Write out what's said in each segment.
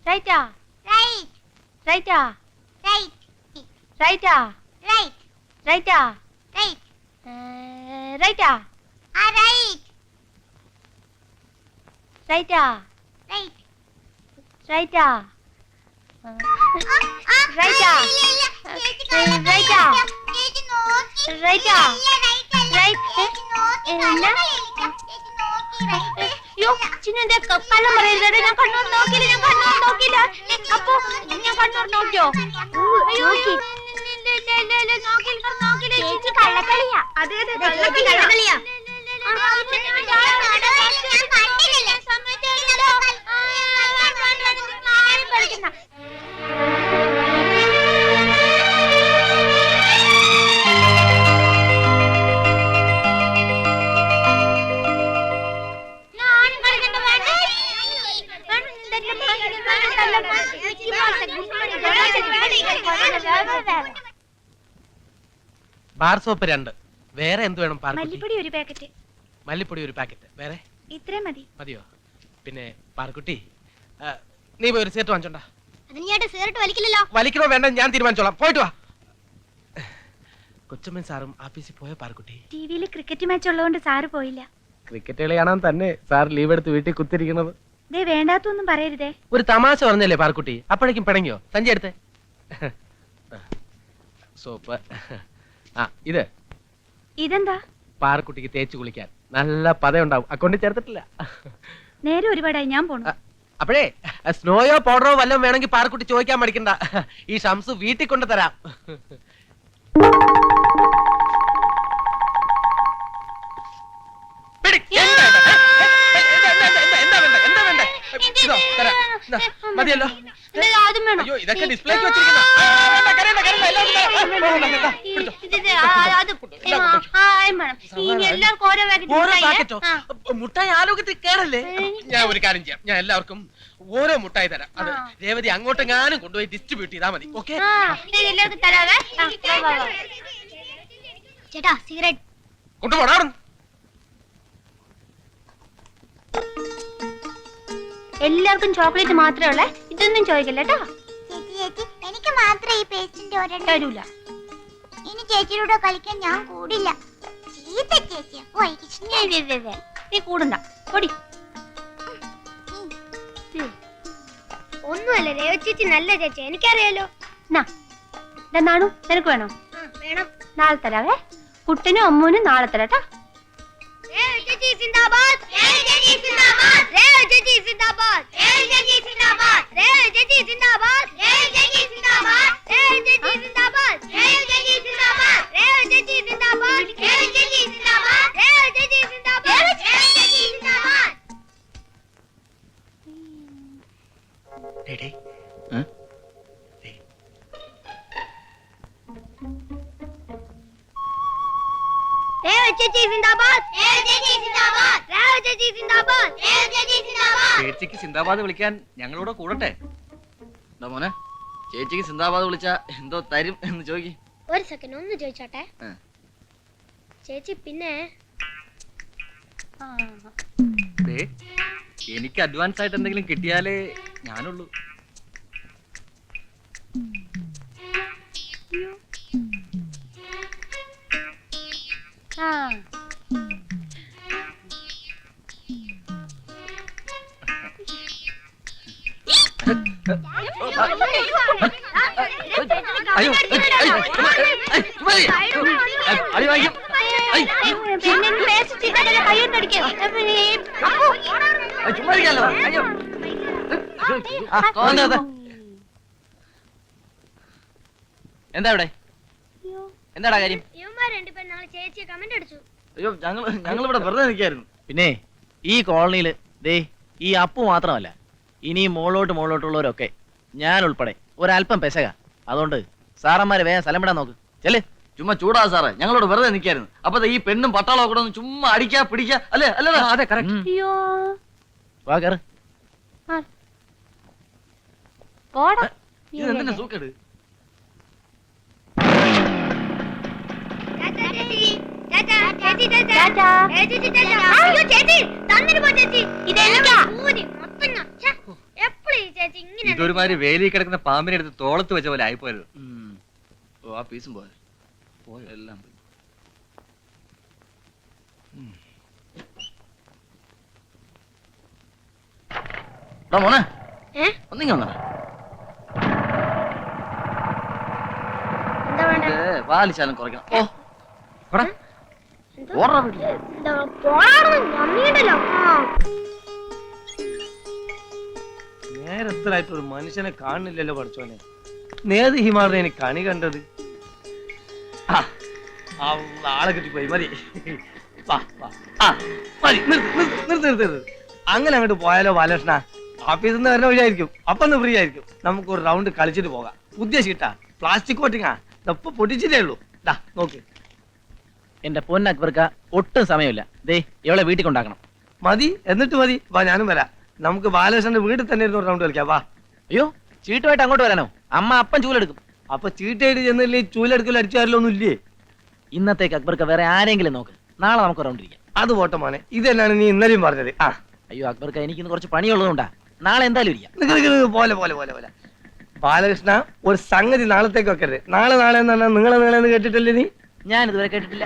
Righta. Right. Righta. Right. Righta. Right. Righta. Right. Righta. Right. Righta. Right. Righta. Righta. Righta. Righta. യോ ചിന്നെ കള്ളം പറയരുത്. ഞാൻ കണ്ണൂർ നോക്കിയില്ല. അപ്പൊ ഞാൻ കണ്ണൂർ നോക്കിയോ? അയ്യോ നോക്കിയില്ല. കള്ളക്കളിയാ. അതെ കള്ളക്കളിയാ. Bar soap 2. വേറെ എന്ത് വേണം? മല്ലിപ്പൊടി ഒരു പാക്കറ്റ്. മല്ലിപ്പൊടി ഒരു പാക്കറ്റ്. വേറെ ഇത്രേ മതിയോ? പിന്നെ പാർക്കുട്ടി, നീ പോയി ഒരു സിഗരറ്റ് വാങ്ങിച്ചോണ്ടാ. വലിക്കണോ വേണ്ട ഞാൻ തീരുമാനിച്ചോളാം. പോയിട്ട് വാ. കൊച്ചമ്മൻ സാറും ആഫീസിൽ പോയ പാർക്കുട്ടി? ടിവിയിൽ ക്രിക്കറ്റ് മാച്ച് ഉള്ളതുകൊണ്ട് സാറ് പോയില്ല. ക്രിക്കറ്റ് കളി കാണാൻ തന്നെ സാർ ലീവ് എടുത്ത് വീട്ടിൽ കുത്തിരിക്കുന്നത്. വേണ്ടാത്തൊന്നും പറയരുതേ. ഒരു തമാശ പറഞ്ഞല്ലേ പാർക്കുട്ടി? അപ്പോഴേക്കും പിണങ്ങിയോ? സഞ്ചി എടുത്തേ. സോപ്പ്. ഇതെന്താ? പാർക്കുട്ടിക്ക് തേച്ച് കുളിക്കാൻ നല്ല പതയുണ്ടാവും. അക്കൗണ്ടിൽ ചേർത്തിട്ടില്ല. നേരെ ഒരുപാടായി, ഞാൻ പോണു. അപ്പോഴേ സ്നോയോ പൗഡറോ വല്ലതും വേണമെങ്കിൽ പാർക്കുട്ടി ചോദിക്കാൻ മടിക്കണ്ട. ഈ ഷംസ് വീട്ടിൽ കൊണ്ട് തരാം. മതിയല്ലോ. അയ്യോ ഇതൊക്കെ ഡിസ്പ്ലേക്ക് വെച്ചിരിക്കുന്ന മുട്ടായി ആരോഗ്യത്തിൽ കേടല്ലേ? ഞാൻ ഒരു കാര്യം ചെയ്യാം. ഞാൻ എല്ലാവർക്കും ഓരോ മുട്ടായി തരാം. അത് രേവതി അങ്ങോട്ടെങ്ങാനും കൊണ്ടുപോയി ഡിസ്ട്രിബ്യൂട്ട് ചെയ്താൽ മതി. ഓക്കെ? ചേട്ടാ സിഗരറ്റ് കൊണ്ടുപോടാ. എല്ലാവർക്കും ചോക്ലേറ്റ് മാത്രമേ ഉള്ളേ. ഇതൊന്നും ചോദിക്കല്ല കേട്ടോ. ചേച്ചി എനിക്ക് മാത്രമേ ഈ പേസ്റ്റിന്റെ ഒരെണ്ണം തരൂല. ഇനി ചേച്ചിയുടെ കളിക്കാൻ ഞാൻ കൂടില്ല. ചീത്ത ചേച്ചി. നീ കൂടണ്ട. പൊടി. ഒന്നുമല്ല രേവ ചേച്ചി നല്ല ചേച്ചി, എനിക്കറിയാലോ. നാണു നിനക്ക് വേണോ? വേണം. നാളെ തരാവേ. കുട്ടനും അമ്മൂനും നാളെ തരാട്ടാ. ചേച്ചിക്ക് സിന്ദാബാദ് വിളിക്കാൻ ഞങ്ങളോട് കൂടട്ടെ? മോനെ, ചേച്ചിക്ക് സിന്ദാബാദ് വിളിച്ച എന്തോ തരും എന്ന് ചോദിക്കും. ഒരു സെക്കൻഡ് ഒന്ന് ചോദിച്ചോട്ടെ ചേച്ചി. പിന്നെ ദേ, എനിക്ക് അഡ്വാൻസ് ആയിട്ട് എന്തെങ്കിലും കിട്ടിയാലേ ഞാനുള്ളൂ. ആ. അയ്യോ, അടി വാങ്ങിക്കും. പിന്നെ പേസ്റ്റ് ചെയ്താലേ കൈയൊന്നടിക്കും. ചുമ്മാ ഇരിക്കാലോ. അയ്യോ. എന്താ ഇവിടെ? എന്താടാ കാര്യം? ചേച്ചിയെ കമന്റ് അടിച്ചു. അയ്യോ, ഞങ്ങൾ ഇവിടെ വെറുതെ നിൽക്കായിരുന്നു. പിന്നെ ഈ കോളനിയില് ദേ ഈ അപ്പു മാത്രമല്ല, ഇനി മുകളിലോട്ടുള്ളവരൊക്കെ ഞാൻ ഉൾപ്പെടെ ഒരല്പം പെശക. അതുകൊണ്ട് സാറന്മാര് വേഗം സ്ഥലം വിടാൻ നോക്ക്. ചെല്. ചുമ്മാ ചൂടാ സാറേ, ഞങ്ങളോട് വെറുതെ നിൽക്കായിരുന്നു. അപ്പൊ ഈ പെണ്ണും പട്ടാളോ കൂടെ ഒന്ന് ചുമ്മാ അടിക്കാ പിടിക്കാ അല്ലേ? അല്ലേ? അതെ, കറക്റ്റ്. അയ്യോ വാ കേറ്. പോടാ. ഇത് എന്തിനാ സൂക്കേട്? ടാറ്റാ. അയ്യോ ചേച്ചി തന്നിട്ട് പോ ചേച്ചി. ഇതെനിക്കാ. ഇതൊരുമാതിരി വേലി കിടക്കുന്ന പാമ്പിനെ എടുത്ത് തോളത്ത് വെച്ച പോലെ ആയിപ്പോയത്. ഓ, ആ പീസും പോയ പോയോ? എല്ലാം പോയി. മോനെ ഒന്നിങ്ങ വന്നോ. പാലിശാലം കുറയ്ക്കണം. ഓ ഓർഡർ വീട്ടിൽ നേരത്തിലായിട്ട് ഒരു മനുഷ്യനെ കാണുന്നില്ലല്ലോ പഠിച്ചോനെ. നേത് ഹിമാറിനെ എനിക്ക് കണി കണ്ടത്. ആളെ കിട്ടിപ്പോയി. മതി മതി, നിർത്ത്. അങ്ങനെ അങ്ങോട്ട് പോയാലോ ബാലകൃഷ്ണ? ഓഫീസിൽ നിന്ന് വരുന്ന വഴിയായിരിക്കും, അപ്പൊ ഫ്രീ ആയിരിക്കും. നമുക്ക് ഒരു റൗണ്ട് കളിച്ചിട്ട് പോകാം. പുതിയ ഷീട്ടാ, പ്ലാസ്റ്റിക് കോട്ടിങ്ങാ, ഇപ്പൊ പൊട്ടിച്ചിട്ടേ ഉള്ളൂ. നോക്ക്. എന്റെ പൊന്നക്ബർക്ക ഒട്ടും സമയമില്ല. ദേ ഇവളെ വീട്ടിൽ കൊണ്ടാക്കണം. മതി, എന്നിട്ട് മതി. വാ, ഞാനും വരാം. നമുക്ക് ബാലകൃഷ്ണന്റെ വീട്ടിൽ തന്നെ ഇരുന്ന് ഒരു റൗണ്ട് കളിക്കാം. വാ. അയ്യോ, ചീട്ടുമായിട്ട് അങ്ങോട്ട് വരാനോ? അമ്മ അപ്പം ചൂലെടുക്കും. അപ്പൊ ചീട്ടായിട്ട് ചെന്നില്ലേ ചൂലെടുക്കൽ അടിച്ചാരല്ലോ ഇല്ലേ? ഇന്നത്തേക്ക് അക്ബർക്ക വേറെ ആരെങ്കിലും നോക്ക്. നാളെ നമുക്ക് റൗണ്ട് ഇരിക്കാം. അത് പോട്ടെ മോനെ, ഇതന്നെയാണ് നീ ഇന്നലെയും പറഞ്ഞത്. അയ്യോ അക്ബർക്ക, എനിക്കിന്ന് കുറച്ച് പണിയുള്ളതുകൊണ്ടാ. നാളെ എന്തായാലും ഇരിക്കാം. പോലെ ബാലകൃഷ്ണ, ഒരു സംഗതി നാളത്തേക്ക് വെക്കരുത്. നാളെ എന്ന് പറഞ്ഞാൽ നിങ്ങളെ കേട്ടിട്ടില്ലേ നീ? ഞാൻ ഇതുവരെ കേട്ടിട്ടില്ല.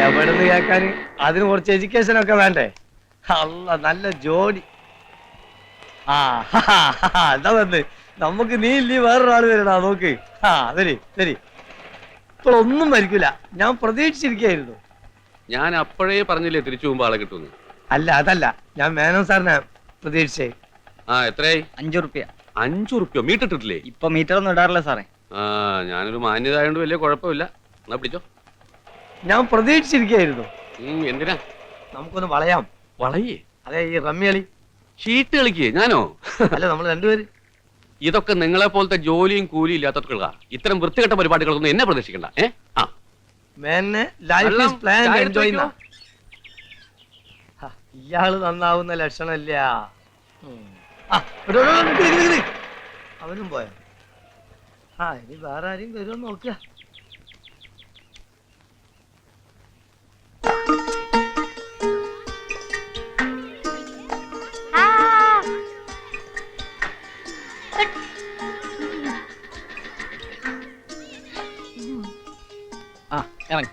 എവിടെ നിന്ന് കേൾക്കാൻ? അതിന് കുറച്ച് എഡ്യൂക്കേഷൻ ഒക്കെ വേണ്ടേ? അല്ല, നല്ല ജോഡി. എന്താ വന്ന് നമുക്ക് നീ ഇല്ലേ വേറൊരാള് വരണ നോക്ക്. ശരി. ഇപ്പോഴൊന്നും മരിക്കൂല. ഞാൻ പ്രതീക്ഷിച്ചിരിക്കായിരുന്നു. ഞാൻ അപ്പോഴേ പറഞ്ഞില്ലേ തിരിച്ചു പോകുമ്പോ ആളെ കിട്ടുമെന്ന്. അല്ല, അതല്ല, ഞാൻ മേനോൻ സാറിനെ പ്രതീക്ഷിച്ചേ. എത്രയായി? 5 റുപ്യ. 5 റുപ്യ മീറ്റർ ഇട്ടിട്ടില്ലേ? ഇപ്പൊ മീറ്റർ ഒന്നും ഇടാറില്ല സാറേ. ഞാനൊരു മാന്യത ആയതുകൊണ്ട് വലിയ കുഴപ്പമില്ല. എന്നാ പിടിച്ചോ. ഞാൻ പ്രതീക്ഷിച്ചിരിക്കായിരുന്നു. എന്തിനാ? നമുക്കൊന്ന് വളയാം. വളയേ? അതെ, ഈ റമ്മി കളി. ഷീട്ട് കളിക്കേ? ഞാനോ? അല്ല, നമ്മൾ രണ്ടുപേര്. ഇതൊക്കെ നിങ്ങളെ പോലത്തെ ജോലിയും കൂലിയും ഇല്ലാത്തവർക്കുള്ള ഇത്തരം വൃത്തികെട്ട പരിപാടികളൊന്നും എന്നെ പ്രതീക്ഷിക്കണ്ട. ഇയാള് നന്നാവുന്ന ലക്ഷണമില്ല. അവനും പോയ. ഇനി വേറെ ആരെയും വരുമോ നോക്കുക. ഇറങ്ങി.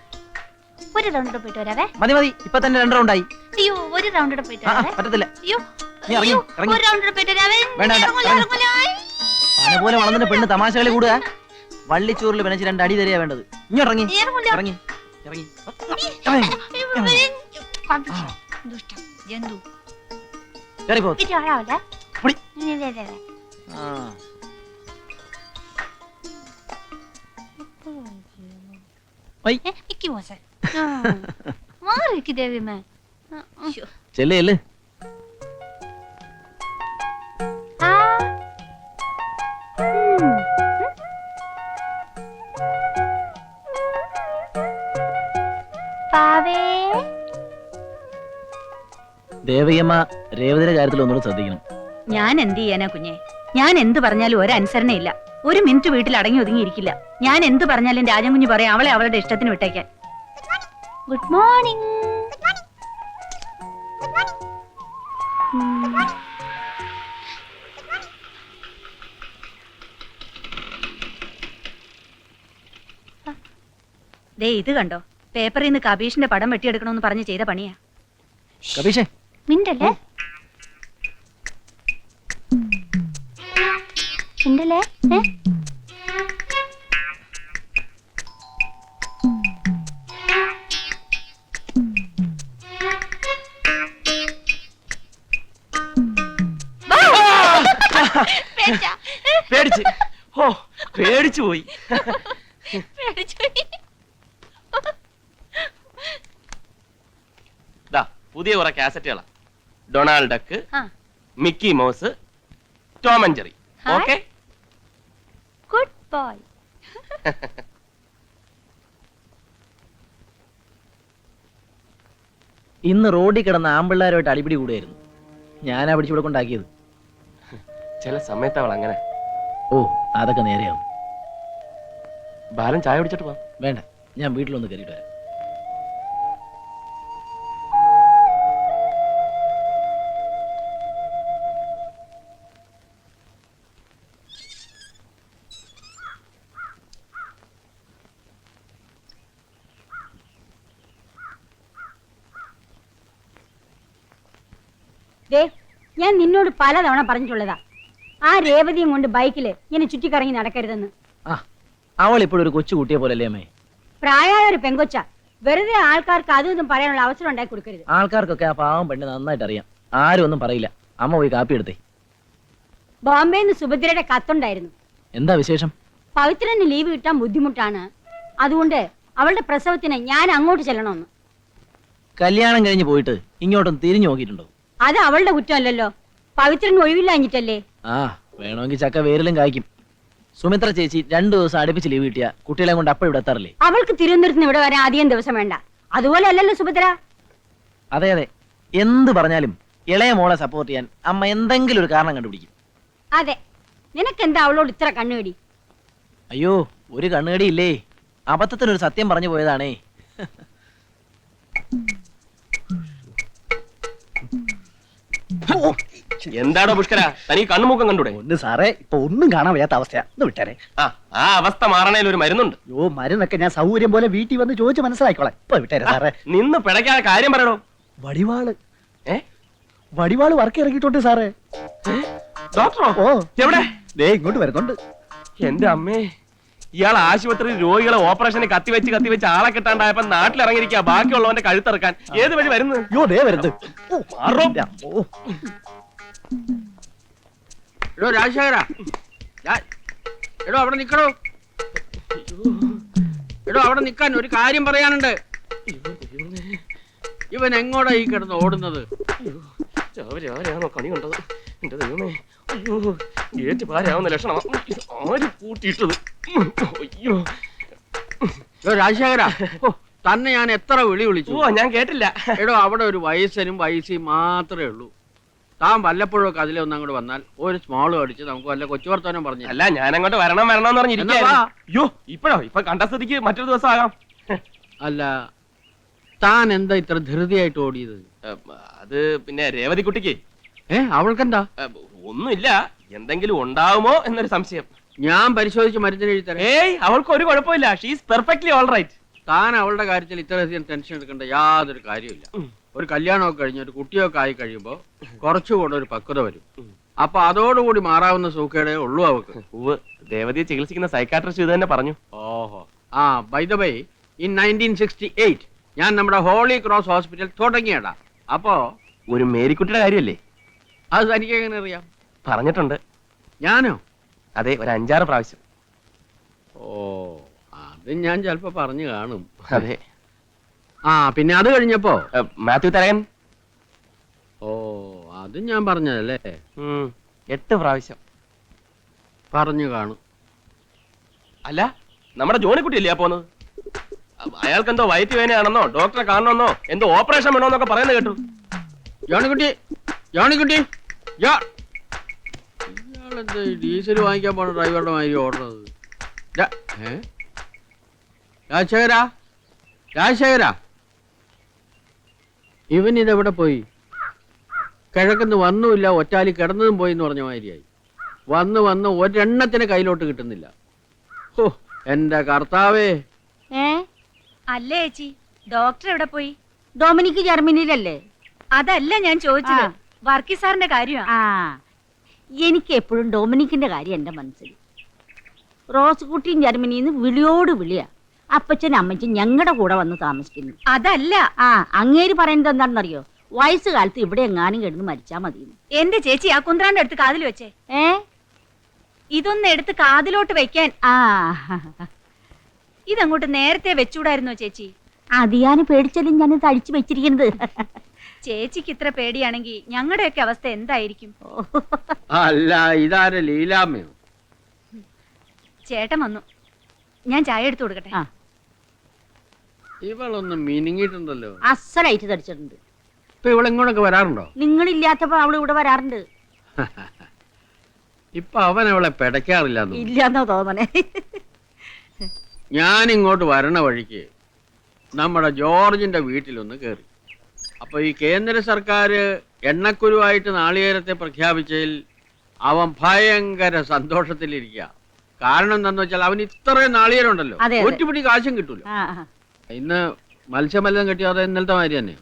ഒരു റൗണ്ട് പോയിട്ട് വരാവേ. മതി, ഇപ്പൊ തന്നെ 2 റൗണ്ടായി. അയ്യോ, ഒരു റൗണ്ട് പോയിട്ട് വരാവേ. പറ്റത്തില്ല. അയ്യോ, നീ ഇറങ്ങി. ഒരു റൗണ്ട് പോയിട്ട് വരാവേ. വേണ്ട. അതുപോലെ വളർന്നിട്ട് പെണ്ണ് തമാശകളി കൂടുക. വള്ളിച്ചോറിൽ പിണച്ച് 2 അടി തരിക വേണ്ടത്. ഇറങ്ങി. കേറിപ്പോ. ചെല്ല്. ദേവകിയമ്മ രേവതിയുടെ കാര്യത്തിൽ ഒന്നുകൂടെ ശ്രദ്ധിക്കണം. ഞാൻ എന്ത് ചെയ്യാനാ കുഞ്ഞെ? ഞാൻ എന്ത് പറഞ്ഞാലും ഒരനുസരണയില്ല. ഒരു മിനിറ്റ് വീട്ടിൽ അടങ്ങി ഒതുങ്ങിയിരിക്കില്ല. ഞാൻ എന്ത് പറഞ്ഞാലും രാജൻ കുഞ്ഞ് പറയാം അവളെ അവളുടെ ഇഷ്ടത്തിന് വിട്ടേക്കാൻ. Good morning. ദേ ഇത് കണ്ടോ, പേപ്പറിൽ നിന്ന് കബീഷിന്റെ പടം വെട്ടിയെടുക്കണമെന്ന് പറഞ്ഞ് ചെയ്ത പണിയാ. കബീഷേ, മിണ്ടല്ലേ മിണ്ടല്ലേ പേടിച്ച് ഓ പേടിച്ചു പോയി. പുതിയ കുറെ കാസറ്റുകളാ. ഡൊണാൾഡ് ഡക്ക്, ആ. Mickey mouse, Tom and Jerry. Hi. Okay, good boy. ഇന്ന് റോഡിൽ കിടന്ന ആമ്പിള്ളാരുമായിട്ട് അടിപിടി കൂടിയായിരുന്നു. ഞാനാ പിടിച്ചിവിടെ കൊണ്ടാക്കിയത്. ചില സമയത്ത് അവൾ അങ്ങനെ. ഓ അതൊക്കെ നേരെയാവും. ബാലൻ ചായ കുടിച്ചിട്ട് പോവാം. വേണ്ട, ഞാൻ വീട്ടിലൊന്ന് കയറിയിട്ട് വരാം. ദേ, ഞാൻ നിന്നോട് പലതവണ പറഞ്ഞിട്ടുള്ളതാ, ആ രേവതിയും കൊണ്ട് ബൈക്കില് ഇങ്ങനെ ചുറ്റിക്കറങ്ങി നടക്കരുതെന്ന്. ആ അവൾ ഇപ്പോഴൊരു കൊച്ചു കുട്ടിയെ പോലല്ലേ അമ്മേ? പ്രായമായ ഒരു പെങ്കൊച്ച, വെറുതെ ആൾക്കാർക്ക് അതും ഇതും പറയാനുള്ള അവസരം ഉണ്ടാക്കി കൊടുക്കരുത്. ആൾക്കാർക്കൊക്കെ ആ പാവം പെണ്ണ് നന്നായിട്ട് അറിയാം. ആരും ഒന്നും പറയില്ല. അമ്മ പോയി കാപ്പി എടുത്തേ. ബോംബെന്ന് സുഭദ്രയുടെ കത്തുണ്ടായിരുന്നു. എന്താ വിശേഷം? പവിത്രന് ലീവ് കിട്ടാൻ ബുദ്ധിമുട്ടാണ്, അതുകൊണ്ട് അവളുടെ പ്രസവത്തിന് ഞാൻ അങ്ങോട്ട് ചെല്ലണമെന്ന്. കല്യാണം കഴിഞ്ഞ് പോയിട്ട് ഇങ്ങോട്ടും തിരിഞ്ഞു നോക്കിയിട്ടുണ്ടോ? അത് അവളുടെ കുറ്റമല്ലല്ലോ, പവിത്രന് ഒഴിവില്ലാഞ്ഞിട്ടല്ലേ. ആ വേണമെങ്കിൽ ചക്ക വേരിലും കായ്ക്കും. സുമിത്ര ചേച്ചി 2 ദിവസം അടുപ്പിച്ച് ലീവ് കിട്ടിയ കുട്ടികളെ കൊണ്ട് അപ്പോൾ ഇവിടെ എത്താറില്ലേ? അവൾക്ക് തിരുവനന്തപുരത്ത് ഇവിടെ വരാൻ അധികം ദിവസം വേണ്ട. അതുപോലെ അല്ലല്ലോ സുഭദ്ര. അതെ അതെ, എന്ത് പറഞ്ഞാലും ഇളയ മോളെ സപ്പോർട്ട് ചെയ്യാൻ അമ്മ എന്തെങ്കിലും ഒരു കാരണം കണ്ടുപിടിക്കും. അതെ, നിനക്കെന്താ അവളോട് ഇത്ര കണ്ണുകടി? അയ്യോ, ഒരു കണ്ണുകടിയില്ലേ, അബദ്ധത്തിനൊരു സത്യം പറഞ്ഞു പോയതാണേ. എന്താടോ പുഷ്കര, തനിക്ക് കണ്ണുമുക്കം കണ്ടൂടെ? ഒന്ന് സാറേ, ഇപ്പൊ ഒന്നും കാണാൻ വയ്യാത്ത അവസ്ഥയാ. ഒന്ന് വിട്ടേരെ. ആ അവസ്ഥ മാറണേൽ ഒരു മരുന്നുണ്ട്. യോ, മരുന്നൊക്കെ ഞാൻ സൗകര്യം പോലെ വീട്ടിൽ വന്ന് ചോദിച്ച് മനസ്സിലാക്കിക്കോളാം. ഇപ്പൊ വിട്ടേരെ സാറേ. നിന്ന് പിടയ്ക്കാതെ കാര്യം പറയണോ. വടിവാള് ഏ വടിവാള് വർക്ക് ഇറങ്ങിയിട്ടുണ്ട് സാറേ. ഡോക്ടറോ? ഓ, എവിടെ? ദേ ഇങ്ങോട്ട് വരുന്നുണ്ട്. എന്റെ അമ്മേ, ഇയാൾ ആശുപത്രിയിൽ രോഗികളെ ഓപ്പറേഷന് കത്തിവെച്ച് ആളെ കിട്ടാണ്ടായപ്പോ നാട്ടിലിറങ്ങിയിരിക്കുക ബാക്കിയുള്ളവന്റെ കഴുത്തിറക്കാൻ. ഏത് വഴി വരുന്നത്? യോ, ദേ വരുന്നത്. ഓ, മാറോ. ഓ, എടോ രാജശേഖര, എടോ അവിടെ നിക്കടോ. എടോ അവിടെ നിക്കാൻ ഒരു കാര്യം പറയാനുണ്ട്. ഇവൻ എങ്ങോട്ടാ ഈ കിടന്ന് ഓടുന്നത്? രാവിലെ ആരെയാണോ കണി കണ്ടത്? എന്റെ ദൈവമേ, അയ്യോ, ഗേറ്റ് പാരാവുന്ന ലക്ഷണമാ. ആര് കൂട്ടിയിട്ടത്? അയ്യോ. എടോ രാജശേഖര, തന്നെ ഞാൻ എത്ര വിളി വിളിച്ചു. ഓ, ഞാൻ കേട്ടില്ല. എടോ അവിടെ ഒരു വയസ്സനും വയസ്സിയും മാത്രമേ ഉള്ളൂ. താൻ വല്ലപ്പോഴും ഒക്കെ അതിലെ ഒന്നും അങ്ങോട്ട് വന്നാൽ ഒരു സ്മോൾ അടിച്ച് നമുക്ക് വല്ല കൊച്ചു വർത്താനം പറഞ്ഞു. അല്ല, ഞാൻ അങ്ങോട്ട് വരണം എന്ന് പറഞ്ഞിരിക്കുക. അയ്യോ, ഇപ്പൊ കണ്ട സ്ഥിതിക്ക് മറ്റൊരു ദിവസം ആകാം. അല്ല, താൻ എന്താ ഇത്ര ധൃതിയായിട്ട് ഓടിയത്? അത് പിന്നെ രേവതി കുട്ടിക്ക് അവൾക്കെന്താ? ഒന്നുമില്ല, എന്തെങ്കിലും ഉണ്ടാവുമോ എന്നൊരു സംശയം. ഞാൻ പരിശോധിച്ച് മരുന്നിന് എഴുതി തരാം. ഏയ്, അവൾക്ക് ഒരു കുഴപ്പമില്ല. She's perfectly all right. താൻ അവളുടെ കാര്യത്തിൽ ഇത്രയധികം ടെൻഷൻ എടുക്കേണ്ട യാതൊരു കാര്യമില്ല. ഒരു കല്യാണമൊക്കെ കഴിഞ്ഞ് ഒരു കുട്ടിയൊക്കെ ആയി കഴിയുമ്പോ കുറച്ചുകൂടെ ഒരു പക്വത വരും. അപ്പൊ അതോടുകൂടി മാറാവുന്ന സൂക്കേടേ ഉള്ളൂ അവക്ക്. ദേവതിയെ ചികിത്സിക്കുന്ന സൈക്കാട്രിസ്റ്റ് ഇത് തന്നെ പറഞ്ഞു. ഓഹോ. ആ ബൈ ദ വേ, ഇൻ 1968 ഞാൻ നമ്മുടെ ഹോളി ക്രോസ് ഹോസ്പിറ്റൽ തുടങ്ങിയടാ. അപ്പോ ഒരു മേരിക്കുട്ടിയുടെ കാര്യമല്ലേ? അത് തനിക്ക് എങ്ങനെ അറിയാം? പറഞ്ഞിട്ടുണ്ട്. ഞാനോ? അതെ, ഒരു 5-6 പ്രാവശ്യം. ഓ, അത് ഞാൻ ചിലപ്പോ പറഞ്ഞു കാണും. അതെ. ആ പിന്നെ അത് കഴിഞ്ഞപ്പോ മാത്യു തരകൻ. ഓ, അത് ഞാൻ പറഞ്ഞതല്ലേ? 8 പ്രാവശ്യം പറഞ്ഞു കാണും. അല്ല, നമ്മുടെ ജോണിക്കുട്ടിയല്ലേ പോന്നത്? അയാൾക്ക് എന്തോ വയറ്റ് വേനയാണെന്നോ ഡോക്ടറെ കാണണമെന്നോ എന്തോ ഓപ്പറേഷൻ വേണമെന്നൊക്കെ പറയുന്നത് കേട്ടു. ജോണിക്കുട്ടി, ഇയാളെന്താ ഡീസൽ വാങ്ങിക്കാൻ പോണ ഡ്രൈവറുടെ മാതിരി ഓടുന്നത്? രാജശേഖര, ഇവൻ ഇതെവിടെ പോയി? കിഴക്കുന്ന് വന്നുമില്ല, ഒറ്റാലി കിടന്നതും പോയി എന്ന് പറഞ്ഞ മാതിരിയായി. വന്ന് ഒരെണ്ണത്തിന് കയ്യിലോട്ട് കിട്ടുന്നില്ല. ഓ എന്റെ കർത്താവേ. അല്ലേ ചേച്ചി, ഡോക്ടർ എവിടെ പോയി? ഡൊമിനിക്ക് ജർമ്മനിയിലല്ലേ? അതല്ല ഞാൻ ചോദിച്ചത്, വർക്കി സാറിന്റെ കാര്യമാ. ആ, എനിക്ക് എപ്പോഴും ഡൊമിനിക്കിന്റെ കാര്യം എന്റെ മനസ്സിൽ. റോസ് കുട്ടിയും ജർമ്മനിന്ന് വിളിയോട് വിളിയാ. അപ്പച്ചനും അമ്മച്ചും ഞങ്ങളുടെ കൂടെ വന്ന് താമസിക്കുന്നു. അതല്ല, ആ, അങ്ങേര് പറയുന്നത് എന്താണെന്നറിയോ? വയസ്സുകാലത്ത് ഇവിടെ എങ്ങാനും കിടന്ന് മരിച്ചാ മതി. എന്റെ ചേച്ചി ആ കുന്ത്രാന്റെ അടുത്ത് കാതിൽ വെച്ചേ. ഇതൊന്ന് എടുത്ത് കാതിലോട്ട് വെക്കാൻ. ആ, ഇതങ്ങോട്ട് നേരത്തെ വെച്ചൂടായിരുന്നോ ചേച്ചി? അത് ഞാൻ പേടിച്ചാലും ഞാൻ തടിച്ചു വെച്ചിരിക്കുന്നത്. ചേച്ചിക്ക് ഇത്ര പേടിയാണെങ്കിൽ ഞങ്ങളുടെയൊക്കെ അവസ്ഥ എന്തായിരിക്കും? അല്ല, ഇതാരെ ലീലാമ്മയോ? ചേട്ടൻ വന്നു, ഞാൻ ചായ എടുത്തു കൊടുക്കട്ടെ. ഇവളൊന്ന് മിനിങ്ങിട്ടുണ്ടല്ലോ. അസലായിട്ട് തടിച്ചിട്ടുണ്ട്. ഇപ്പൊ ഇവളെങ്ങോട്ടൊക്കെ വരാറുണ്ടോ? നിങ്ങളില്ലാത്തപ്പോ അവള് ഇവിടെ വരാറുണ്ട്. ഇപ്പൊ അവൻ അവളെ പെടയ്ക്കാറില്ല. ഇല്ലാന്നോ തോന്നണേ. ഞാൻ ഇങ്ങോട്ട് വരണ വഴിക്ക് നമ്മുടെ ജോർജിന്റെ വീട്ടിലൊന്ന് കയറി. അപ്പൊ ഈ കേന്ദ്ര സർക്കാർ എണ്ണക്കുരുവായിട്ട് നാളികേരത്തെ പ്രഖ്യാപിച്ചതിൽ അവൻ ഭയങ്കര സന്തോഷത്തിലിരിക്കുക. കാരണം എന്താന്ന് വെച്ചാൽ അവൻ ഇത്രയും നാളികേരം ഉണ്ടല്ലോ, ഒറ്റപ്പിടി കാശും കിട്ടൂല. ഇന്ന് മത്സ്യമല്ലം കിട്ടിയോ? അതോ ഇന്നലത്തെ മാതിരി തന്നെ?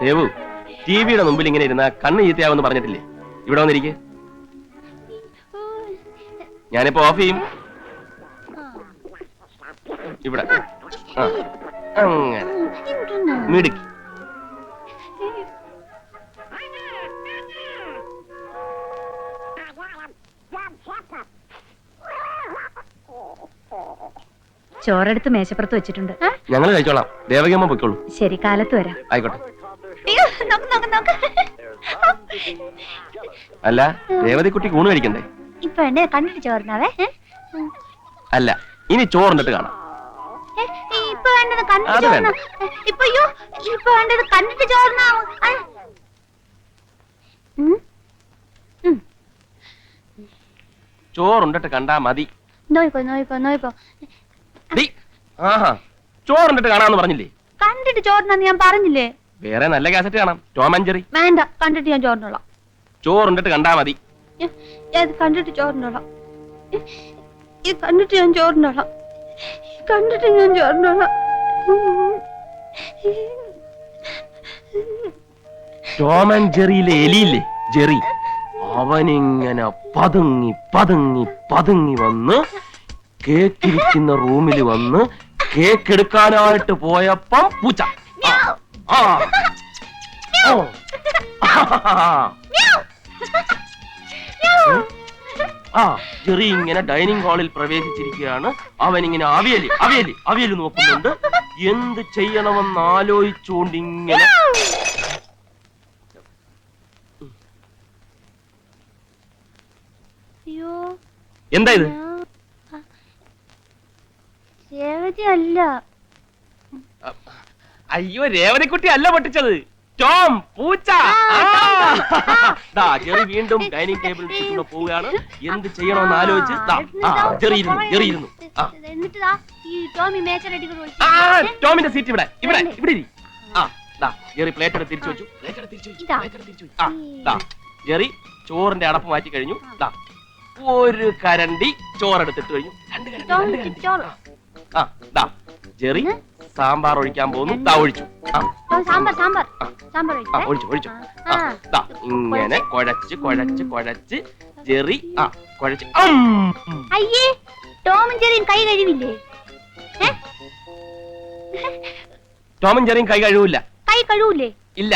ദേവു, ടിവിയുടെ മുമ്പിൽ ഇങ്ങനെ ഇരുന്ന കണ്ണ് ചീത്തയാവെന്ന് പറഞ്ഞിട്ടില്ലേ? ഇവിടെ വന്നിരിക്കെ, ഞാനിപ്പോ ഓഫ് ചെയ്യും. ഇവിടെ അങ്ങനെ മിടുക്കി. ചോറെടുത്ത് മേശപ്പുറത്ത് വെച്ചിട്ടുണ്ട്. ഞങ്ങൾ കഴിച്ചോളാം, ദേവകിയമ്മ പൊയ്ക്കോളൂ. ശരി, കാലത്ത് വരാം. ആയിക്കോട്ടെ. അല്ല, രേവതിക്കുട്ടിക്ക് ഊണ് കഴിക്കണ്ടേ? ഇപ്പൊ എന്നെ കണ്ടിട്ട് ചോറിനാവേ. അല്ല, ഇനി ചോറിന്നിട്ട് കാണാം. ഇപ്പൊ വേണ്ടത് കണ്ടിട്ട് ചോറിനാ. ഇപ്പൊ വേണ്ടത് കണ്ടിട്ട് ചോറിനാവും. ചോറുണ്ടിട്ട് കണ്ടാ മതി. നോയിക്കോ. ആഹാ, ചോറുണ്ടിട്ട് കാണാന്ന് പറഞ്ഞില്ലേ? കണ്ടിട്ട് ചോറിനാന്ന് ഞാൻ പറഞ്ഞില്ലേ? വേറെ നല്ല കാസറ്റ് കാണാം, ടോം ആൻഡ് ജെറി. വേണ്ട, കണ്ടിട്ട് ഞാൻ ചോറിനോളാം. ചോറുണ്ടിട്ട് കണ്ടാ മതി. കണ്ടിട്ട് ചോറിനോളാം. കണ്ടിട്ട് ഞാൻ ചോറിനോളാം. ടോം ആൻഡ് ജെറിയിലെ എലിയില്ലേ, ജെറി, അവനിങ്ങനെ പതുങ്ങി പതുങ്ങി പതുങ്ങി വന്ന് കേക്കിരിക്കുന്ന റൂമിൽ വന്ന് കേക്ക് എടുക്കാനായിട്ട് പോയപ്പം പൂച്ച. ജെറി ഇങ്ങനെ ഡൈനിങ് ഹാളിൽ പ്രവേശിച്ചിരിക്കുകയാണ്. അവനിങ്ങനെ അവിയല് നോക്കുന്നുണ്ട്. എന്ത് ചെയ്യണമെന്ന് ആലോചിച്ചുകൊണ്ടിങ്ങനെ എന്താ ഇത്? അല്ല. അയ്യോ, രേവതിക്കുട്ടി അല്ല പൊട്ടിച്ചത്, ടോം, പൂച്ച. ജെറി വീണ്ടും ഡൈനിങ് ടേബിളിൽ ചുറ്റുന്ന പോവുകയാണ്. എന്ത് ചെയ്യണമെന്ന് ആലോചിച്ച് ജെറി ഇരുന്നു. ടോമിന്റെ സീറ്റ് ഇവിടെ ഇരി. ജെറി പ്ലേറ്റ് എടുത്ത് തിരിച്ചു വെച്ചു. ജെറി ചോറിന്റെ അടപ്പ് മാറ്റി കഴിഞ്ഞു. ഒരു കരണ്ടി ചോറെടുത്തിട്ട് കഴിഞ്ഞു. 2 കരണ്ടി. ജെറി സാമ്പാർ ഒഴിക്കാൻ പോകുന്നു. ഒഴിച്ചു. ഒഴിച്ചു. ഇങ്ങനെ കുഴച്ച് ജെറി കുഴച്ച്. അയ്യേ, ടോമും ജെറിയും കൈ കഴുകില്ലേ? ടോമും ജെറിയും കൈ കഴുകില്ല. കൈ കഴുകൂലേ? ഇല്ല.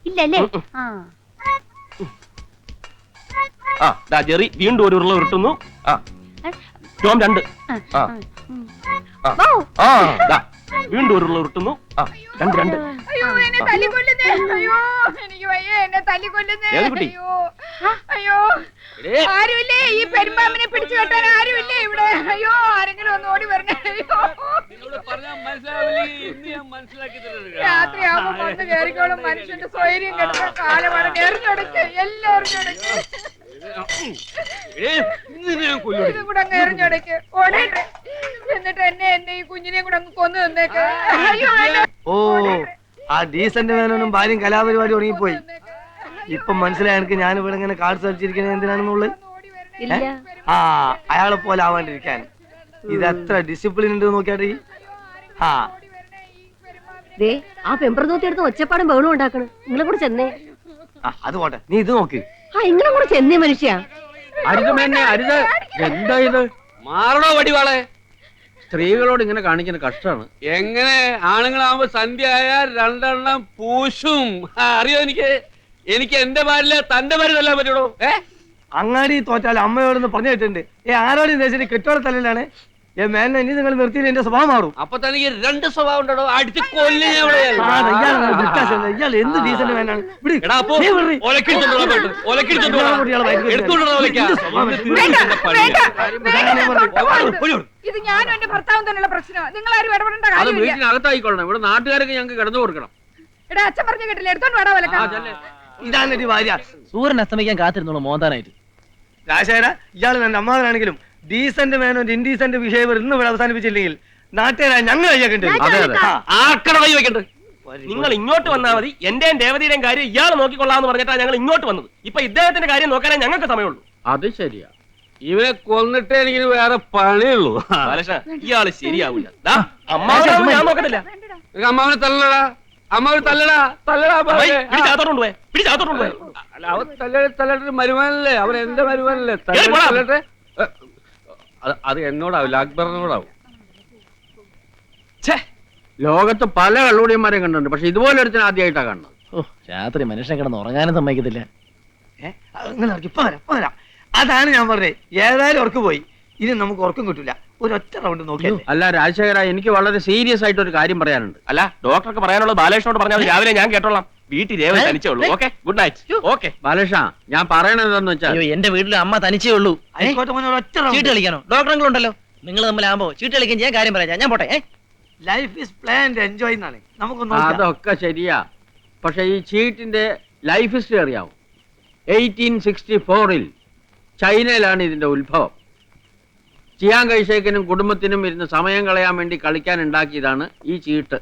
ഇല്ലല്ലേ? ജെറി വീണ്ടും ഒരു ഉരുള ഉരുട്ടുന്നു. ടോം 2. വീണ്ടും ഒരു ഉരുട്ടുന്നു. രണ്ട് അയ്യോ എന്നെ തല്ലിക്കൊല്ലുന്നേ. അയ്യോ എനിക്ക് വയ്യ, എന്നെ തല്ലിക്കൊല്ലുന്നേ. അയ്യോ അയ്യോ ആരുമില്ലേ? ഈ പെരുമ്പാമ്പിനെ പിടിച്ചു കെട്ടാൻ ആരുമില്ലേ ഇവിടെ? അയ്യോ ആരെങ്കിലും ഒന്ന് ഓടി വരണേ. അയ്യോ രാത്രിയാവുമ്പോ വന്ന് കയറിക്കോളും. മനുഷ്യന്റെ സ്വൈര്യം കെട്ടുന്ന കാലമാണ്. എറിഞ്ഞൊടക്ക്, എല്ലാം എറിഞ്ഞൊടക്ക്. ഇതും കൂടെ അങ്ങ് എറിഞ്ഞൊടക്ക്, ഓടട്ടെ. എന്നിട്ട് എന്നെ ഈ കുഞ്ഞിനെയും കൂടെ അങ്ങ് കൊന്നു തന്നേക്ക്. അയ്യോ ഓ, ആ ഡീസന്റ് വേനും ഭാര്യയും കലാപരിപാടി തുടങ്ങിപ്പോയി. ഇപ്പൊ മനസ്സിലായി എനിക്ക് ഞാൻ ഇവിടെ ഇങ്ങനെ കാർഡ് കളിച്ചിരിക്കുന്നത് എന്തിനാണെന്നുള്ളത്. ആ, അയാളെ പോലെ ആവാണ്ടിരിക്കാൻ ഇത് എത്ര ഡിസിപ്ലിൻ ഉണ്ട് നോക്കിയാട്ടെ. ആ പെമ്പർ നോക്കിയെടുത്ത് ഒച്ചപ്പാടും ബഹളും ഉണ്ടാക്കണം. നിങ്ങളെ കൂടെ ചെന്നേ. അത് പോട്ടെ, നീ ഇത് നോക്ക്. നിങ്ങളെ കൂടെ ചെന്നേ മനുഷ്യ. അരുത്, എന്താ ഇത്? മാറണോ വടിവാളെ? സ്ത്രീകളോട് ഇങ്ങനെ കാണിക്കുന്ന കഷ്ടമാണ്. എങ്ങനെ ആണുങ്ങളാവുമ്പോ സന്ധ്യ ആയാൽ രണ്ടെണ്ണം പൂശും. അറിയോ എനിക്ക് എന്റെ ഭാര്യ തന്റെ ഭാര്യ തല്ലാൻ പറ്റുള്ളൂ. അങ്ങാടി തോറ്റാൽ അമ്മയോടൊന്ന് പറഞ്ഞു കേട്ടിട്ടുണ്ട്. ആരോടും ദേശം കെട്ടോടെ തല്ലാണ്. മേലെ ഇനി നിങ്ങൾ നിർത്തിയിട്ട് എന്റെ സ്വഭാവം മാറും. അപ്പൊ തനിക്ക് രണ്ട് സ്വഭാവം ഉണ്ടോ? അടിച്ച് കൊല്ലേ. ഇയാൾ എന്ത് ഡീസന്റ് വേനാണ്. ഇത് ഞാനും എന്റെ ഭർത്താവും തന്നെയുള്ള പ്രശ്നമാണ്. നിങ്ങൾ ആരും ഇടപെടേണ്ട കാര്യമില്ല. വീട്ടിനകത്തായിക്കൊള്ളണം. ഇവിടെ നാട്ടുകാരൊക്കെ ഞങ്ങൾക്ക് കിടന്നു കൊടുക്കണം. എടാ അച്ഛൻ പറഞ്ഞു കേട്ടില്ല, എടുത്തോണ്ട് വേടാ വിലക്കാം. ഇതാണ് ഭാര്യ. സൂര്യൻ അസ്തമിക്കാൻ കാത്തിരുന്നോളൂ മോന്താനായിട്ട്. രാജേര, ഇയാൾ എന്റെ അമ്മാവനാണെങ്കിലും ഡീസന്റ് മേനോ ഇൻഡീസന്റ് ബിഹേവിയർ ഇന്ന് ഇവിടെ അവസാനിപ്പിച്ചില്ലെങ്കിൽ നാട്ടുകാരായ ഞങ്ങൾ വെക്കണ്ട്. നിങ്ങൾ ഇങ്ങോട്ട് വന്നാൽ മതി. എന്റെയും ദേവതയുടെയും കാര്യം ഇയാൾ നോക്കിക്കൊള്ളാന്ന് പറഞ്ഞിട്ടാണ് ഞങ്ങൾ ഇങ്ങോട്ട് വന്നത്. ഇപ്പൊ ഇദ്ദേഹത്തിന്റെ കാര്യം നോക്കാനേ ഞങ്ങൾക്ക് സമയമുള്ളൂ. അത് ശരിയാ. ഇവരെ കൊന്നിട്ടേ എനിക്ക് വേറെ പണിയുള്ളൂ. ഇയാള് ശരിയാവില്ല. അമ്മാവനെ ഞാൻ നോക്കത്തില്ല. അമ്മാവനെ തല്ലടാ, അമ്മാവനെ തല്ലടാ, തല്ലട്ട് മരുമാനല്ലേ? അവൻ എന്റെ മരുമാനല്ലേ? തല്ലട്ടെ. അത് എന്നോടാവില്ല, അക്ബറിനോടാവും. ലോകത്ത് പല കള്ളുടിയന്മാരെയും കണ്ടിട്ടുണ്ട്, പക്ഷെ ഇതുപോലെ ഒരുത്തിന് ആദ്യമായിട്ടാ കാണുന്നത്. ഓ, രാത്രി മനുഷ്യനെ കിടന്ന് ഉറങ്ങാനും സമ്മതിക്കത്തില്ല. അതാണ് ഞാൻ പറഞ്ഞത്. ഏതായാലും ഉറക്ക് പോയി. ഇനി നമുക്ക് ഉറക്കം കിട്ടില്ല. ഒരൊറ്റ റൗണ്ട് നോക്കിയാൽ. അല്ല രാജശേഖര, എനിക്ക് വളരെ സീരിയസ് ആയിട്ട് ഒരു കാര്യം പറയാനുണ്ട്. അല്ല, ഡോക്ടർക്ക് പറയാനുള്ളത് ബാലകൃഷ്ണനോട് പറഞ്ഞാൽ രാവിലെ ഞാൻ കേട്ടോളാം. വീട്ടിൽ രേവതി തനിച്ചേ ഉള്ളൂ. Okay, good night. Okay Balakrishna, ഞാൻ പറയണത് എന്താന്ന് വെച്ചാൽ, അയ്യോ, എന്റെ വീട്ടിൽ അമ്മ തനിച്ചേ ഉള്ളൂ. ചീട്ട് കളിക്കാനോ? ഡോക്ടറുകളുണ്ടല്ലോ. നിങ്ങൾ തമ്മിലാകുമ്പോ ചീട്ട് കളിക്കാൻ ഞാൻ കാര്യം പറയാം. ഞാൻ പോട്ടെ. ലൈഫ് ഈസ് പ്ലാൻഡ് എൻജോയ് എന്നാണ്. നമുക്ക് അതൊക്കെ ശരിയാ. പക്ഷെ ഈ ചീട്ടിന്റെ ലൈഫ് ഹിസ്റ്ററി അറിയാവും. 1864 ചൈനയിലാണ് ഇതിന്റെ ഉത്ഭവം. ചിയാങ് കൈഷേക്കിനും കുടുംബത്തിനും ഇരുന്ന് സമയം കളയാൻ വേണ്ടി കളിക്കാൻ ഉണ്ടാക്കിയതാണ് ഈ ചീട്ട്.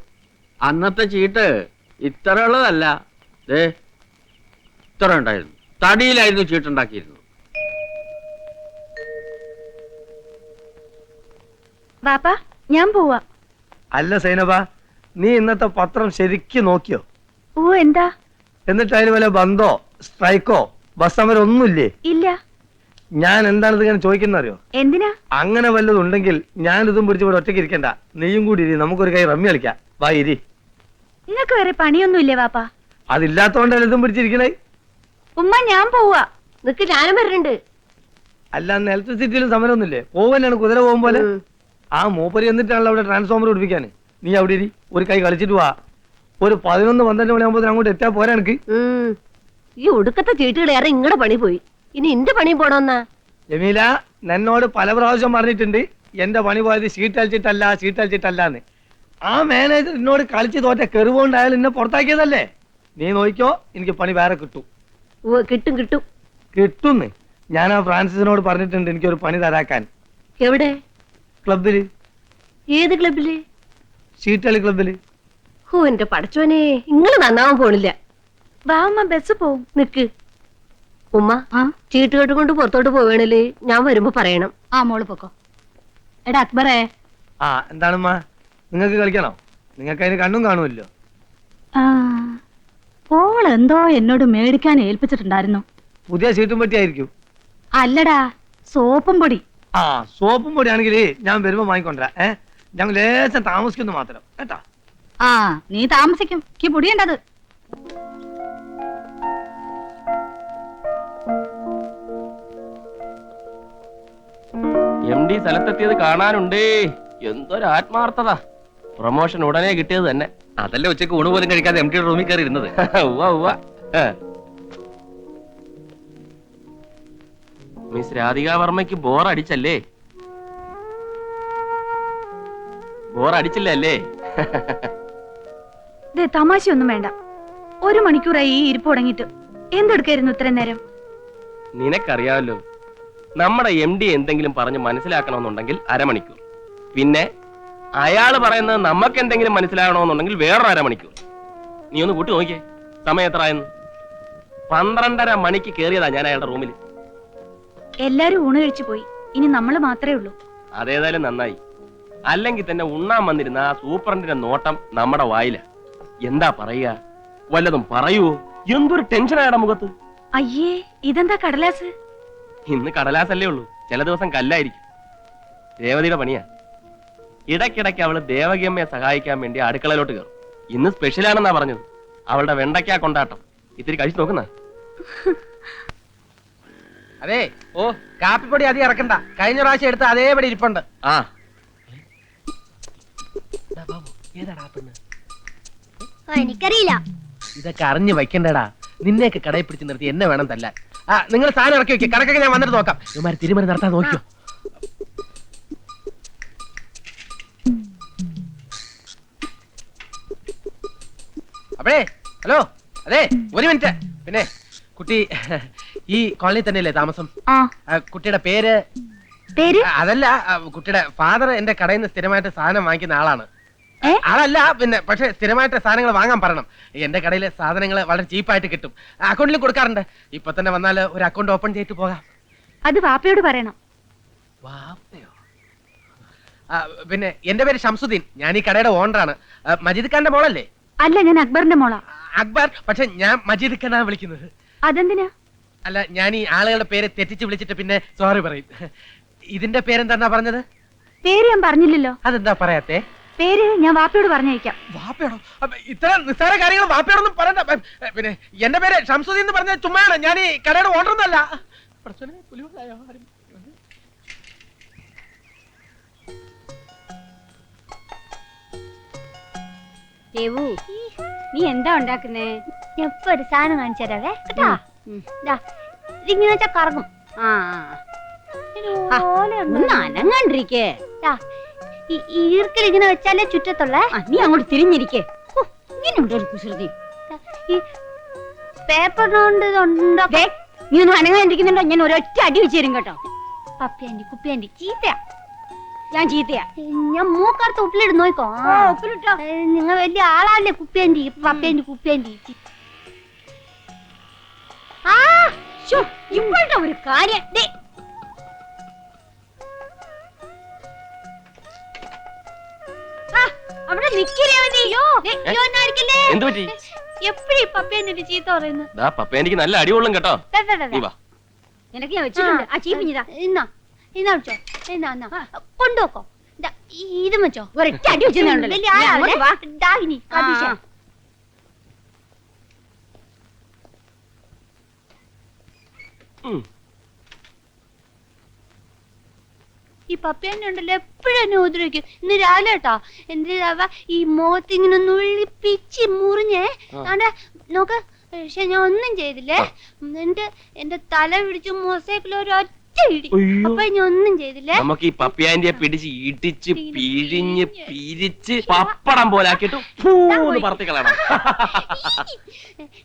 അന്നത്തെ ചീട്ട് ഇത്ര ഉള്ളതല്ല, ഇത്ര ഉണ്ടായിരുന്നു. തടിയിലായിരുന്നു ചീട്ടുണ്ടാക്കിയിരുന്നത്. ബാപ്പാ, ഞാൻ പോവാ. അല്ല സൈനബ, നീ ഇന്നത്തെ പത്രം ശരിക്കും നോക്കിയോ? ഓ, എന്താ? എന്നിട്ട് അതിന് വല്ല ബന്ധോ സ്ട്രൈക്കോ ബസ് സമരം ഒന്നുമില്ലേ? ഇല്ല. ഞാൻ എന്താണിത് ഇങ്ങനെ ചോദിക്കുന്ന അറിയോ? എന്തിനാ? അങ്ങനെ വല്ലതും ഉണ്ടെങ്കിൽ ഞാൻ ഇതും പിടിച്ച് ഇവിടെ ഒറ്റയ്ക്ക് ഇരിക്കണ്ട. നീയും കൂടി ഇരി, നമുക്കൊരു കൈ റമ്മി കളിക്കാം. വാ, ഇരി. നിങ്ങൾക്ക് വേറെ പണിയൊന്നുമില്ലേ വാപ്പാ? അതില്ലാത്തോണ്ടല്ല ഇതും പിടിച്ചിരിക്കണേ. ഉമ്മ, ഞാൻ പോവാ. നിക്ക്, ഞാനും വരുന്നുണ്ട്. അല്ല, അന്ന് ഇലക്ട്രിസിറ്റിയിലും സമരമൊന്നുമില്ലേ? പോവല്ലാണ് കുതിര പോകും പോലെ. ആ മൂപ്പര് എന്നിട്ടാണല്ലോ അവിടെ ട്രാൻസ്ഫോമർ പിടിപ്പിക്കാന്. നീ അവിടെ ഇരി, ഒരു കൈ കളിച്ചിട്ട് വാ. ഒരു 11-12 മണിയാകുമ്പോൾ അങ്ങോട്ട് എത്താൻ പോരാ എനിക്ക്. ഈ ഒടുക്കത്തെ ചീട്ടുകളേറെ ഇങ്ങടെ പണി പോയി. ഇനി എന്റെ പണിയും പോണോന്നാ. ജമീല, എന്നോട് പല പ്രാവശ്യം പറഞ്ഞിട്ടുണ്ട് എന്റെ പണി പോയത് ഷീറ്റ് അടിച്ചിട്ടല്ലാന്ന്. ആ മാനേജർ എന്നോട് കളിച്ച് തോറ്റ കെറുകൊണ്ടായാലും എന്നെ പുറത്താക്കിയതല്ലേ. നീ നോക്കിക്കോ, എനിക്ക് പണി വേറെ കിട്ടും. കിട്ടുന്ന്. ഞാൻ ആ ഫ്രാൻസിസിനോട് പറഞ്ഞിട്ടുണ്ട് എനിക്കൊരു പണി തരാക്കാൻ. എവിടെ? ക്ലബില്. ഏത് ക്ലബില്? ഷീറ്റ് കളി ക്ലബില്. ഓ, എന്റെ പടച്ചോനെ, ഇങ്ങള് നന്നാവാൻ പോണില്ല. വാ ഉമ്മ, ബസ് പോവും. നിക്ക് ഉമ്മ, ചീട്ട് കെട്ടുകൊണ്ട് പുറത്തോട്ട് പോവേണല്ലേ? ഞാൻ വരുമ്പോ പറയണം. ആ, മോള് പൊക്കോ. എടാ അക്ബറേ. എന്താണമ്മ, നിങ്ങൾക്ക് കളിക്കണോ? നിങ്ങൾക്ക് അതിന് കണ്ണും കാണുമല്ലോ. ഓൾ എന്തോ എന്നോട് മേടിക്കാൻ ഏൽപ്പിച്ചിട്ടുണ്ടായിരുന്നു. പുതിയ ചീട്ടും പറ്റിയായിരിക്കും. അല്ലടാ, സോപ്പും പൊടി. സോപ്പും പൊടി ആണെങ്കിൽ ഞാൻ വരുമ്പോ വാങ്ങിക്കൊണ്ടരാ. ഞങ്ങൾ ലേശം താമസിക്കുന്നു മാത്രം കേട്ടാ. നീ താമസിക്കും, എനിക്ക് പൊടിയുണ്ടത്. MD സ്ഥലത്തെത്തിയത് കാണാനുണ്ടേ. എന്തൊരു ആത്മാർത്ഥത. പ്രൊമോഷൻ ഉടനെ കിട്ടിയത് തന്നെ. അതല്ലേ ഉച്ചക്ക് ഊണ് പോലും കഴിക്കാതെ എം ടി റൂമിൽ കയറി ഇരുന്നത്. മിസ് രാധിക വർമ്മയ്ക്ക് ബോറടിച്ചല്ലേ? ബോറടിച്ചില്ലല്ലേ? തമാശയൊന്നും വേണ്ട. 1 മണിക്കൂറായി ഈ ഇരിപ്പ് തുടങ്ങിയിട്ട്. എന്തെടുക്കായിരുന്നു ഇത്രയും നേരം? നിനക്കറിയാമല്ലോ, നമ്മുടെ MD എന്തെങ്കിലും പറഞ്ഞ് മനസ്സിലാക്കണമെന്നുണ്ടെങ്കിൽ അരമണിക്കൂർ. പിന്നെ അയാള് പറയുന്നത് നമുക്ക് എന്തെങ്കിലും മനസ്സിലാകണമെന്നുണ്ടെങ്കിൽ വേറൊരു അരമണിക്കൂർ. നീ ഒന്ന് കൂട്ടി നോക്കിയേ സമയം എത്രയെന്ന്. 12:30 മണിക്ക് കയറിയതാ ഞാൻ അയാളുടെ റൂമിൽ. എല്ലാരും ഊണ് കഴിച്ചു പോയി. ഇനി നമ്മള് മാത്രമേ ഉള്ളൂ. അതേതായാലും നന്നായി. അല്ലെങ്കിൽ തന്നെ ഉണ്ണാൻ വന്നിരുന്ന ആ സൂപ്രണ്ടിന്റെ നോട്ടം നമ്മുടെ വായില. എന്താ പറയുക? വല്ലതും പറയൂ. എന്തൊരു ടെൻഷനായുടെ മുഖത്ത്. അയ്യേ, ഇതെന്താ കടലാസ്? ഇന്ന് കടലാസല്ലേ ഉള്ളൂ, ചില ദിവസം കല്ലായിരിക്കും. രേവതിയുടെ പണിയാ. ഇടയ്ക്കിടയ്ക്ക് അവള് ദേവകിയമ്മയെ സഹായിക്കാൻ വേണ്ടി അടുക്കളയിലോട്ട് കയറും. ഇന്ന് സ്പെഷ്യലാണെന്നാ പറഞ്ഞത്. അവളുടെ വെണ്ടയ്ക്ക കൊണ്ടാട്ടം ഇത്തിരി കഴിച്ചു നോക്കുന്ന. അതെ, ഓ കാപ്പിപ്പൊടി അധികം ഇറക്കണ്ട. കഴിഞ്ഞ പ്രാവശ്യം എടുത്ത അതേപടി ഇരിപ്പുണ്ട്. ആ എനിക്കറിയില്ല. ഇതൊക്കെ അറിഞ്ഞു വയ്ക്കണ്ടടാ. നിന്നെയൊക്കെ കടയിൽ പിടിച്ച് നിർത്തി എന്നെ വേണം തല്ലാൻ. നിങ്ങൾ സാധനം ഇറക്കി വെക്കുക. കണക്കൊക്കെ ഞാൻ വന്നിട്ട് നോക്കാം. ഇവന്മാര് തിരുമറി നടത്താൻ നോക്കിയോ? അപ്പഴേ, ഹലോ, അതെ, 1 മിനിറ്റ്. പിന്നെ കുട്ടി ഈ കോളനി തന്നെയല്ലേ താമസം? കുട്ടിയുടെ പേര്? അതല്ല, കുട്ടിയുടെ ഫാദർ എന്റെ കടയിൽ നിന്ന് സ്ഥിരമായിട്ട് സാധനം വാങ്ങിക്കുന്ന ആളാണ്. ആളല്ല, പിന്നെ പക്ഷെ സ്ഥിരമായിട്ട് സാധനങ്ങൾ വാങ്ങാൻ പറയണം. എന്റെ കടയിലെ സാധനങ്ങൾ വളരെ ചീപ്പായിട്ട് കിട്ടും. അക്കൗണ്ടിലും കൊടുക്കാറുണ്ട്. ഇപ്പൊ തന്നെ വന്നാൽ ഒരു അക്കൗണ്ട് ഓപ്പൺ ചെയ്തിട്ട് പോകാം. അത് വാപ്പയോട് പറയണം. വാപ്പയോ? പിന്നെ എന്റെ പേര് ഷംസുദ്ദീൻ. ഞാൻ ഈ കടയുടെ ഓണറാണ്. മജീദ് ഖാന്റെ മോളല്ലേ? അല്ല, ഞാൻ അക്ബറിന്റെ മോളാ. അക്ബർ? പക്ഷെ ഞാൻ മജീദ് ഖാനാണ് വിളിക്കുന്നത്. അതെന്തിനാ? അല്ല, ഞാൻ ഈ ആളുകളുടെ പേര് തെറ്റിച്ച് വിളിച്ചിട്ട് പിന്നെ സോറി പറയും. ഇതിന്റെ പേരെന്താ പറഞ്ഞത്? പേര് ഞാൻ പറഞ്ഞില്ലല്ലോ. അതെന്താ പറയാത്തെ? പേര് ഞാൻ വാപ്പയോട് പറഞ്ഞയക്കാം. വാപ്പയോടോ? ഇത്ര നിസ്സാര കാര്യങ്ങൾ വാപ്പയോടൊന്നും പറയണ്ട. പിന്നെ എന്റെ പേര് ഷംസുദ്ദീൻ എന്ന് പറഞ്ഞ ചുമ്മാണ്. ഞാൻ ഈ കടയുടെ ഓണറൊന്നല്ല. നീ എന്താ ഉണ്ടാക്കുന്നേ? എപ്പോ ഒരു സാധനം കാണിച്ചു തരാവേ കേട്ടാ. ഇങ്ങനെ വെച്ചാ കറങ്ങും. ഒന്ന് അനങ്ങാണ്ടിരിക്കേ. ഈർക്കിൽ ഇങ്ങനെ വെച്ചാലേ ചുറ്റത്തുള്ള. നീ അങ്ങോട്ട് തിരിഞ്ഞിരിക്കേ. ഇങ്ങനെയുണ്ട് ഒരു കുസൃതി. ഈ പേപ്പറിനോണ്ട് നീ ഒന്ന് അനങ്ങാണ്ടിരിക്കുന്നുണ്ടോ? ഞാൻ ഒരൊറ്റ അടി വെച്ച് തരും കേട്ടോ. പപ്പിയാണ്ടി കുപ്പിയാണ്ടി ചീത്തയാ. ഞാൻ ചീത്തയാ? ഞാൻ മൂക്കടുത്ത് ഉപ്പിലിട്ട് നോക്കോ. നിങ്ങൾ വലിയ ആളാല്ലേ കുപ്പിയാണ്ടി. പപ്പിയാണ്ടി കുപ്പിയാണ്ടി. ഇപ്പോഴത്തെ ഒരു കാര്യം അവിടെ എപ്പോഴും പപ്പിയാണ്ടി ചീത്ത പറയുന്നത്. പപ്പേനിക്ക് നല്ല അടികൊള്ളും കേട്ടോ. നിനക്ക് ഞാൻ വെച്ചിട്ടുണ്ട്. ആ ചീപ്പിഞ്ഞതാ. എന്നാ വെച്ചോ. കൊണ്ടുപോക്കോ. ഇതും വെച്ചോ. ഒരൊറ്റ അടി വെച്ചിട്ടുണ്ടല്ലോ. ഈ പപ്പിയാണ്ടി ഉണ്ടല്ലോ എപ്പോഴും എന്നെ ഉപദ്രവിക്കും. ഇന്ന് രാവിലെ കേട്ടോ എന്റെ ഈ മുഖത്തിങ്ങനെ നുള്ളിപ്പിച്ച് മുറിഞ്ഞേ നോക്ക്. പക്ഷെ ഞാൻ ഒന്നും ചെയ്തില്ലേ. എന്നിട്ട് എന്റെ തല പിടിച്ച് മൊസൈക്കിൽ ഒരൊറ്റ ഇടി. അപ്പൊ ഞാൻ ഒന്നും ചെയ്തില്ലേ. നമുക്ക് ഈ പപ്പിയാന്റിയെ പിടിച്ച് ഇടിച്ച് പിഴിഞ്ഞ് പിരിച്ച് പപ്പടം പോലാക്കിട്ട് പറത്തി കളയണം.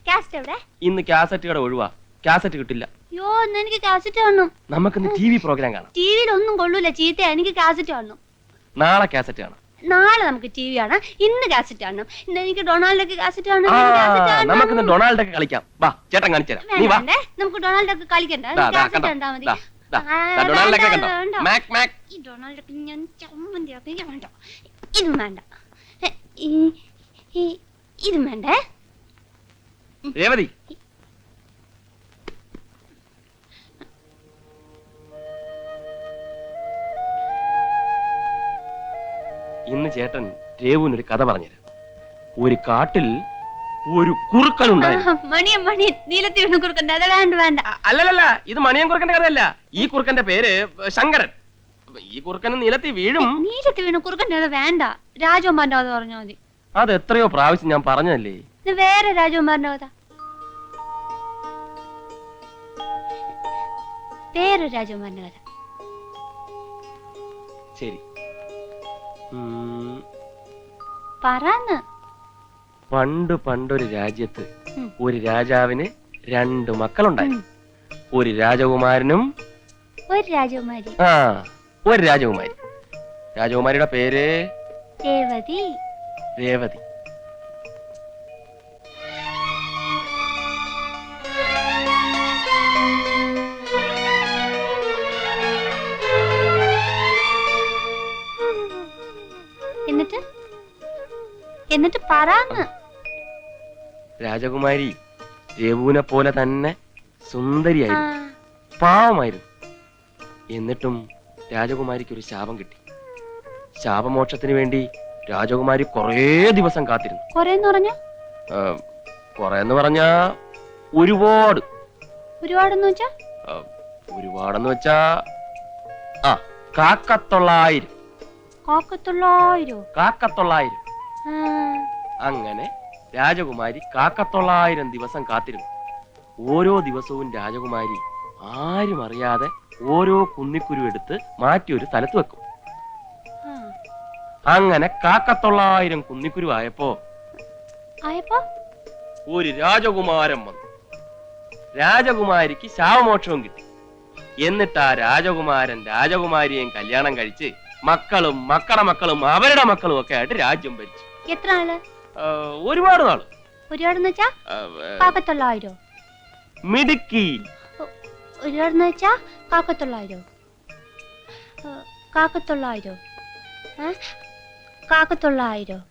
കാസറ്റ് എവിടെ? ഇന്ന് കാസറ്റ് കട ഒഴിവാ. കാസറ്റ് കിട്ടില്ല. യോ, എനിക്ക് കാസറ്റ് കാണണം. നമുക്കിന്ന് TV പ്രോഗ്രാം കാണാം. ടിവിയിൽ ഒന്നും കൊള്ളൂല, ചീത്ത. എനിക്ക് കാസറ്റ് കാണണം. നാളെ കാസറ്റ് കാണാം. നാളെ നമുക്ക് TV കാണാം. ഇന്ന് കാസറ്റ് കാണണം. ഇന്ന് എനിക്ക് ഡൊണാൾഡൊക്കെ കാസറ്റ് കാണണം. നമുക്കിന്ന് ഡൊണാൾഡൊക്കെ കളിക്കാം. വാ, ചേട്ടൻ കാണിച്ചു തരാം. നീ വാ. നമുക്ക് ഡൊണാൾഡൊക്കെ കളിക്കണ്ട. കാസറ്റ് കണ്ടാ മതി. ഡൊണാൾഡൊക്കെ കണ്ടോ? Mac Mac. ഈ ഡൊണാൾഡൊക്കെ ഞാൻ ചമ്മന്തിയാക്കി. വേണ്ട, ഇതും വേണ്ട. ഇതും വേണ്ടേ. രേവതി, ഇന്ന് ചേട്ടൻ രേവുവിനൊരു കഥ പറഞ്ഞുതരാം. ഒരു കാട്ടിൽ ഒരു കുറുക്കനുണ്ടായിരുന്നു. മണിയൻ നീലത്തി വീണ കുറുക്കൻ. വേണ്ട. അല്ലല്ല, ഇത് മണിയൻ കുറുക്കന്റെ കഥയല്ല. ഈ കുറുക്കന്റെ പേര് ശങ്കരൻ. ഈ കുറുക്കന് നിലത്തി വീഴും. നീരത്തി വീണു കുറുക്കൻ്റെ അത് വേണ്ട, രാജകുമാരൻ്റെ കഥ പറഞ്ഞാൽ മതി. അത് എത്രയോ പ്രാവശ്യം ഞാൻ പറഞ്ഞതല്ലേ. ഇത് വേറെ രാജകുമാരൻ്റെ കഥ, വേറൊരു രാജകുമാരൻ്റെ കഥ. ശരി. പറന്ന്. പണ്ടൊരു രാജ്യത്ത് ഒരു രാജാവിന് 2 മക്കളുണ്ടായിരുന്നു. ഒരു രാജകുമാരനും ഒരു രാജകുമാരി. ഒരു രാജകുമാരി. രാജകുമാരിയുടെ പേര് രേവതി. രേവതി. എന്നിട്ട് പറന്ന്. രാജകുമാരി രഘുവിനെ പോലെ തന്നെ സുന്ദരിയായിരുന്നു, പാവമായിരുന്നു. എന്നിട്ടും രാജകുമാരിക്ക് ഒരു ശാപം കിട്ടി. ശാപമോക്ഷത്തിന് വേണ്ടി രാജകുമാരി കുറേ ദിവസം കാത്തിരുന്നു. കൊറേന്ന് പറഞ്ഞാ ഒരുപാട്. ഒരുപാടെന്ന് വെച്ചാ ഒരുപാടെന്ന് വെച്ചാ കാക്കത്തൊള്ളായിരം. കാക്കത്തൊള്ളായിരം. അങ്ങനെ രാജകുമാരി കാക്കത്തൊള്ളായിരം ദിവസം കാത്തിരുന്നു. ഓരോ ദിവസവും രാജകുമാരി ആരും അറിയാതെ ഓരോ കുന്നിക്കുരു എടുത്ത് മാറ്റി ഒരു സ്ഥലത്ത് വെക്കും. അങ്ങനെ കാക്കത്തൊള്ളായിരം കുന്നിക്കുരു ആയപ്പോ ഒരു രാജകുമാരൻ വന്നു. രാജകുമാരിക്ക് ശാപമോക്ഷവും കിട്ടി. എന്നിട്ട് ആ രാജകുമാരൻ രാജകുമാരിയെയും കല്യാണം കഴിച്ച് മക്കളും മക്കളുടെ മക്കളും അവരുടെ മക്കളും ഒക്കെ ആയിട്ട് രാജ്യം ഭരിച്ചു. എത്ര നാള്? ഒരുപാട് നാള്. ഒരുപാടെന്ന് വെച്ചാ കാക്കത്തൊള്ളായിരം. മിടുക്കി. ഒരുപാടെന്ന് വെച്ചാ കാക്കത്തൊള്ളായിരം. കാക്കത്തൊള്ളായിരം. കാക്കത്തൊള്ളായിരം.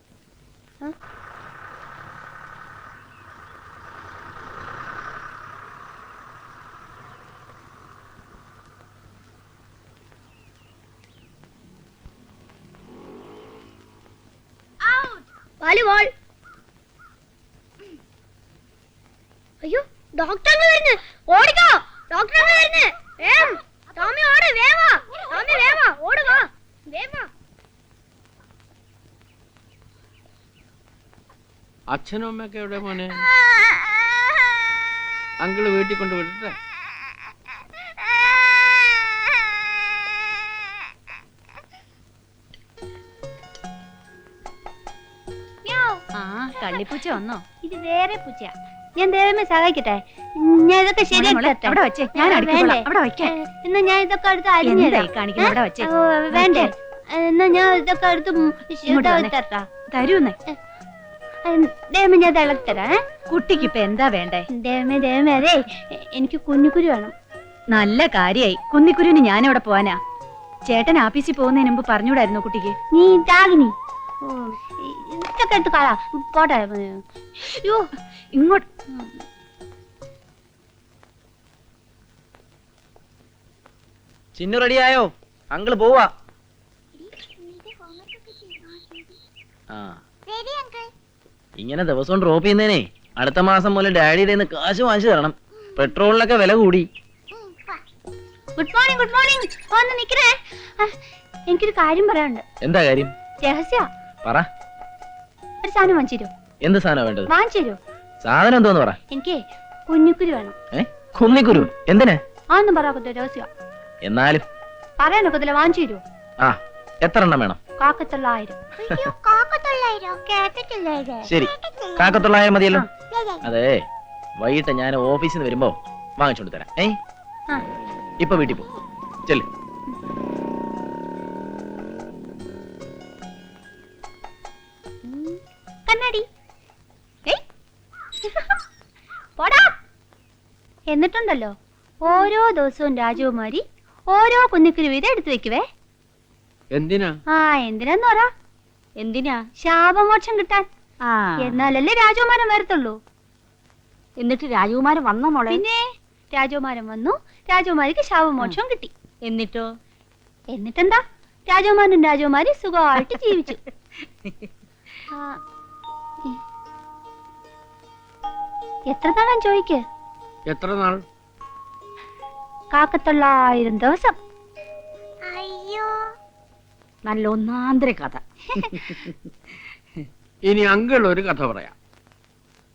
വാലിബോൾ. അയ്യോ ഡോക്ടർ വരുന്നു, ഓടിക്കോ. ഡോക്ടർ വരുന്നു, വേഗം ടോമി ഓട്, വേവാ ടോമി വേവാ, ഓടുക വേവാ. അച്ഛനും അമ്മയൊക്കെ എവിടെ മോനെ? അങ്കിള് വീട്ടിൽ കൊണ്ട് വിടട്ടെ? കള്ളിപ്പൂച്ച വന്നോ? ഇത് വേറെ പൂച്ച. ഞാൻ ദേവമേ സഹായിക്കട്ടെ? ഞാൻ ഇതൊക്കെ ശരിയാക്കി അവിടെ വെച്ചേ, ഞാൻ അവിടെ വെക്കാം. എന്നാ ഞാൻ ഇതൊക്കെ എടുത്ത് അരിഞ്ഞു വേണ്ടേ? എന്നാ ഞാൻ ഇതൊക്കെ എടുത്ത് തരട്ടാ? തരൂന്നേ. ദേവമേ ഞാൻ ഇളക്കി തരാം. കുട്ടിക്ക് ഇപ്പൊ എന്താ വേണ്ടേ? ദേവമേ അതെ, എനിക്ക് കുഞ്ഞിക്കുരു വേണം. നല്ല കാര്യായി. കുന്നിക്കുരുവിന് ഞാനവിടെ പോവാനാ. ചേട്ടൻ ആഫീസിൽ പോകുന്നതിന് മുമ്പ് പറഞ്ഞൂടായിരുന്നു കുട്ടിക്ക്? നീ ദാഗിനി ഇതൊക്കെ എടുത്ത് കളാ പോട്ടെ. അയ്യോ ഇങ്ങോട്ട്. ചിന്നു റെഡിയായോ? അങ്കിള് പോവാ. ഇങ്ങനെ ദിവസവും ഡ്രോപ്പ് ചെയ്യുന്നേനെ അടുത്ത മാസം മുതൽ ഡാഡിയുടെ കയ്യിന്ന് കാശ് വാങ്ങിച്ചു തരണം. പെട്രോളിനൊക്കെ വില കൂടി. Good morning. Good morning. ഒന്ന് നിക്കണേ, എനിക്കൊരു കാര്യം പറയാനുണ്ട്. എന്താ കാര്യം? രഹസ്യ. പറ. ഒരു സാധനം വാങ്ങിച്ചു തരൂ. എന്ത് സാധനം വേണ്ടത്? വാങ്ങിച്ചു തരൂ. സാധനം എന്തോന്ന് പറ. എനിക്ക് കുഞ്ഞിക്കുരു വേണം. കുന്നിക്കുരു എന്തിനാ? ആന്നും പറയാത്ത രഹസ്യ. എന്നാലും പറയാനൊക്കത്തില്ല, വാങ്ങിച്ചു തരൂ. എത്ര എണ്ണം വേണം? കാക്കത്തൊള്ളായിരം. ശരി, കാക്കത്തൊള്ളായിരം മതിയല്ലോ. അതെ, വൈകിട്ട് ഞാൻ ഓഫീസിൽ നിന്ന് വരുമ്പോ വാങ്ങിച്ചോണ്ട് തരാം. ഇപ്പൊ വീട്ടിൽ പോ. ചെല്ല്. കണ്ണാടി. പോടാ. എന്നിട്ടുണ്ടല്ലോ ഓരോ ദിവസവും രാജകുമാരി ഓരോ കുന്നിക്കുരു വീതം എടുത്തു വെക്കുവേ. എന്തിനാ? എന്തിനാന്ന് പറ. എന്തിനാ? ശാപമോക്ഷം കിട്ടാൻ. എന്നാലല്ലേ രാജകുമാരൻ വരത്തുള്ളൂ. എന്നിട്ട് രാജകുമാരൻ വന്നോ മോളെ? പിന്നെ രാജകുമാരൻ വന്നു, രാജകുമാരിക്ക് ശാപമോക്ഷം കിട്ടി. എന്നിട്ടോ? എന്നിട്ടെന്താ, രാജകുമാരനും രാജകുമാരി സുഖമായിട്ട് ജീവിച്ചു. എത്ര നാളാൻ ചോദിക്ക്? എത്ര നാൾ? കാക്കത്തൊള്ളായിരം ദിവസം. അയ്യോ നല്ല ഒന്നാന്തര കഥ. ഇനി അങ്കിൾ ഒരു കഥ പറയാം.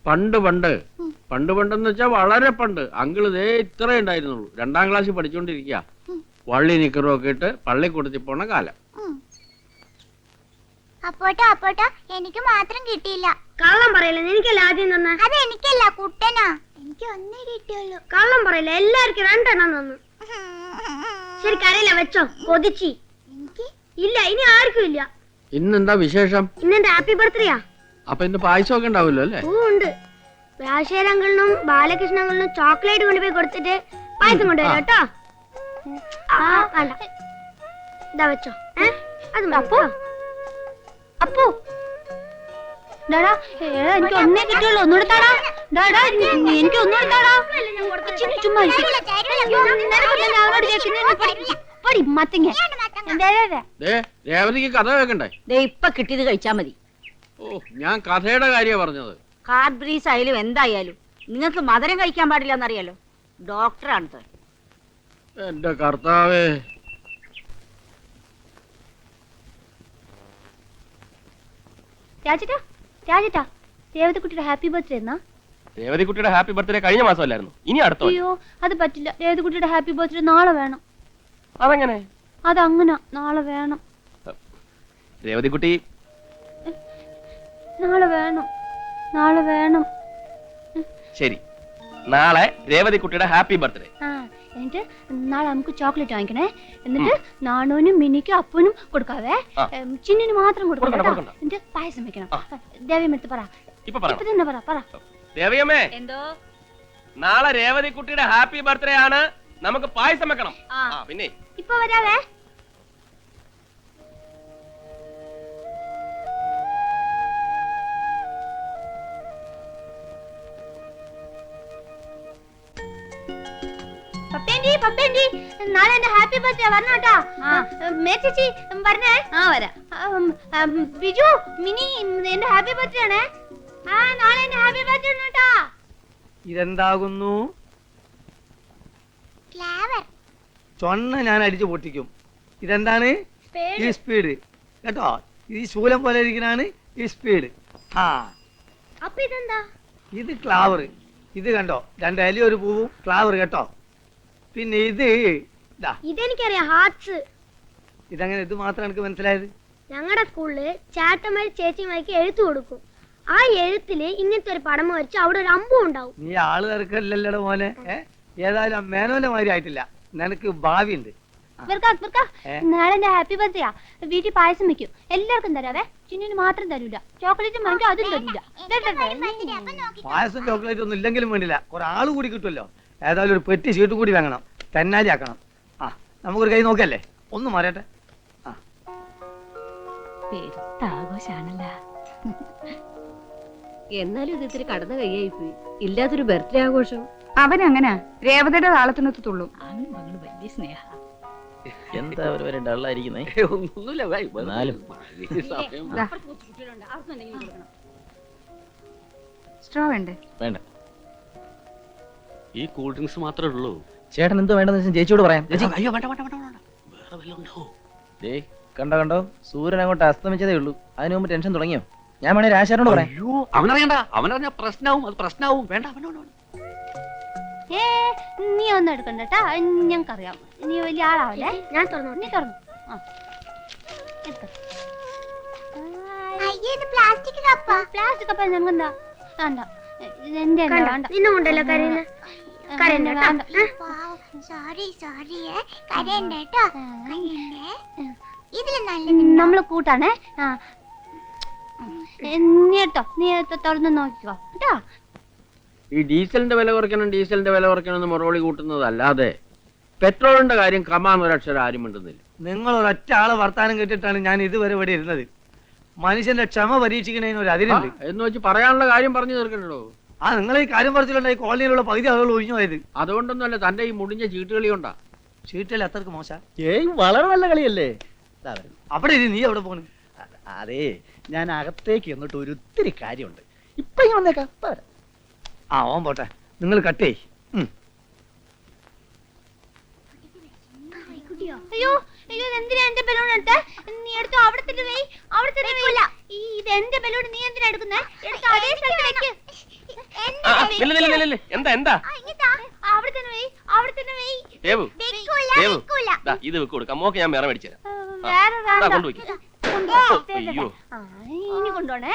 പണ്ട് പണ്ടെന്ന് വെച്ചാൽ വളരെ പണ്ട്, അങ്കിൾ ഇതേ ഇത്രേ ഉണ്ടായിരുന്നുള്ളൂ. 2ാം ക്ലാസ്സിൽ പഠിച്ചുകൊണ്ടിരിക്കുക. വള്ളി നിക്കറും ഒക്കെ ഇട്ട് പള്ളിക്കൂടത്തിൽ പോണ കാലം. അപ്പോട്ടോ എനിക്ക് മാത്രം കിട്ടിയില്ല. കള്ളം പറയല്ലേ, എനിക്കല്ല ആദ്യം തന്ന. അത് എനിക്കല്ല, കുട്ടനാ. എനിക്ക് ഒന്നേ കിട്ടിയുള്ളൂ. കള്ളം പറയല്ലേ, എല്ലാവർക്കും 2 എണ്ണം തന്നു. ശരി കരയില്ല, വെച്ചോ. കൊതിച്ചി ഇല്ല, ഇനി ആർക്കും ഇല്ല. ഇന്നെന്താ വിശേഷം? ഇന്നെന്റെ ഹാപ്പി ബർത്ത്ഡേയാ. അപ്പൊ ഇന്ന് പായസമൊക്കെ ഉണ്ടാവില്ലോ അല്ലേ? ഉണ്ട്. രാജശേഖരങ്ങളിനും ബാലകൃഷ്ണങ്ങളിനും ചോക്ലേറ്റ് കൊണ്ടുപോയി കൊടുത്തിട്ട് പായസം കൊണ്ടുവരാം കേട്ടോ. വേണ്ട, ഇതാ വെച്ചോ. അത് അപ്പോ അപ്പോ ഡാടാ എനിക്ക് ഒന്നേ കിട്ടിയുള്ളൂ. ഒന്നുകൂടെ താടാ. ഡാടാ എനിക്ക് ഒന്നുകൂടെ താടാ. ചുമ്മാ മത്തങ്ങ. രേവതിക്ക് കഥ കേൾക്കണ്ടേ? ഇപ്പൊ കിട്ടിയത് കഴിച്ചാ മതി. ഓ, ഞാൻ കഥയുടെ കാര്യമാണ് പറഞ്ഞത്. കാർബ്രീസ് ആയാലും എന്തായാലും നിങ്ങൾക്ക് മധുരം കഴിക്കാൻ പാടില്ല എന്നറിയാലോ. ഡോക്ടറാണ്. എന്റെ കർത്താവേ. രാജേട്ടാ രേവതിക്കുട്ടിയുടെ ഹാപ്പി ബർത്ത്ഡേ എന്നാ? രേവതിക്കുട്ടിയുടെ ഹാപ്പി ബർത്ത്ഡേ കഴിഞ്ഞ മാസമല്ലായിരുന്നു? ഇനി അടുത്ത. അയ്യോ അത് പറ്റില്ല. രേവതിക്കുട്ടിയുടെ ഹാപ്പി ബർത്ത്ഡേ നാളെ വേണം. അതെങ്ങനെ? അതങ്ങനെ നാളെ വേണം. രേവതിക്കുട്ടി നാളെ വേണം, നാളെ വേണം. ശരി, നാളെ രേവതിക്കുട്ടിയുടെ ഹാപ്പി ബർത്ത്ഡേ. എന്നിട്ട് നാളെ നമുക്ക് ചോക്ലേറ്റ് വാങ്ങിക്കണേ. എന്നിട്ട് നാണോനും മിനിക്കും അപ്പനും കൊടുക്കാവേ. ചിന്നിന് മാത്രം കൊടുക്കണം. എന്നിട്ട് പായസം വെക്കണം. ദേവിയമ്മടുത്ത് പറ. ഇപ്പൊ തന്നെ പറ. ദേവിയമ്മേ, എന്തോ നാളെ രേവതിക്കുട്ടിയുടെ ഹാപ്പി ബർത്ത്ഡേ ആണ്, നമുക്ക് പായസം വെക്കണം. പിന്നെ ഇപ്പൊ വരാവേ. പപ്പേന്റി നാളെ എന്റെ ഹാപ്പി ബർത്ത്ഡേ വരണോട്ടാ. ചേച്ചി പറഞ്ഞേ. വരാം. ബിജു മിനി എന്റെ ഹാപ്പി ബർത്ത്ഡേ ആണേ. നാളെ എന്റെ ഹാപ്പി ബർത്ത്ഡേ ആണോട്ടാ. ഇതെന്താകുന്നു? ചൊണ്ണ ഞാൻ അടിച്ചു പൊട്ടിക്കും. ഇതെന്താണ്? ഈ സ്പീഡ് കേട്ടോ. ഈ ശൂലം പോലെ ഇരിക്കണാണ് ഈ സ്പീഡ്. അപ്പൊ ഇതെന്താ? ഇത് ക്ലാവർ. ഇത് കണ്ടോ, 2 ഇലയും 1 പൂവും ക്ലാവർ കേട്ടോ. പിന്നെ ഇത് ഇതെനിക്കറിയാം, ഹാർട്സ്. ഇതങ്ങനെ ഇത് മാത്രം എനിക്ക് മനസ്സിലായത്. ഞങ്ങളുടെ സ്കൂളില് ചേട്ടന്മാര് ചേച്ചിമാർക്ക് എഴുത്ത് കൊടുക്കും. ആ എഴുത്തില് ഇങ്ങനത്തെ ഒരു പടം വരച്ച് അവിടെ ഒരു അമ്പും ഉണ്ടാവും. നീ ആള് തിരക്കല്ലല്ലോ മോനെ. ഏതായാലും മേനോന്റെ മാതിരി ആയിട്ടില്ല, നിനക്ക് ഭാവിയുണ്ട്. നാളെ എന്റെ ഹാപ്പി ബർത്ത്ഡേയാ. വീട്ടിൽ പായസം വെക്കും, എല്ലാവർക്കും തരാവേ. ചിന്നിന് മാത്രം തരൂല. ചോക്ലേറ്റ് വാങ്ങിക്കും, അതും തരൂല. പായസം ചോക്ലേറ്റ് ഒന്നും ഇല്ലെങ്കിലും വേണ്ടില്ല, കുറെ ആള് കൂടി കിട്ടുമല്ലോ. ഏതായാലും ഒരു പെട്ടി ഷീറ്റ് കൂടി വാങ്ങണം, തെന്നാലി ആക്കണം. നമുക്കൊരു കൈ നോക്കല്ലേ, ഒന്ന് മാറട്ടെ. ആഘോഷാണല്ലോ. എന്നാലും ഇത് ഇത്തിരി കടന്ന കൈയായി പോയി. ഇല്ലാത്തൊരു ബർത്ത്ഡേ ആഘോഷം. അവനങ്ങനെ രേവതയുടെ താളത്തിനെത്തുള്ളൂ. അവന് വലിയ സ്നേഹ. എന്താ ഒരു ഡള്ളായിരിക്കുന്നേ? സ്ട്രോ വേണ്ടേ? വേണ്ട. ഈ കൂൾ ഡ്രിങ്ക്സ് മാത്രമേ ഉള്ളൂ. ചേട്ടൻ എന്തോ വേണ്ടെന്ന് വെച്ചാൽ ചേച്ചിയോട് പറയാം. അയ്യോ വേണ്ട വേണ്ട വേണ്ട വേണ്ട, വേറെ വല്ലതും ഉണ്ടോ? കണ്ടോ സൂര്യൻ അങ്ങോട്ട് അസ്തമിച്ചതേ ഉള്ളൂ. അതിനു മുമ്പ് ടെൻഷൻ തുടങ്ങിയോ? ഞാൻ വേണേ രാശാരോട് പറയാം. അയ്യോ അവനറിയണ്ട, അവനറിഞ്ഞ പ്രശ്നവും, അത് പ്രശ്നവും. വേണ്ട അവനോട്. നീ ഒന്നും എടുക്കണ്ടട്ടാ, ഞങ്ങൾക്കറിയാം. നീ വലിയ ആളാവല്ലേ. ഞാൻ തുറന്നു. നീ തുറന്നു. പ്ലാസ്റ്റിക് കപ്പാ. പ്ലാസ്റ്റിക് കപ്പ ഞങ്ങെന്താ വേണ്ട. എന്റെ വേണ്ട. നിന്നുകൊണ്ടല്ലോ കരയുന്ന. നമ്മള് കൂട്ടാണേ. നീ കേട്ടോ, നീ തുറന്ന് നോക്കിക്കോ കേട്ടോ. ഈ ഡീസലിന്റെ വില കുറയ്ക്കണം എന്ന് മറുപടി കൂട്ടുന്നതല്ലാതെ പെട്രോളിന്റെ കാര്യം കമാൻ ഒരക്ഷരം ആരും മിണ്ടുന്നില്ല. നിങ്ങൾ ഒരൊറ്റ ആളെ വർത്താനം കേട്ടിട്ടാണ് ഞാൻ ഇതുവരെ ഇവിടെ ഇരുന്നത്. മനുഷ്യന്റെ ക്ഷമ പരീക്ഷിക്കണതിന് ഒരു അതിരുണ്ട് എന്ന് വെച്ച് പറയാനുള്ള കാര്യം പറഞ്ഞു തീർക്കണ്ടോ? നിങ്ങൾ ഈ കാര്യം പറഞ്ഞിട്ടുണ്ടായി കോളനിയിലുള്ള പകുതി ആളുകൾ ഒഴിഞ്ഞു പോയത്. അതുകൊണ്ടൊന്നുമല്ല, തന്റെ ഈ മുടിഞ്ഞ ചീട്ടുകളി കൊണ്ടാ. ചീട്ടൽ അത്രക്ക് മോശ. വളരെ നല്ല കളിയല്ലേ. അവിടെ നീ എവിടെ പോണ്? അതെ, ഞാൻ അകത്തേക്ക് എന്നിട്ട് ഒത്തിരി കാര്യമുണ്ട്. ഇപ്പൊ ഞാൻ വന്നേക്കാം. ഓൻ പോട്ടെ, നിങ്ങൾ കട്ടേ. അയ്യോ അയ്യോ എന്തിനാ എന്റെ ബലൂൺ എടുത്തേ? നീ എടുത്തോ, അവിടെ തന്നെ വെയ്, അവിടെ തന്നെ വെയില്ല. ഇത് എന്റെ ബലൂൺ, നീ എന്തിനാ എടുക്കുന്നേ? എടുത്തോ, അതേ സ്ഥലത്ത് വെക്ക്. എന്താ എന്താ അവിടെ തന്നെ വെയ്, അവിടെ തന്നെ വെയ്. ദേവു ഇത് വെക്ക് കൊടുക്കാം. മോക്ക് ഞാൻ വേറെ മേടിച്ചു തരാം. വേറെ വേണ്ട. കൊണ്ടുപോയി. അയ്യോ ഇനി കൊണ്ടോണേ.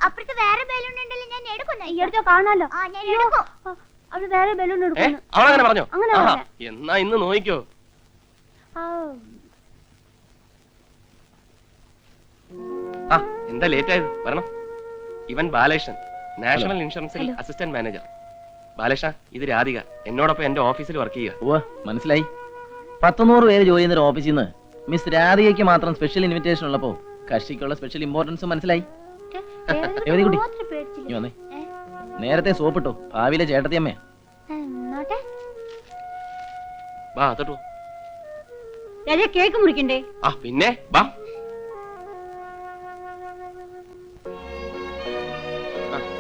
അപ്പുറത്ത് വേറെ ബലൂൺ ഉണ്ടല്ലോ, ഞാൻ എടുക്കുന്നു. ഈ എടുത്തോ, കാണാലോ. ഞാൻ എടുക്കും. അവിടെ വേറെ ബലൂൺ എടുക്കുന്നു. അവളങ്ങനെ പറഞ്ഞോ? അങ്ങനെ ആഹാ, പറഞ്ഞെ. എന്നാ ഇന്ന് നോക്കിക്കോ. ആ എന്താ ലേറ്റ് ആയത്? വരണം. ഇവൻ ബാലകൃഷ്ണൻ, നാഷണൽ ഇൻഷുറൻസിൽ അസിസ്റ്റന്റ് മാനേജർ. ബാലകൃഷ്ണ, ഇത് രാധിക, എന്നോടൊപ്പം എന്റെ ഓഫീസിൽ വർക്ക് ചെയ്യുക. മനസ്സിലായി. 100 പേര് ജോലി ചെയ്യുന്ന ഒരു ഓഫീസിൽ നിന്ന് മിസ് രാധികയ്ക്ക് മാത്രം സ്പെഷ്യൽ ഇൻവിറ്റേഷൻ ഉള്ളപ്പോ കക്ഷിക്കുള്ള സ്പെഷ്യൽ ഇമ്പോർട്ടൻസ് മനസ്സിലായി. കുട്ടി നീ വന്നേ. നേരത്തെ സോപ്പിട്ടോ, ഭാവിയിലെ ചേട്ടത്തിയമ്മയാ. വാ തൊട്ടു. കേക്ക് മുറിക്കണ്ടേ? ആ പിന്നെ വാ.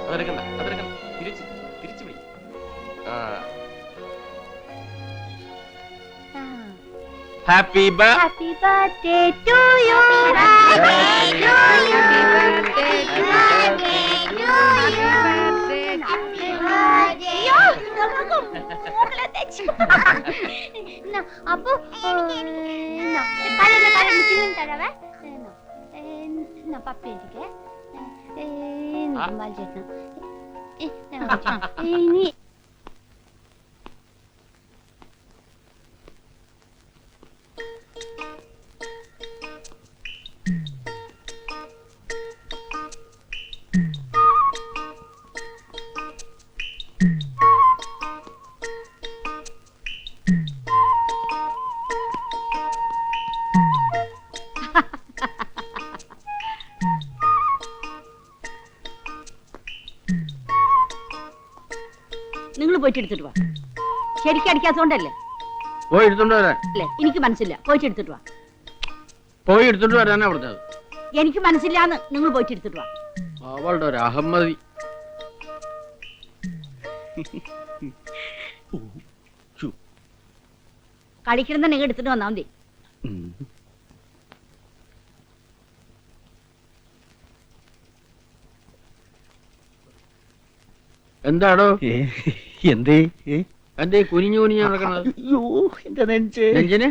അതെടുക്കണ്ട, അതെടുക്കണ്ട, തിരിച്ചു പോയി. Happy birthday to you. അപ്പൊ തരാവേ. പപ്പ എനിക്ക് ഇനി നിങ്ങൾ പോയിട്ട് എടുത്തിട്ട് വാ. ശരിക്കും അടിക്കാത്തോണ്ടല്ലേ? പോയി എടുത്തോണ്ട് വരാൻ. അല്ലേ, എനിക്ക് മനസ്സില്ല. പോയിട്ട് എടുത്തിട്ട് വാ. പോയി എടുത്തോണ്ട് വരാനാ പറഞ്ഞത്. എനിക്ക് മനസ്സില്ലാന്ന്. നിങ്ങൾ പോയിട്ട് എടുത്തിട്ട് വാ. അവളുടെ ഒരു അഹമ്മതി. കളിക്കണം നിങ്ങൾ എടുത്തിട്ട് വന്നാ മതി. എന്താടോ എന്തേ എന്റെ കുനിഞ്ഞു കുനിഞ്ഞു നടക്കണത്? അയ്യോ എന്റെ നെഞ്ചിന്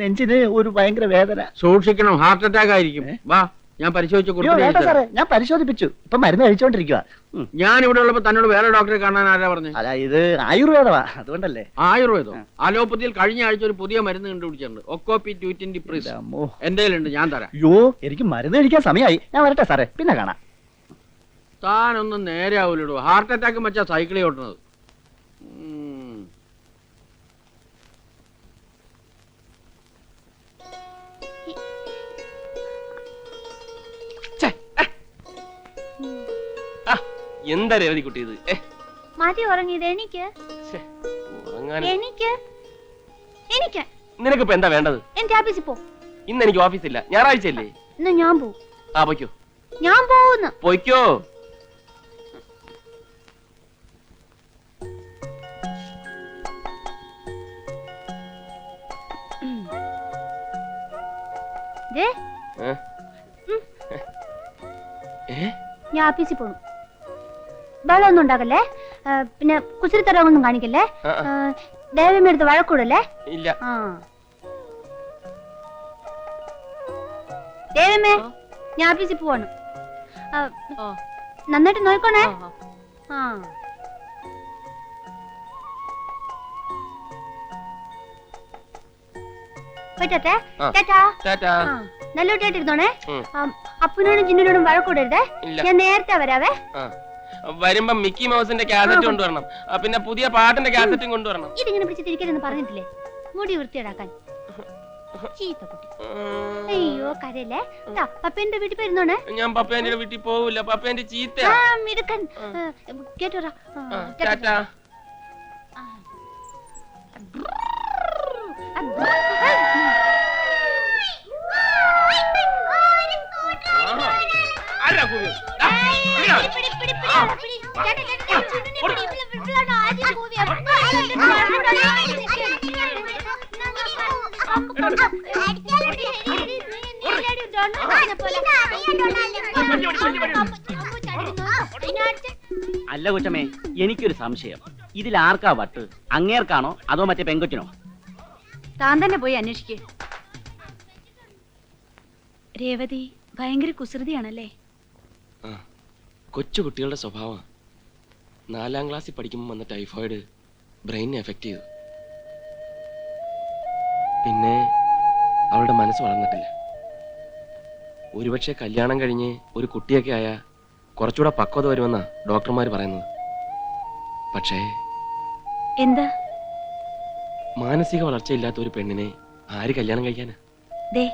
നെഞ്ചിന് ഒരു ഭയങ്കര വേദന. സൂക്ഷിക്കണം, ഹാർട്ട് അറ്റാക്ക് ആയിരിക്കും. വാ, ഞാൻ പരിശോധിച്ചു കൊടുത്തു. ഞാൻ പരിശോധിപ്പിച്ചു. ഇപ്പൊ മരുന്ന് കഴിച്ചോണ്ടിരിക്കുക. ഞാൻ ഇവിടെ ഉള്ളപ്പോ തന്നോട് വേറെ ഡോക്ടറെ കാണാൻ ആരാ പറഞ്ഞു? അല്ല, ഇത് ആയുർവേദമാ, അതുകൊണ്ടല്ലേ. ആയുർവേദം? അലോപ്പതിയിൽ കഴിഞ്ഞ ആഴ്ച ഒരു പുതിയ മരുന്ന് കണ്ടുപിടിച്ചിട്ടുണ്ട്. ഒക്കോപി 220 പ്രിസ്. എന്റെ കയ്യിലുണ്ട്, ഞാൻ തരാം. അയ്യോ എനിക്ക് മരുന്ന് കഴിക്കാൻ സമയമായി. ഞാൻ വരട്ടെ സാറേ, പിന്നെ കാണാം. താനൊന്നും നേരെ ആവൂലോ. ഹാർട്ട് അറ്റാക്ക് വെച്ചാ സൈക്കിളിൽ ഓട്ടുന്നത്. എന്താ രവതി കുട്ടി ഇത്? മതി ഉറങ്ങിയത്. എനിക്ക് എനിക്ക് എനിക്ക് നിനക്കിപ്പോ എന്താ വേണ്ടത്? എന്റെ ഓഫീസിൽ പോ. ഇന്ന് എനിക്ക് ഓഫീസില്ല, ഞായറാഴ്ച അല്ലേ. എന്നാ ഞാൻ പോവും. ആ പൊയ്ക്കോ. ഞാൻ പോവുന്നു. പൊയ്ക്കോ. ഞാൻ ഓഫീസിൽ പോണു. വെള്ളമൊന്നും ഉണ്ടാക്കല്ലേ, പിന്നെ കുസൃത്തരമൊന്നും കാണിക്കല്ലേ, ദേവമ്മ എടുത്ത് വഴക്കൂടല്ലേ. ഇല്ല. ദേവമ്മേ, ഞാൻ ഓഫീസിൽ പോവാണ്. നന്നായിട്ട് നോക്കണേ. നല്ലോട്ടായിട്ടിരുന്നോണേ. അപ്പനോടും ജിന്നിനോടും വഴക്കൂടരുതേ. ഞാൻ നേരത്തെ വരാവേ. വരുമ്പോ മിക്കി മൗസിന്റെ കാസറ്റ് കൊണ്ടുവരണം, പിന്നെ പുതിയ പാട്ടിന്റെ കാസറ്റും കൊണ്ടുവരണം. ഇതിങ്ങനെ പിടിച്ച് തിരിക്കരുതെന്ന് പറഞ്ഞിട്ടില്ലേ? മുടി വൃത്തിയിടാക്കാൻ. ചീത്തക്കുട്ടി. അയ്യോ കരയല്ലേ. പപ്പേന്റെ വീട്ടിൽ പോയിരുന്നോണേ. ഞാൻ പപ്പേന്റെ വീട്ടിൽ പോവില്ല, പപ്പേന്റെ ചീത്ത. മിടുക്കൻ. കേട്ടോടാ. അല്ല കൊച്ചമ്മേ, എനിക്കൊരു സംശയം. ഇതിൽ ആർക്കാ വട്ട്? അങ്ങേർക്കാണോ അതോ മറ്റേ പെങ്കൊച്ചിനോ? താൻ തന്നെ പോയി അന്വേഷിക്കേ. രേവതി ഭയങ്കര കുസൃതിയാണല്ലേ? കൊച്ചു കുട്ടികളുടെ സ്വഭാവം. 4ാം ക്ലാസ്സിൽ പഠിക്കുമ്പോൾ വന്ന ടൈഫോയിഡ് ബ്രെയിനിനെ എഫക്ട് ചെയ്തു. പിന്നെ അവളുടെ മനസ്സ് വളർന്നിട്ടില്ല. ഒരുപക്ഷെ കല്യാണം കഴിഞ്ഞ് ഒരു കുട്ടിയൊക്കെ ആയ കുറച്ചുകൂടെ പക്വത വരുമെന്നാ ഡോക്ടർമാർ പറയുന്നത്. പക്ഷേ എന്താ? മാനസിക വളർച്ചയില്ലാത്ത ഒരു പെണ്ണിനെ ആര് കല്യാണം കഴിക്കാനാ? ദേ,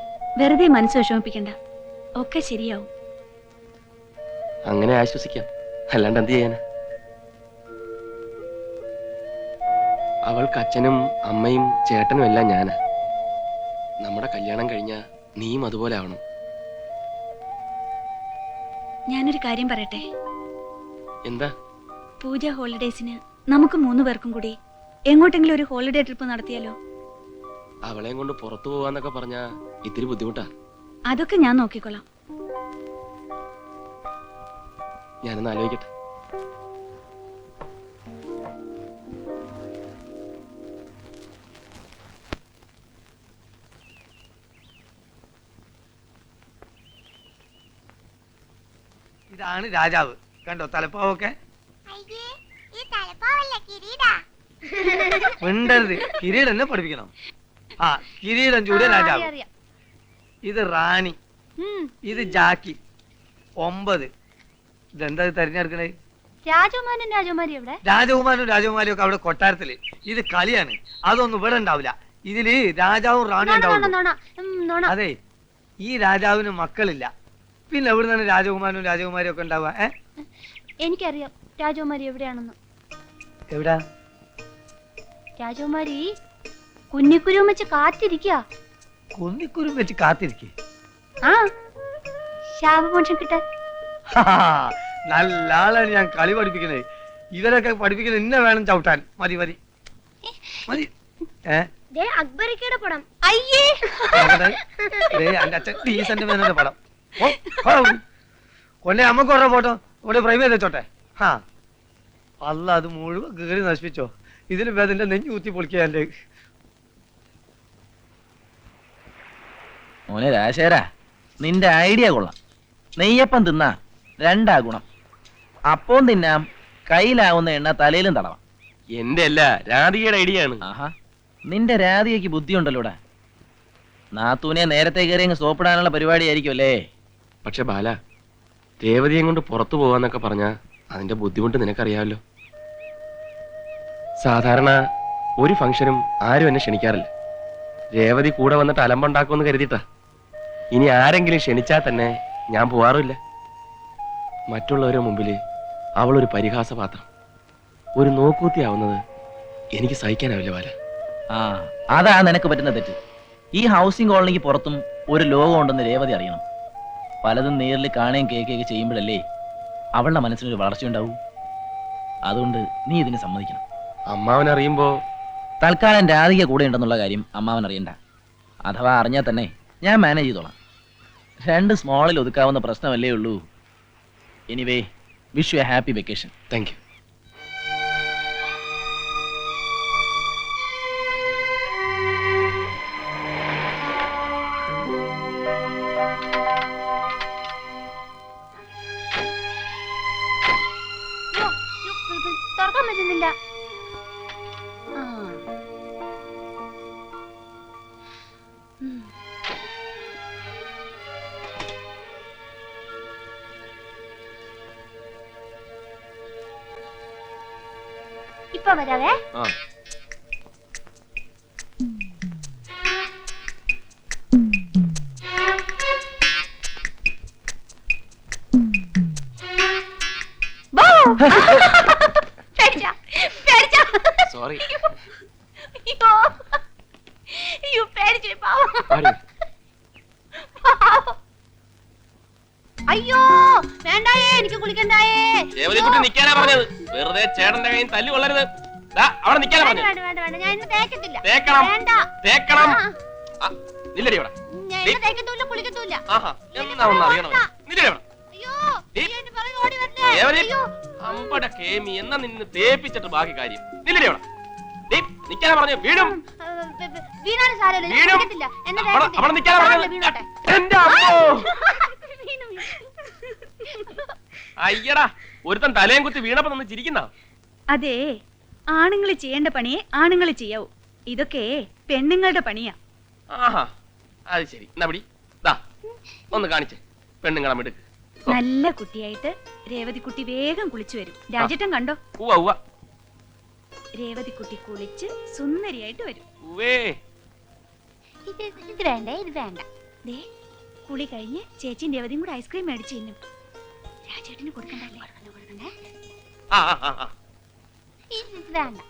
വെറുതെ മനസ്സ് വിഷമിപ്പിക്കണ്ട, ഒക്കെ ശരിയാവും. അങ്ങനെ ആശ്വസിക്കാം, അല്ലാണ്ട് എന്ത് ചെയ്യാനാ? അവൾക്ക് അച്ഛനും അമ്മയും ചേട്ടനും എല്ലാം ഞാനാ. നമ്മുടെ കല്യാണം കഴിഞ്ഞാ നീയും അതുപോലെ ആവണം. ഞാനൊരു കാര്യം പറയട്ടെ? എന്താ? പൂജ ഹോളിഡേസിന് നമുക്ക് 3 പേർക്കും കൂടി എങ്ങോട്ടെങ്കിലും ഒരു ഹോളിഡേ ട്രിപ്പ് നടത്തിയാലോ? അവളെയും കൊണ്ട് പുറത്തു പോവാന്നൊക്കെ പറഞ്ഞാ ഇത്തിരി ബുദ്ധിമുട്ടാ. അതൊക്കെ ഞാൻ നോക്കിക്കൊള്ളാം. ഞാനൊന്ന് ആലോചിക്കട്ടെ. ഇതാണ് രാജാവ്. കണ്ടോ തലപ്പാവൊക്കെ? മിണ്ടരുത്, കിരീടം എന്നെ പഠിപ്പിക്കണം. ആ, കിരീടം ചൂടിയ രാജാവ്. ഇത് റാണി, ഇത് ജാക്കി. 9. ഇതെന്താ തെരഞ്ഞെടുക്കണേ? രാജകുമാരനും രാജകുമാരി എവിടെ? രാജകുമാരനും രാജകുമാരിയും ഒക്കെ അവിടെ കൊട്ടാരത്തില്. ഇത് കളിയാണ്, അതൊന്നും ഇവിടെ ഉണ്ടാവില്ല. ഇതില് രാജാവും റാണിയും ഉണ്ടാവും. അതെ, ഈ രാജാവിന് മക്കളില്ല. പിന്നെ എവിടെ നിന്നാണ് രാജകുമാരനും രാജകുമാരിയും ഒക്കെ ഉണ്ടാവുക? എനിക്കറിയാം രാജകുമാരി എവിടെയാണെന്ന്. എവിടാ? രാജകുമാരി കുന്നിക്കുരു വെച്ച് കാത്തിരിക്കുക. കുന്നിക്കുരു വെച്ച് കാത്തിരിക്കേ? ആ, ശാപമോക്ഷം കിട്ടാൻ. നല്ല ആളാണ് ഞാൻ കളി പഠിപ്പിക്കുന്നത്. ഇവരൊക്കെ പഠിപ്പിക്കുന്നത് ഇന്നെ വേണം ചവിട്ടാൻ. മതി മതി മതി. അക്ബറിക്കയുടെ പടം. അയ്യേ, എന്റെ അച്ഛൻ ഡീസന്റ് മേനോന്റെ പടം. കൊന്നെ അമ്മക്ക് ഓരോ ഫോട്ടോ ഇവിടെ ഫ്രെയിം ചെയ്ത് വെച്ചോട്ടെ. ഹാ, അല്ല അത് മുഴുവൻ കീറി നശിപ്പിച്ചോ. ഇതിന് വേദന്റെ നെഞ്ഞു കുത്തി പൊളിക്കുക. എന്റെ മോനെ രാശേരാ, നിന്റെ ഐഡിയ കൊള്ളാം. നെയ്യപ്പം തിന്നാ 2 ഗുണം. അപ്പം തിന്നാം, കയ്യിലാവുന്ന എണ്ണ തലയിലും തടവാം. എന്റെ അല്ല, രാധികയുടെ ഐഡിയ ആണ്. ആഹാ, നിന്റെ രാധികയ്ക്ക് ബുദ്ധിയുണ്ടല്ലോടാ. നാത്തൂനെ നേരത്തെ കയറി അങ്ങ് സോപ്പിടാനുള്ള പരിപാടിയായിരിക്കും അല്ലേ? പക്ഷെ ബാല, രേവതിയും കൊണ്ട് പുറത്തു പോവാന്നൊക്കെ പറഞ്ഞാ അതിന്റെ ബുദ്ധിമുട്ട് നിനക്കറിയാമല്ലോ. സാധാരണ ഒരു ഫംഗ്ഷനും ആരും എന്നെ ക്ഷണിക്കാറില്ല. രേവതി കൂടെ വന്നിട്ട് അലമ്പുണ്ടാക്കുമെന്ന് കരുതിട്ടാ. ഇനി ആരെങ്കിലും ക്ഷണിച്ചാൽ തന്നെ ഞാൻ പോവാറില്ല. മറ്റുള്ളവരുടെ മുമ്പിൽ അവളൊരു പരിഹാസപാത്രം, ഒരു നോക്കൂത്തിയാവുന്നത് എനിക്ക് സഹിക്കാനാവില്ല ബാല. ആ, അതാ നിനക്ക് പറ്റുന്ന തെറ്റ്. ഈ ഹൗസിംഗ് കോളനിക്ക് പുറത്തും ഒരു ലോകം ഉണ്ടെന്ന് രേവതി അറിയണം. പലതും നേരിൽ കാണുകയും കേൾക്കുകയൊക്കെ ചെയ്യുമ്പോഴല്ലേ അവളുടെ മനസ്സിനൊരു വളർച്ചയുണ്ടാവൂ. അതുകൊണ്ട് നീ ഇതിന് സമ്മതിക്കണം. അമ്മാവൻ അറിയുമ്പോ? തൽക്കാലം രാധിക കൂടെ ഉണ്ടെന്നുള്ള കാര്യം അമ്മാവൻ അറിയണ്ട. അഥവാ അറിഞ്ഞാൽ തന്നെ ഞാൻ മാനേജ് ചെയ്തോളാം. 2 സ്മോളിൽ ഒതുക്കാവുന്ന പ്രശ്നമല്ലേ ഉള്ളൂ. Anyway, wish you A happy vacation. Thank you. തുറക്കാൻ പറ്റുന്നില്ല. ഇപ്പൊ വരാവേ. സോറി. അയ്യോ വേണ്ടായേ, എനിക്ക് കുളിക്കണ്ടായേ. രേവതിക്കുട്ടി നിക്കാനാ പറഞ്ഞത്. വെറുതെ ചേട്ടന്റെ കയ്യിൽ തല്ലു കൊള്ളരുത്. അവിടെ നിക്കാനാ പറഞ്ഞത്. വേണ്ട വേണ്ട വേണ്ട, ഞാൻ ഇന്ന് തേക്കത്തില്ല. തേക്കണം, വേണ്ട, തേക്കണം. നില്ലടി അവിടെ. ഞാൻ എണ്ണ തേക്കത്തുമില്ല, കുളിക്കത്തുമില്ല. ആഹാ, എന്നാ ഒന്ന് അറിയണം. നില്ലടി അവിടെ. അയ്യോ, നീ- നീ എന്റെ പുറകെ ഓടി വരണ്ടേ? ദേവതി, അയ്യോ. അമ്പട കേമി എന്നാ നിന്നെ തേപ്പിച്ചിട്ട് ബാക്കി കാര്യം. നില്ലടി അവിടെ. നിക്കാനാ പറഞ്ഞു വീടും വീണാലും സാരമില്ല, ഞാൻ വീണും. കുളിക്കത്തില്ല. എന്നെ അവിടെ തേക്കത്തില്ല. നിക്കാനാ സാരമില്ല, പറഞ്ഞത്. വീണോട്ടെ. എന്റെ അമ്മോ. വീണു, വീണു. അയ്യടാ, ഒരുത്തൻ തലയും കുത്തി വീണപ്പോ നിന്ന് ചിരിക്കുന്ന. അതെ, ആണുങ്ങൾ ചെയ്യേണ്ട പണിയെ ആണുങ്ങൾ ചെയ്യാവൂ. ഇതൊക്കെ പെണ്ണുങ്ങളുടെ പണിയാ. ആഹാ, അത് ശരി. എന്നാ പിടി, ദാ ഒന്ന് കാണിച്ചേ പെണ്ണുങ്ങളെ മിടുക്ക്. നല്ല കുട്ടിയായിട്ട് രേവതിക്കുട്ടി വേഗം കുളിച്ചു വരും. രാജേട്ടൻ കണ്ടോ? ഉവ്വ ഉവ്വ. രേവതിക്കുട്ടി കുളിച്ച് സുന്ദരിയായിട്ട് വരും. ഉവ്വേ. ഇത് വേണ്ട, ഇത് വേണ്ട. ദേ, കുളി കഴിഞ്ഞ് ചേച്ചിയും രേവതിയും കൂടെ ഐസ്ക്രീം മേടിച്ചു തിന്നും. രാജേട്ടന് കൊടുക്കണ്ടല്ലേ? കൊടുക്കണ്ടേ? ആ ആ ആ, ആ. ഇത് വേണ്ട.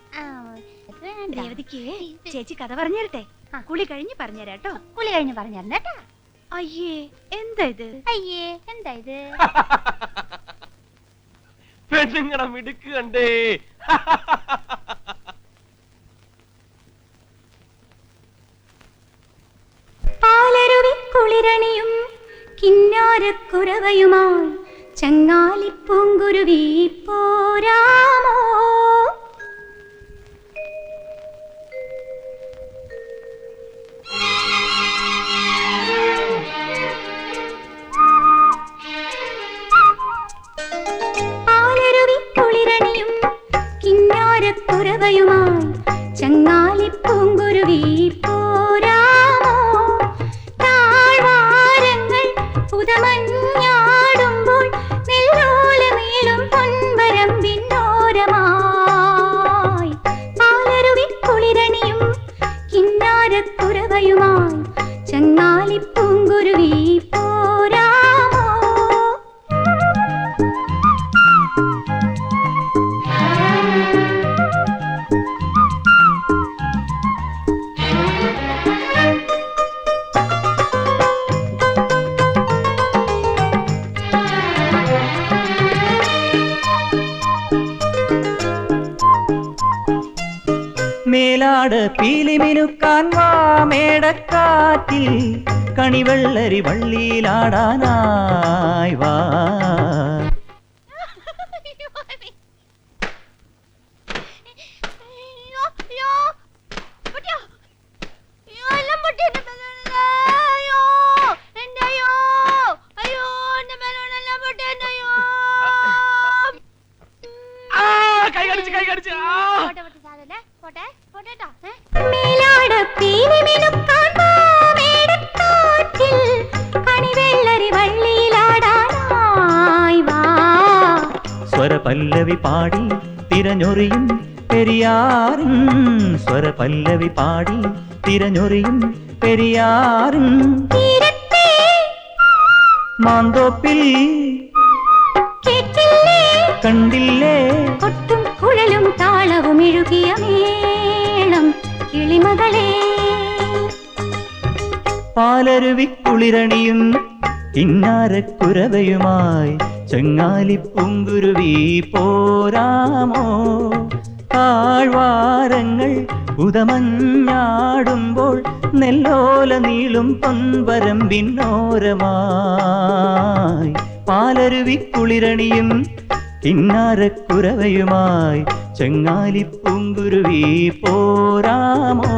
ഇത് വേണ്ട. രേവതിക്ക് ചേച്ചി കഥ പറഞ്ഞു തരട്ടെ? കുളി കഴിഞ്ഞ് പറഞ്ഞുതരാട്ടോ. കുളി കഴിഞ്ഞ് പറഞ്ഞു കേട്ടാ. അയ്യേ, എന്താ ഇത്? അയ്യേ, എന്താ ഇത്? പെണ്ണുങ്ങളെ മിടുക്ക് കണ്ടേ. പാലരുവി കുളിരണിയും കിന്നാരക്കുരവയുമായി ചങ്ങാലിപ്പൂങ്കുരുവി പോരാമോ? പാലരുവി കുളിരണിയും കിന്നാരക്കുരവയുമായി ചങ്ങാലിപ്പൂങ്കുരുവി പോരാമോ? താഴ്വാരങ്ങൾ പുതമഞ്ഞാടുമ്പോൾ നെല്ലോലമേളും പൊൻവരമ്പിന്നോരമായി പാലരുവി കുളിരണിയും കിന്നാരക്കുരവയുമായി ചങ്ങാലിപ്പൂങ്കുരുവി പോരാമോ? മേലാട് പീലിമിനുക്കാൻ വാ മേടക്കാറ്റിൽ കണിവെള്ളരി വള്ളിയിലാടാനായി വാ. അയ്യോ, അയ്യോ, പൊട്ടിയോ? അയ്യോ, എല്ലാം പൊട്ടി. എന്റെ ബലൂണില്. അയ്യോ, എന്റെ അയ്യോ, അയ്യോ, എന്റെ ബലൂണെല്ലാം പൊട്ടി. എന്റെ അയ്യോ. ആ, കൈ കടിച്ച് കൈ കടിച്ച്. ആ. പോട്ടെ, പോട്ടെ, സാരമില്ല. പോട്ടെ, പോട്ടെട്ടാ. മേലാട് പീലിമിനുക്കാൻ വാ മേടക്കാറ്റിൽ കണിവെള്ളരി വള്ളിയിലാടാനായി വാ. സ്വരപല്ലവി പാടി തിരഞ്ഞൊറിയും പെരിയാറും സ്വരപല്ലവി പാടി തിരഞ്ഞൊറിയും പെരിയാറും തീരത്തെ മാന്തോപ്പിൽ കേട്ടില്ലേ കണ്ടില്ലേ കൊട്ടും കുഴലും താളവും ഇഴുകിയ മേളം കിളിമകളെ. പാലരുവി കുളിരണിയും കിന്നാരക്കുരവയുമായി ചങ്ങാലിപ്പൂങ്കുരുവി പോരാമോ? താഴ്വാരങ്ങൾ ഉദമഞ്ഞാടുമ്പോൾ നെല്ലോല നീളും പൊൻവരമ്പിന്നോരമായി പാലരുവി കുളിരണിയും കിന്നാരക്കുരവയുമായി ചങ്ങാലിപ്പൂങ്കുരുവി പോരാമോ?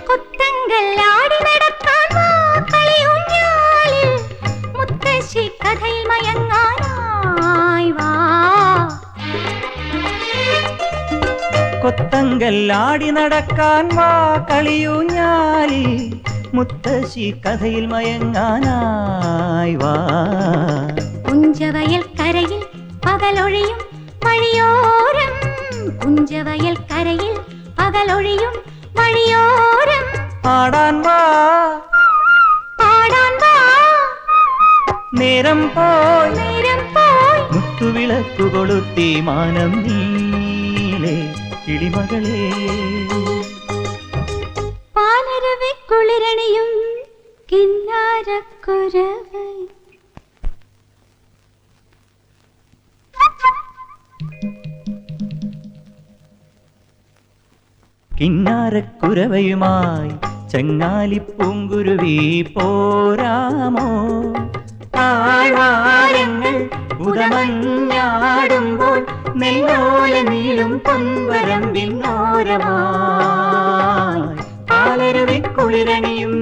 കൊത്തങ്കല്ലാടി നടക്കാൻ വാ കളിയൂഞ്ഞാലിൽ മുത്തശ്ശി കഥയിൽ മയങ്ങാനായി വാ. കൊത്തങ്കല്ലാടി നടക്കാൻ വാ കളിയൂഞ്ഞാലി മുത്തശ്ശി കഥയിൽ മയങ്ങാനായി വാ. കുഞ്ചവയൽ കരയിൽ പകലൊഴിയും വഴിയോരം കുഞ്ചവയൽ കരയിൽ പകലൊഴിയും വഴിയോരം പാടാൻ വാ നേരം പോയി മുത്തുവിളക്കു കൊളുത്തി മാനം നീളെ കിളിമകളെ പാലരവിക്കുളിരണിയും കിന്നാരക്കുരവ കിന്നാരക്കുരവയുമായി ചങ്ങാലിപ്പൂങ്കുരുവി പോരാമോ താഴ്വാരങ്ങൾ ഉദമഞ്ഞാടുമ്പോൾ നെല്ലോല നീളും പൊൻവരമ്പിന്നോരമായി പാലരുവിക്കുളിരണിയും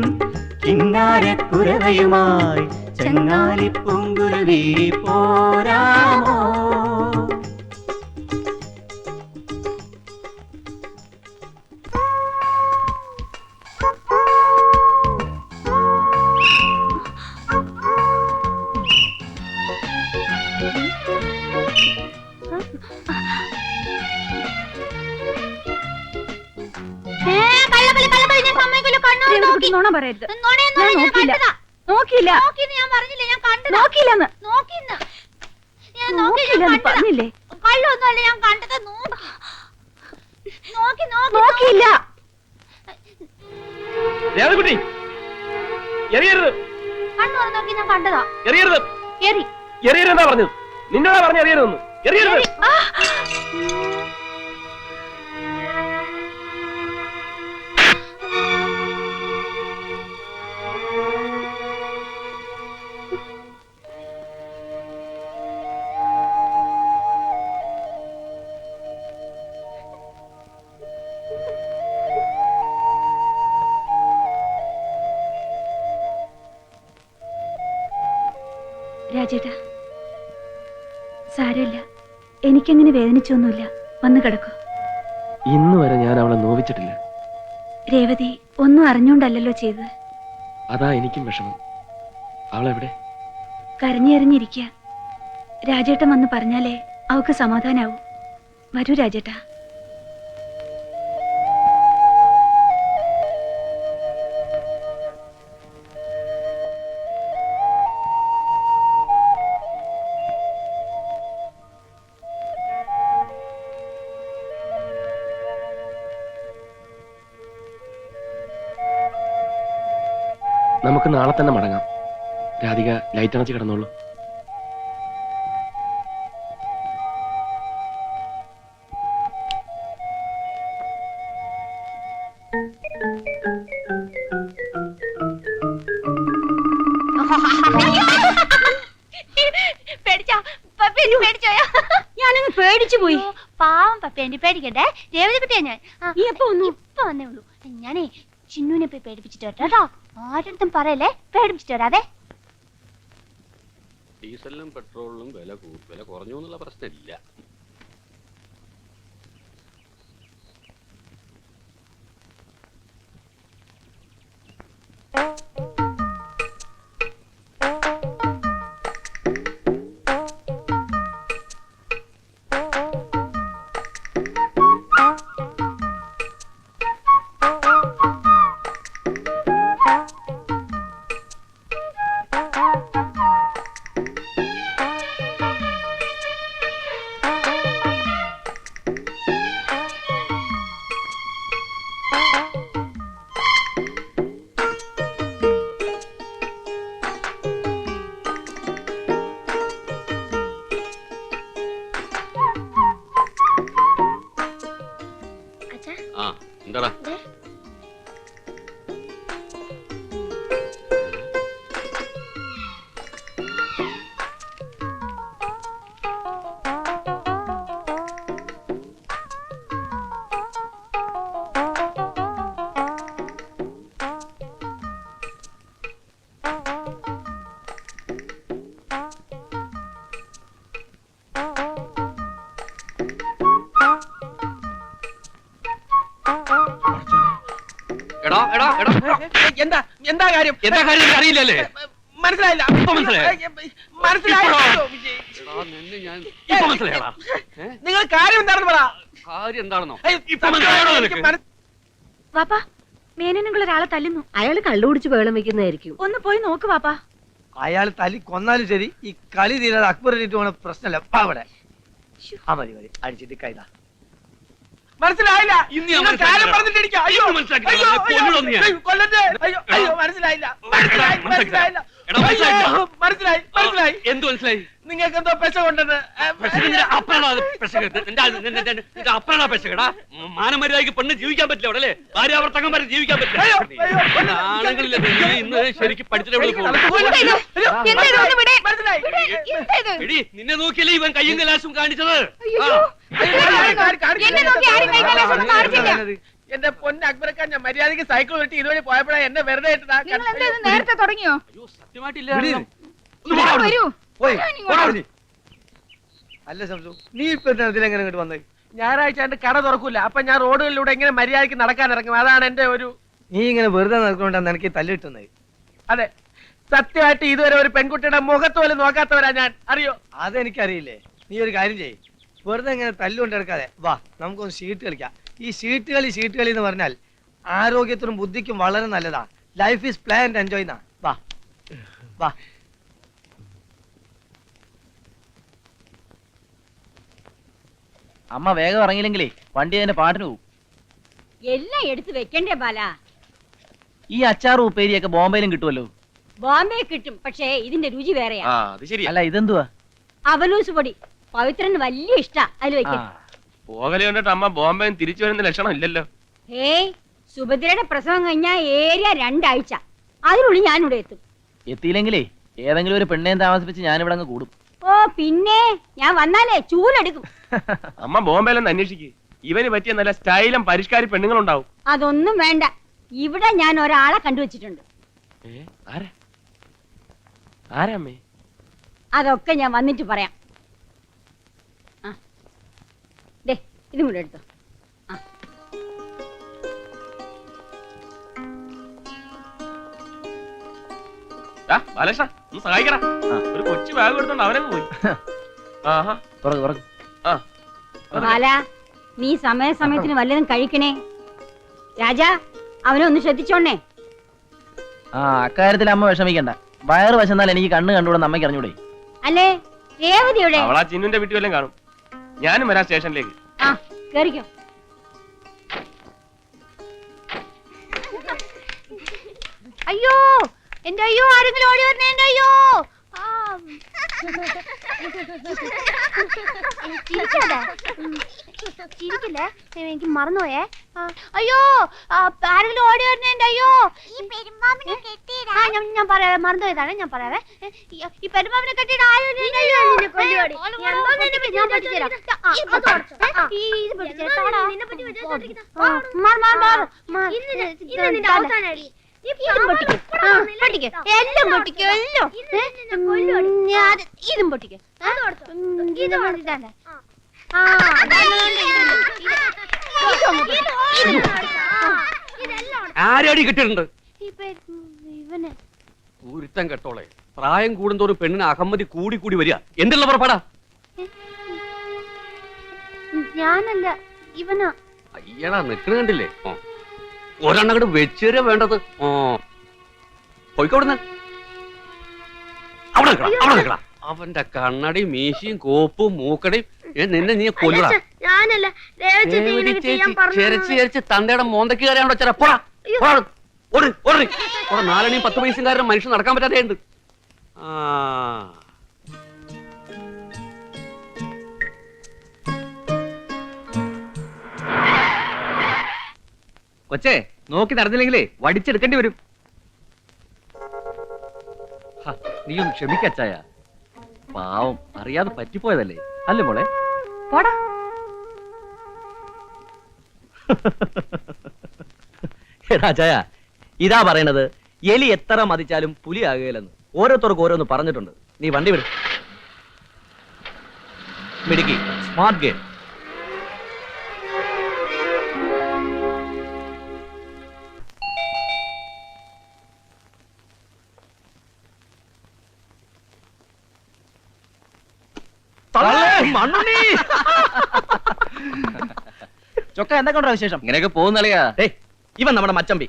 കിന്നാരക്കുരവയുമായി ചങ്ങാലിപ്പൂങ്കുരുവി പോരാമോ നോണ പറയരുത്. നോക്കിയില്ല പറഞ്ഞില്ലേ? കള്ളൊന്നുമല്ല ഞാൻ കണ്ടത്. നോക്കിയില്ല. ദേവകുട്ടി എറിയരുത്, കണ്ണു നോക്കി ഞാൻ കണ്ടതാ. എറിയരുത്, എറി എറിയരുതെന്നാ പറഞ്ഞത്. നിന്നോടാ പറഞ്ഞ എറിയരുതെന്ന്. എറിയരുത്. രാജേട്ടാ, സാരമില്ല, എനിക്കങ്ങനെ വേദനിച്ചൊന്നുമില്ല. വന്നു കിടക്കൂ. ഇന്ന് വരെ ഞാൻ അവളെ നോവിച്ചിട്ടില്ല. രേവതി ഒന്നും അറിഞ്ഞോണ്ടല്ലോ ചെയ്തത്. അതാ എനിക്കും വിഷമം. അവളെവിടെ? കരഞ്ഞെറിഞ്ഞിരിക്കുക. രാജേട്ടൻ വന്ന് പറഞ്ഞാലേ അവക്ക് സമാധാനാവൂ. വരൂ രാജേട്ടാ. നമുക്ക് നാളെ തന്നെ മടങ്ങാം. രാധിക ലൈറ്റ് അണച്ച് കിടന്നോളൂ. ഞാനങ്ങ് പേടിച്ചു പോയി. പാവം പപ്പ, എന്നെ പേടിക്കട്ടെ. രേവതി കുട്ടിയാ ഞാൻ. ഇപ്പൊ വന്നേ ഉള്ളൂ. ഞാനേ ചിന്നുവിനെ പോയി പേടിപ്പിച്ചിട്ട് വരട്ടെ കേട്ടോ. ആരടുത്തും പറയല്ലേ, പേടിപ്പിച്ചിട്ട് വരാതെ. ഡീസലിനും പെട്രോളിനും വില കുറഞ്ഞു എന്നുള്ള പ്രശ്നമില്ല. എന്താടാ? എന്താ കാര്യം? അറിയില്ലല്ലേ? മനസ്സിലായില്ല. നിങ്ങൾ കാര്യം എന്താണെന്ന് പറ. കാര്യം എന്താണെന്നോ വാപ്പാ മേനനുള്ള ഒരാളെ തല്ലുന്നു. അയാൾ കള്ളുകുടിച്ച് വേളം വെക്കുന്നതായിരിക്കും. ഒന്ന് പോയി നോക്ക് വാപ്പാ. അയാൾ തല്ലി കൊന്നാലും ശരി ഈ കളി തീരാതെ അക്ബറിട്ട് പോണ പ്രശ്നമല്ല അവിടെ. ആ മതി മതി അടിച്ചിട്ട് കൈതാ. മനസ്സിലായില്ല. മനസ്സിലായി. എന്ത് മനസ്സിലായി? നിങ്ങൾക്ക് എന്തോ പെശ കൊണ്ടത്. മാനമര്യാദക്ക് പെണ്ണ് ജീവിക്കാൻ പറ്റില്ല അവിടെ അല്ലേ? ഭാര്യാവർത്തകന്മാരെ ജീവിക്കാൻ പറ്റില്ല. ആണുങ്ങളില്ല ഇന്ന് ശരിക്കും പഠിച്ചിട്ട് നിന്നെ നോക്കിയല്ലേ ഇവൻ കയ്യും കലാശവും കാണിച്ചത്. എന്റെ പൊന്ന് അക്ബറക്കാൻ ഞാൻ മര്യാദക്ക് സൈക്കിൾ വെട്ടി ഇതുവഴി പോയപ്പോഴാ എന്നെ വെറുതെ നേരത്തെ തുടങ്ങിയോ? സത്യമായിട്ടില്ല. അല്ല സംസു, നീ ഇപ്പൊ ഇതിലെങ്ങനെ ഇങ്ങോട്ട് വന്നത്? ഞായറാഴ്ച എന്റെ കട തുറക്കൂല. അപ്പൊ ഞാൻ റോഡുകളിലൂടെ എങ്ങനെ മര്യാദക്ക് നടക്കാൻ ഇറങ്ങും. അതാണ് എന്റെ ഒരു. നീ ഇങ്ങനെ വെറുതെ നടക്കൊണ്ടാണ് എനിക്ക് തല്ലിട്ടുന്നത്. അതെ, സത്യമായിട്ട് ഇതുവരെ ഒരു പെൺകുട്ടിയുടെ മുഖത്ത് പോലും നോക്കാത്തവരാ ഞാൻ. അറിയോ? അതെനിക്കറിയില്ലേ. നീ ഒരു കാര്യം ചെയ്യ്, വെറുതെ ഇങ്ങനെ തല്ലുകൊണ്ട് എടുക്കാതെ വാ, നമുക്കൊന്ന് ഷീട്ട് കളിക്കാം. ഈ ഷീട്ട് കളി എന്ന് പറഞ്ഞാൽ ആരോഗ്യത്തിനും ബുദ്ധിക്കും വളരെ നല്ലതാ. Life is play and enjoy എന്നാ. വാ വാ. അമ്മ വേഗം ഇറങ്ങിയില്ലെങ്കിലേ വണ്ടി അതിന്റെ പാട്ടിന് പോകും. എല്ലാം എടുത്ത് വെക്കണ്ടേ ബാല? ഈ അച്ചാറും ഉപ്പേരിയൊക്കെ ബോംബെയിലും കിട്ടുമല്ലോ. ബോംബെ കിട്ടും, പക്ഷേ ഇതിന്റെ രുചി വേറെയാ. അല്ല ഇതെന്തുവാ? അവലൂസ് പൊടി പവിത്രന് വലിയ ഇഷ്ടാ. അതിൽ വെക്കും. പോകലെ കണ്ടിട്ട് അമ്മ ബോംബെ തിരിച്ചു വരുന്ന ലക്ഷണം ഇല്ലല്ലോ. ഏയ്, സുഭദ്രയുടെ പ്രസവം കഴിഞ്ഞാ ഏരിയ 2 ആഴ്ച, അതിനുള്ളിൽ ഞാനിവിടെ എത്തും. എത്തിയില്ലെങ്കിലേ ഏതെങ്കിലും ഒരു പെണ്ണേം താമസിപ്പിച്ച് ഞാനിവിടെ അങ്ങ് കൂടും. ഓ പിന്നെ ഞാൻ വന്നാലേ ചൂലെടുക്കും. അമ്മ ബോംബെയിലൊന്ന് അന്വേഷിക്ക്. ഇവന് പറ്റിയ നല്ല സ്റ്റൈലും പരിഷ്കാരി പെണ്ണുങ്ങളുണ്ടാവും. അതൊന്നും വേണ്ട, ഇവിടെ ഞാൻ ഒരാളെ കണ്ടുവച്ചിട്ടുണ്ട്. ആരാമ്മേ? അതൊക്കെ ഞാൻ വന്നിട്ട് പറയാം. ദേ ഇതും കൂടെ എടുത്തോ. ബാലകൃഷ്ണ ഒന്ന് സഹായിക്കടാ. ഒരു കൊച്ചു ബാഗ് എടുത്തോണ്ട് അവനങ്ങ് പോയി. ബാല, നീ സമയത്തിന് വല്ലതും കഴിക്കണേ. രാജാ, അവനെ ഒന്ന് ശ്രദ്ധിച്ചോണേ. അക്കാര്യത്തിൽ അമ്മ വിഷമിക്കണ്ട. വയറ് വശന്നാൽ എനിക്ക് കണ്ണ് കണ്ടുകൂടെ അമ്മയ്ക്ക് അറിഞ്ഞൂടെ? അല്ലേ രേവതിയുടെ? അവളാ ചിന്നുന്റെ വീട്ടിൽ വല്ലതും കാണും. ഞാനും വരാം സ്റ്റേഷനിലേക്ക്. കേറിക്കോ. അയ്യോ എന്റെ അയ്യോ, ആരെങ്കിലും ഓടി വരണേ. എന്റെ അയ്യോ. ചിരിക്കില്ലേ, എനിക്ക് മറന്നുപോയേ. അയ്യോ, ആരെങ്കിലും ഓടി വരണേ. എന്റെ അയ്യോ. ഞാൻ പറയാവേ, മറന്നുപോയതാണ്. ഞാൻ പറയാവേ, ഈ പെരുമ്പാമ്പിനെ കെട്ടിയിട്ട് ആരും ഇതും പൊട്ടിക്കോ. ആരടി കിട്ടിയിട്ടുണ്ട്? ഇവന് ഒരുത്തം കെട്ടോളെ. പ്രായം കൂടുന്തോറും പെണ്ണിന് അഹമ്മതി കൂടി കൂടി വരിക. എന്തുള്ള പുറപ്പാടാ? ഞാനല്ല, ഇവനാ. അയ്യടാ നിക്കണ കണ്ടില്ലേ? ഒരെണ്ണങ്ങട് വെച്ചുതരാ വേണ്ടത്. പോയിക്കോടുന്ന അവിടെ നിൽക്കടാ. അവന്റെ കണ്ണടി മീശയും കോപ്പും മൂക്കടയും നിന്നെ നീ കൊല്ലടാ. ചെരച്ച് തന്തയുടെ മോന്തക്ക് കയറിയാണോ ചെറപ്പോടാ. 4 10 പൈസക്കാരൻ മനുഷ്യൻ നടക്കാൻ പറ്റാതെ ഉണ്ട്. കൊച്ചേ, നോക്കി നടന്നില്ലെങ്കിലേ വടിച്ചെടുക്കേണ്ടി വരും. നീ ഒന്ന് ക്ഷമിക്കച്ചായ. പാവം അറിയാതെ പറ്റിപ്പോയതല്ലേ അല്ലേ മോളെ? പോടാ. രാജായ, ഇതാ പറയണത്, എലി എത്ര മതിച്ചാലും പുലി ആകുകയില്ലെന്ന് ഓരോരുത്തർക്ക് ഓരോന്ന് പറഞ്ഞിട്ടുണ്ട്. നീ വണ്ടി വിടും. മിടുക്കി, സ്മാർട്ട് ഗെയിം. ചൊക്ക എന്തൊക്കെ വിശേഷം? ഇങ്ങനെയൊക്കെ പോകുന്നളിയാ. ഇവൻ നമ്മുടെ മച്ചമ്പി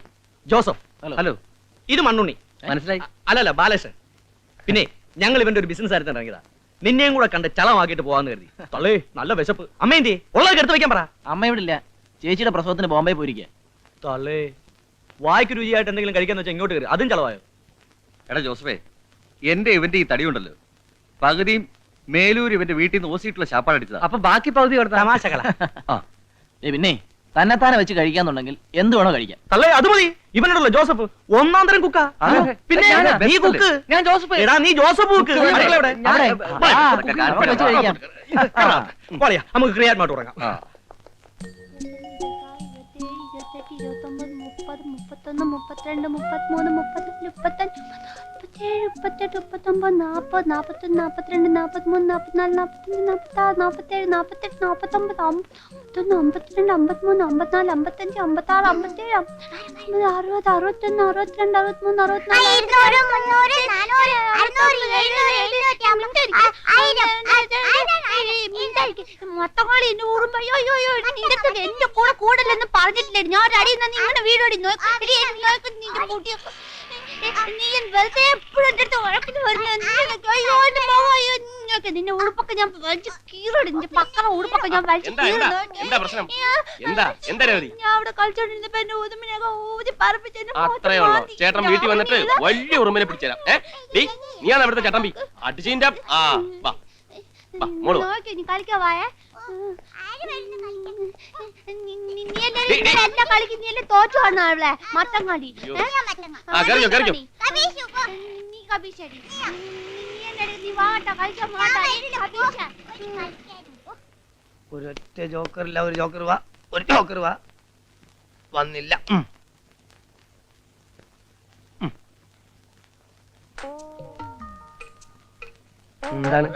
ജോസഫ്. ഹലോ. ഇത് മണ്ണുണ്ണി. മനസ്സിലായി? അല്ലല്ല ബാലേഷൻ. പിന്നെ ഞങ്ങൾ ഇവന്റെ ഒരു ബിസിനസ് ആയിരുന്നു ഇറങ്ങിയതാ. നിന്നെയും കൂടെ കണ്ട് ചളമാക്കിയിട്ട് പോവാന്ന് കരുതി. തള്ളേ നല്ല വിശപ്പ്. അമ്മ എന്തി ഉള്ളത് എടുത്ത് വെക്കാൻ പറ. അമ്മ ഇവിടെ ഇല്ല, ചേച്ചിയുടെ പ്രസവത്തിന് ബോംബെ പോയിരിക്കുക. തള്ളേ വായ്ക്ക് രുചിയായിട്ട് എന്തെങ്കിലും കഴിക്കാന്ന് വെച്ചാൽ ഇങ്ങോട്ട് കയറി. അതും ചളവായോ? എടാ ജോസഫേ, എന്റെ ഇവന്റെ ഈ തടിയുണ്ടല്ലോ, പകുതിയും മേലൂർ ഇവന്റെ വീട്ടിൽ നിന്ന് ഓസിയിട്ടുള്ള ശാപ്പാട് അടിച്ചതാ. അപ്പൊ ബാക്കി പകുതി തമാശകളാ. പിന്നെ തന്നെത്താനെ വെച്ച് കഴിക്കാന്നുണ്ടെങ്കിൽ എന്ത് വേണോ കഴിക്കാം. തള്ളേ അത് മതി. ഇവനോടല്ലോ ജോസഫ് ഒന്നാം തരം കുക്കാ. പിന്നെ നീ കുക്ക്. ഞാൻ ജോസഫ്. എടാ നീ ജോസഫ് കുക്ക്. നമുക്ക് ക്രിയാത്മായിട്ട് തുടങ്ങാം. 31, 32, 33, 34, 35, 37, 38, 39, 40, 41, 42, 43, 44, 45, 46, 47, 48, 49, 50, 51, 52, 53, 54, 55, 56, 57, 60, 61, 62, 63, 64, മൊത്തങ്ങളി എന്നെ ഓർമ്മ എന്റെ കൂടെ കൂടലെന്ന് പറഞ്ഞിട്ടില്ലേ? ഞാൻ അടി നിങ്ങളുടെ വീടോടി നീ വെറുതെ എപ്പോഴും എന്റെ അടുത്ത് വഴക്കിന് വരുന്ന നിന്റെ ഉടുപ്പൊക്കെ ഞാൻ വലിച്ചു കീറോടി. നിന്റെ പക്കറ ഉടുപ്പൊക്കെ ഞാൻ വലിച്ചു ഞാൻ അവിടെ കളിച്ചോണ്ടിരുന്നപ്പോ എന്റെ ഊതുമിനൊക്കെ ഊതി പറപ്പിച്ചു. അത്രേ ഉള്ളൂ. ചേട്ടൻ വീട്ടിൽ വന്നിട്ട് വലിയ ഉറുമ്പിനെ പിടിച്ചുതരാം. നീയാണ് അവിടുത്തെ ചട്ടമ്പി അടിച്ചിന്റെ. നീ കളിക്കാവായ എല്ലാ കളിക്കും. നീ എല്ലാം തോറ്റു കാണുന്ന അവിടെ മട്ടം കളി. നീ കബീശടി നീ വാട്ട കളിക്കാൻ ഒരൊറ്റ ജോക്കറില്ല. ഒരു ജോക്കർ വാ, ഒരു ജോക്കർ വാ. വന്നില്ല. എന്താണ്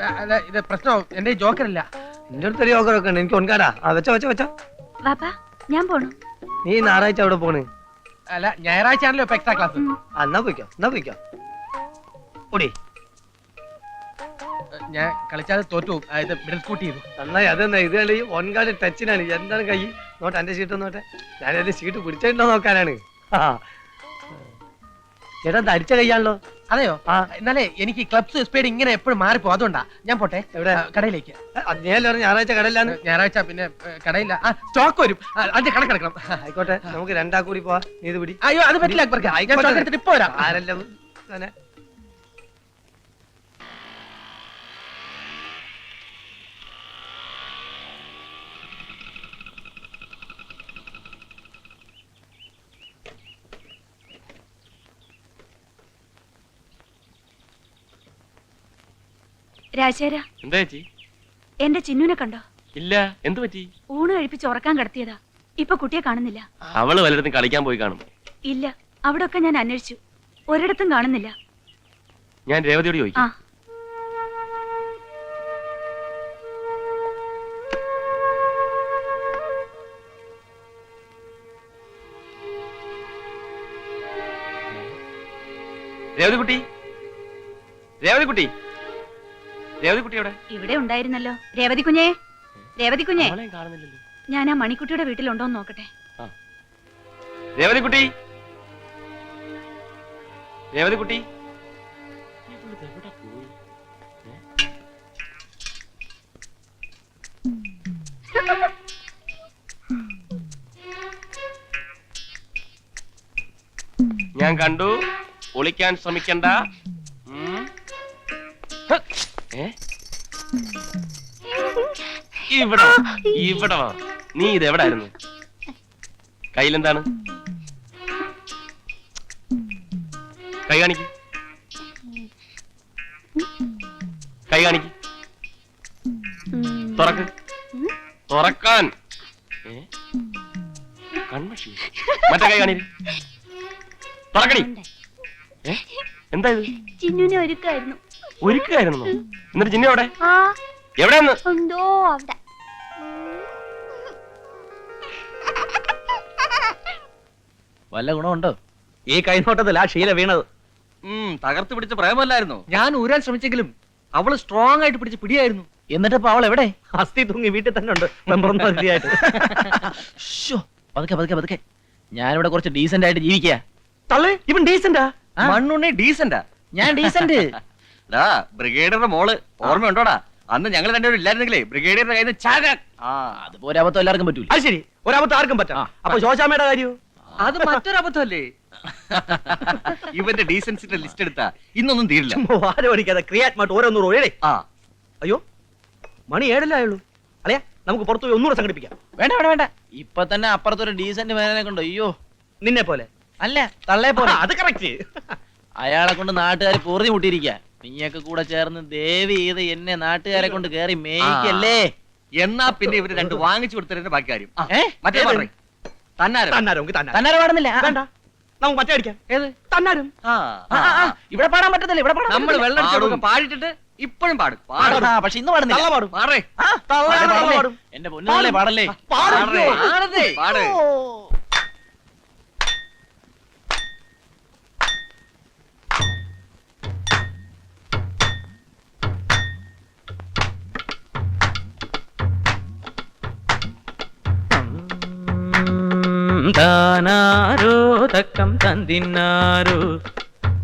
ഇത് പ്രശ്നം? എന്റെ ജോക്കറില്ല. എന്റെ അടുത്തൊരു ജോക്കറൊക്കെ ഉണ്ട്. എനിക്ക് ഒൻകാടാ. വെച്ചോ വെച്ചോ വെച്ചോ. ഞാൻ പോണു. നീ ഞായറാഴ്ച അവിടെ പോണ്? അല്ല, ഞായറാഴ്ച ആണല്ലോ ഇപ്പൊ എക്സ്ട്രാ ക്ലാസ്. എന്നാ പോയിക്കോ, എന്നാ പോയിക്കോ. ഓടി. ഞാൻ കളിച്ചാൽ തോറ്റു. ഇത് മിഡിൽ സ്കൂട്ട് ചെയ്തു. നന്നായി. അതെന്നാ ഇത് കളി ഒൻകാട് ടച്ചിനാണ്. എന്താണ് കൈ നോട്ടെ? എന്റെ ഷീറ്റ് നോട്ടെ. ഞാൻ എന്റെ ഷീറ്റ് പിടിച്ചിട്ടുണ്ടോ നോക്കാനാണ്. ചേട്ടാ അടിച്ച കൈയാണല്ലോ. അതെയോ? എന്നാലേ എനിക്ക് ക്ലബ്സ് സ്പീഡ് ഇങ്ങനെ എപ്പോഴും മാറിപ്പോ. അതുകൊണ്ടാ ഞാൻ പോട്ടെ. എവിടെ? കടയിലേക്ക്. ഞായറാഴ്ച കടയിലാണ്. ഞായറാഴ്ച പിന്നെ കടയില്ല. സ്റ്റോക്ക് വരും. അതിന്റെ കണക്കെടുക്കണം. ആയിക്കോട്ടെ, നമുക്ക് രണ്ടാ കൂടി പോവാ. നീ ഇത് പിടി. അയ്യോ അത് പറ്റില്ല. ഇപ്പൊ വരാം. ആരെല്ലാം രാജേര, എന്താ ചേച്ചി? എന്റെ ചിന്നുനെ കണ്ടോ? ഇല്ല. എന്ത് പറ്റി? ഊണ് കഴിപ്പിച്ച് ഉറക്കാൻ കിടത്തിയതാ. ഇപ്പൊ കുട്ടിയെ കാണുന്നില്ല. അവള് വല്ലയിടത്തും കളിക്കാൻ പോയി കാണും. ഇല്ല, അവിടെ ഒക്കെ ഞാൻ അന്വേഷിച്ചു, ഒരിടത്തും കാണുന്നില്ല. ഞാൻ രേവതിയോട് ചോദിക്കാം. രേവതിക്കുട്ടി, രേവതിക്കുട്ടി, രേവതിക്കുട്ടി എവിടെ? ഇവിടെ ഉണ്ടായിരുന്നല്ലോ. രേവതി കുഞ്ഞേ, രേവതി കുഞ്ഞേ. കാണുന്നില്ലല്ലോ. ഞാൻ ആ മണിക്കുട്ടിയുടെ വീട്ടിലുണ്ടോന്ന് നോക്കട്ടെ. രേവതിക്കുട്ടി, രേവതിക്കുട്ടി. ഞാൻ കണ്ടു. ഒളിക്കാൻ ശ്രമിക്കണ്ട. ഇവിടെ ഇവിടെ വാ. നീ ഇത് എവിടായിരുന്നു? കയ്യിലെന്താണ്? കൈ കാണിക്ക്, കൈ കാണിക്ക്. തുറക്ക്, തുറക്കാൻ. കൺമഷി. മറ്റേ കൈ കാണിക്ക്. തുറക്കടി. എന്താ ഇത്? ചിന്നുനെ ഒരുക്കായിരുന്നു. ഒരുക്കായിരുന്നു? എന്നിട്ട് ചിന്നു എവിടെ? എവിടെയെന്ന്? എന്തോ അവിടെ. വല്ല ഗുണമുണ്ടോ? ഈ കൈനോട്ടത്തിൽ ആ ശീല വീണത്. തകർത്ത് പിടിച്ച പ്രേമല്ലായിരുന്നു. ഞാൻ ഊരാൻ ശ്രമിച്ചെങ്കിലും അവള് സ്ട്രോങ് ആയിട്ട് പിടിച്ച് പിടിയായിരുന്നു. എന്നിട്ടിപ്പോ അവൾ എവിടെ? അസ്ഥി തൂങ്ങി വീട്ടിൽ തന്നെ ഉണ്ട് മെമ്പറൊന്നും അതിഥിയായിട്ട്. ശ്ശോ, പതുക്കെ പതുക്കെ പതുക്കെ. ഞാനിവിടെ കുറച്ച് ഡീസന്റ് ആയിട്ട് ജീവിക്കുക. തള്ളേ ഇവൻ ഡീസന്റാ? മണ്ണുണ്ണി ഡീസന്റാ? ഞാൻ ഡീസന്റ്. ബ്രിഗേഡിയറുടെ മോള് ഓർമ്മയുണ്ടോടാ? അന്ന് ഞങ്ങൾ രണ്ടുപേരും ഇല്ലായിരുന്നെങ്കിലേ ബ്രിഗേഡിയറുടെ കയ്യിൽ നിന്ന് ചാകാൻ. അതുപോലെ അബദ്ധം എല്ലാവർക്കും പറ്റൂല. അത് ശരി, ഒരബദ്ധം ആർക്കും പറ്റാം. അപ്പൊ ശോശാമ്മയുടെ കാര്യമോ? അത് മറ്റൊരു അബദ്ധമല്ലേ? ഇവന്റെ ഡീസൻസിന്റെ ലിസ്റ്റ് എടുത്താ ഇന്നൊന്നും തീരില്ല. ആലോചിക്കാതെ ക്രിയാറ്റ് ഓരോന്നൂറ് ഏഴേ. അയ്യോ മണി 7 ആയുള്ളൂ. അല്ലയാ നമുക്ക് പുറത്തു പോയി ഒന്നുകൂടെ സംഘടിപ്പിക്കാം. വേണ്ട വേണ്ട വേണ്ട, ഇപ്പൊ തന്നെ അപ്പുറത്തൊരു ഡീസന്റ് മേനെ കൊണ്ടോ. അയ്യോ, നിന്നെ പോലെ അല്ല, തള്ളേ പോലെ. അത് കറക്റ്റ്. അയാളെ കൊണ്ട് നാട്ടുകാർ പൊറുതി മുട്ടിയിരിക്കുക. നീയൊക്കെ കൂടെ ചേർന്ന് ദേവി ചെയ്ത് എന്നെ നാട്ടുകാരെ കൊണ്ട് കേറി മേയ്ക്കല്ലേ. എന്നാ പിന്നെ ഇവര് രണ്ട് വാങ്ങിച്ചു കൊടുത്തതിന്റെ ബാക്കി കാര്യം. മറ്റേ തന്നാരം പാടുന്നില്ല. വേണ്ട, നമുക്ക് മറ്റേ അടിക്കാം. ഏത് തന്നാരും? ഇവിടെ പാടാൻ പറ്റത്തില്ല. ഇവിടെ നമ്മൾ വെള്ളം പാടിട്ടിട്ട് ഇപ്പോഴും പാടും. പക്ഷെ ഇന്ന് പാടുന്നില്ല. പാടേ എന്റെ പൊന്നുകളെ പാടല്ലേ. പാടേ. താനാരോ തക്കം തന്തിന്നാരോ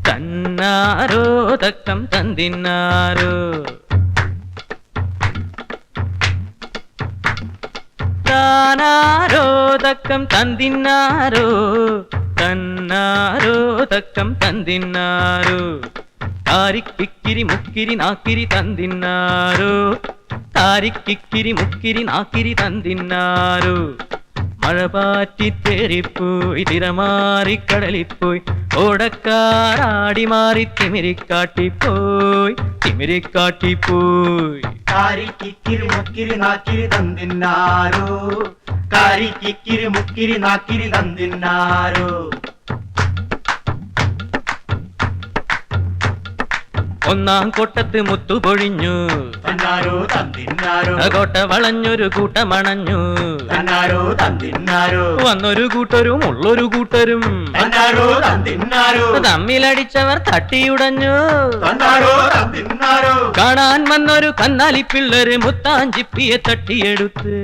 തന്നാരോ തക്കം തന്തിന്നാരോ താനാരോ തക്കം തന്തിന്നാരോ തന്നാരോ തക്കം തന്തിന്നാരോ താരിക്കിക്കിരി മുക്കിരി നാക്കിരി തന്തിന്നാരോ താരിക്കിക്കിരി മുക്കിരി നാക്കിരി തന്തിന്നാരോ മഴ പാറ്റി തേറിപ്പോയി തിരമാറി കടലിപ്പോയി ഓടക്കാറാടി മാറി തിമിരിക്കാട്ടിപ്പോയി തിമിരിക്കാട്ടിപ്പോയി കാരിക്കിക്കിരി മുക്കിരി നാക്കിരി തന്തിന്നാരോ കാരിക്കിക്കിരി മുക്കിരി നാക്കിരി തന്തിന്നാരോ ഒന്നാം കൊട്ടത്ത് മുത്തുപൊഴിഞ്ഞു തന്നാരോ തന്തിന്നാരോ കോട്ട വളഞ്ഞൊരു കൂട്ടമണഞ്ഞു തന്നാരോ തന്തിന്നാരോ വന്നൊരു കൂട്ടരും ഉള്ളൊരു കൂട്ടരും തന്നാരോ തന്തിന്നാരോ തമ്മിലടിച്ചവർ തട്ടിയുടഞ്ഞു തന്നാരോ തന്തിന്നാരോ കാണാൻ വന്നൊരു കന്നാലി പിള്ളേര് മുത്താഞ്ചിപ്പിയെ തട്ടിയെടുത്ത്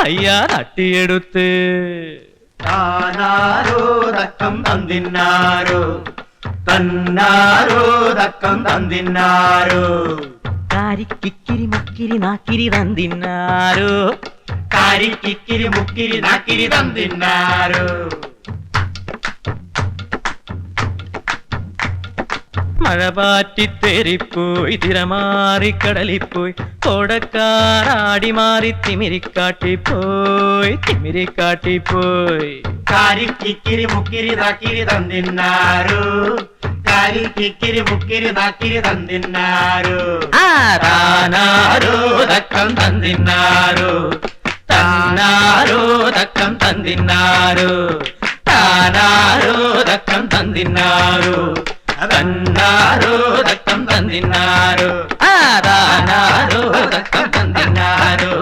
അയ്യാ തട്ടിയെടുത്ത് താനാരോ തക്കം തന്തിന്നാരോ തന്നാരോ തക്കം തന്തിന്നാരോ കാരിക്കിക്കിരി മുക്കിരി നാക്കിരി തന്തിന്നാരോ കാരിക്കിക്കിരി മുക്കിരി നാക്കിരി തന്തിന്നാരോ മഴ പാറ്റി തേറിപ്പോയി തിരമാറി കടലിപ്പോയി ഓടക്കാറാടി മാറി തിമിരിക്കാട്ടിപ്പോയി തിമിരിക്കാട്ടിപ്പോയി കാരിക്കിക്കിരി മുക്കിരി നാക്കിരി തന്തിന്നാരോ കാരിക്കിക്കിരി മുക്കിരി നാക്കിരി തന്തിന്നാരോ താനാരോ തക്കം തന്തിന്നാരോ തന്നാരോ തക്കം തന്തിന്നാരോ താനാരോ തക്കം തന്തിന്നാരോ തന്നാരോ തക്കം തന്തിന്നാരോ താനാരോ തക്കം തന്തിന്നാരോ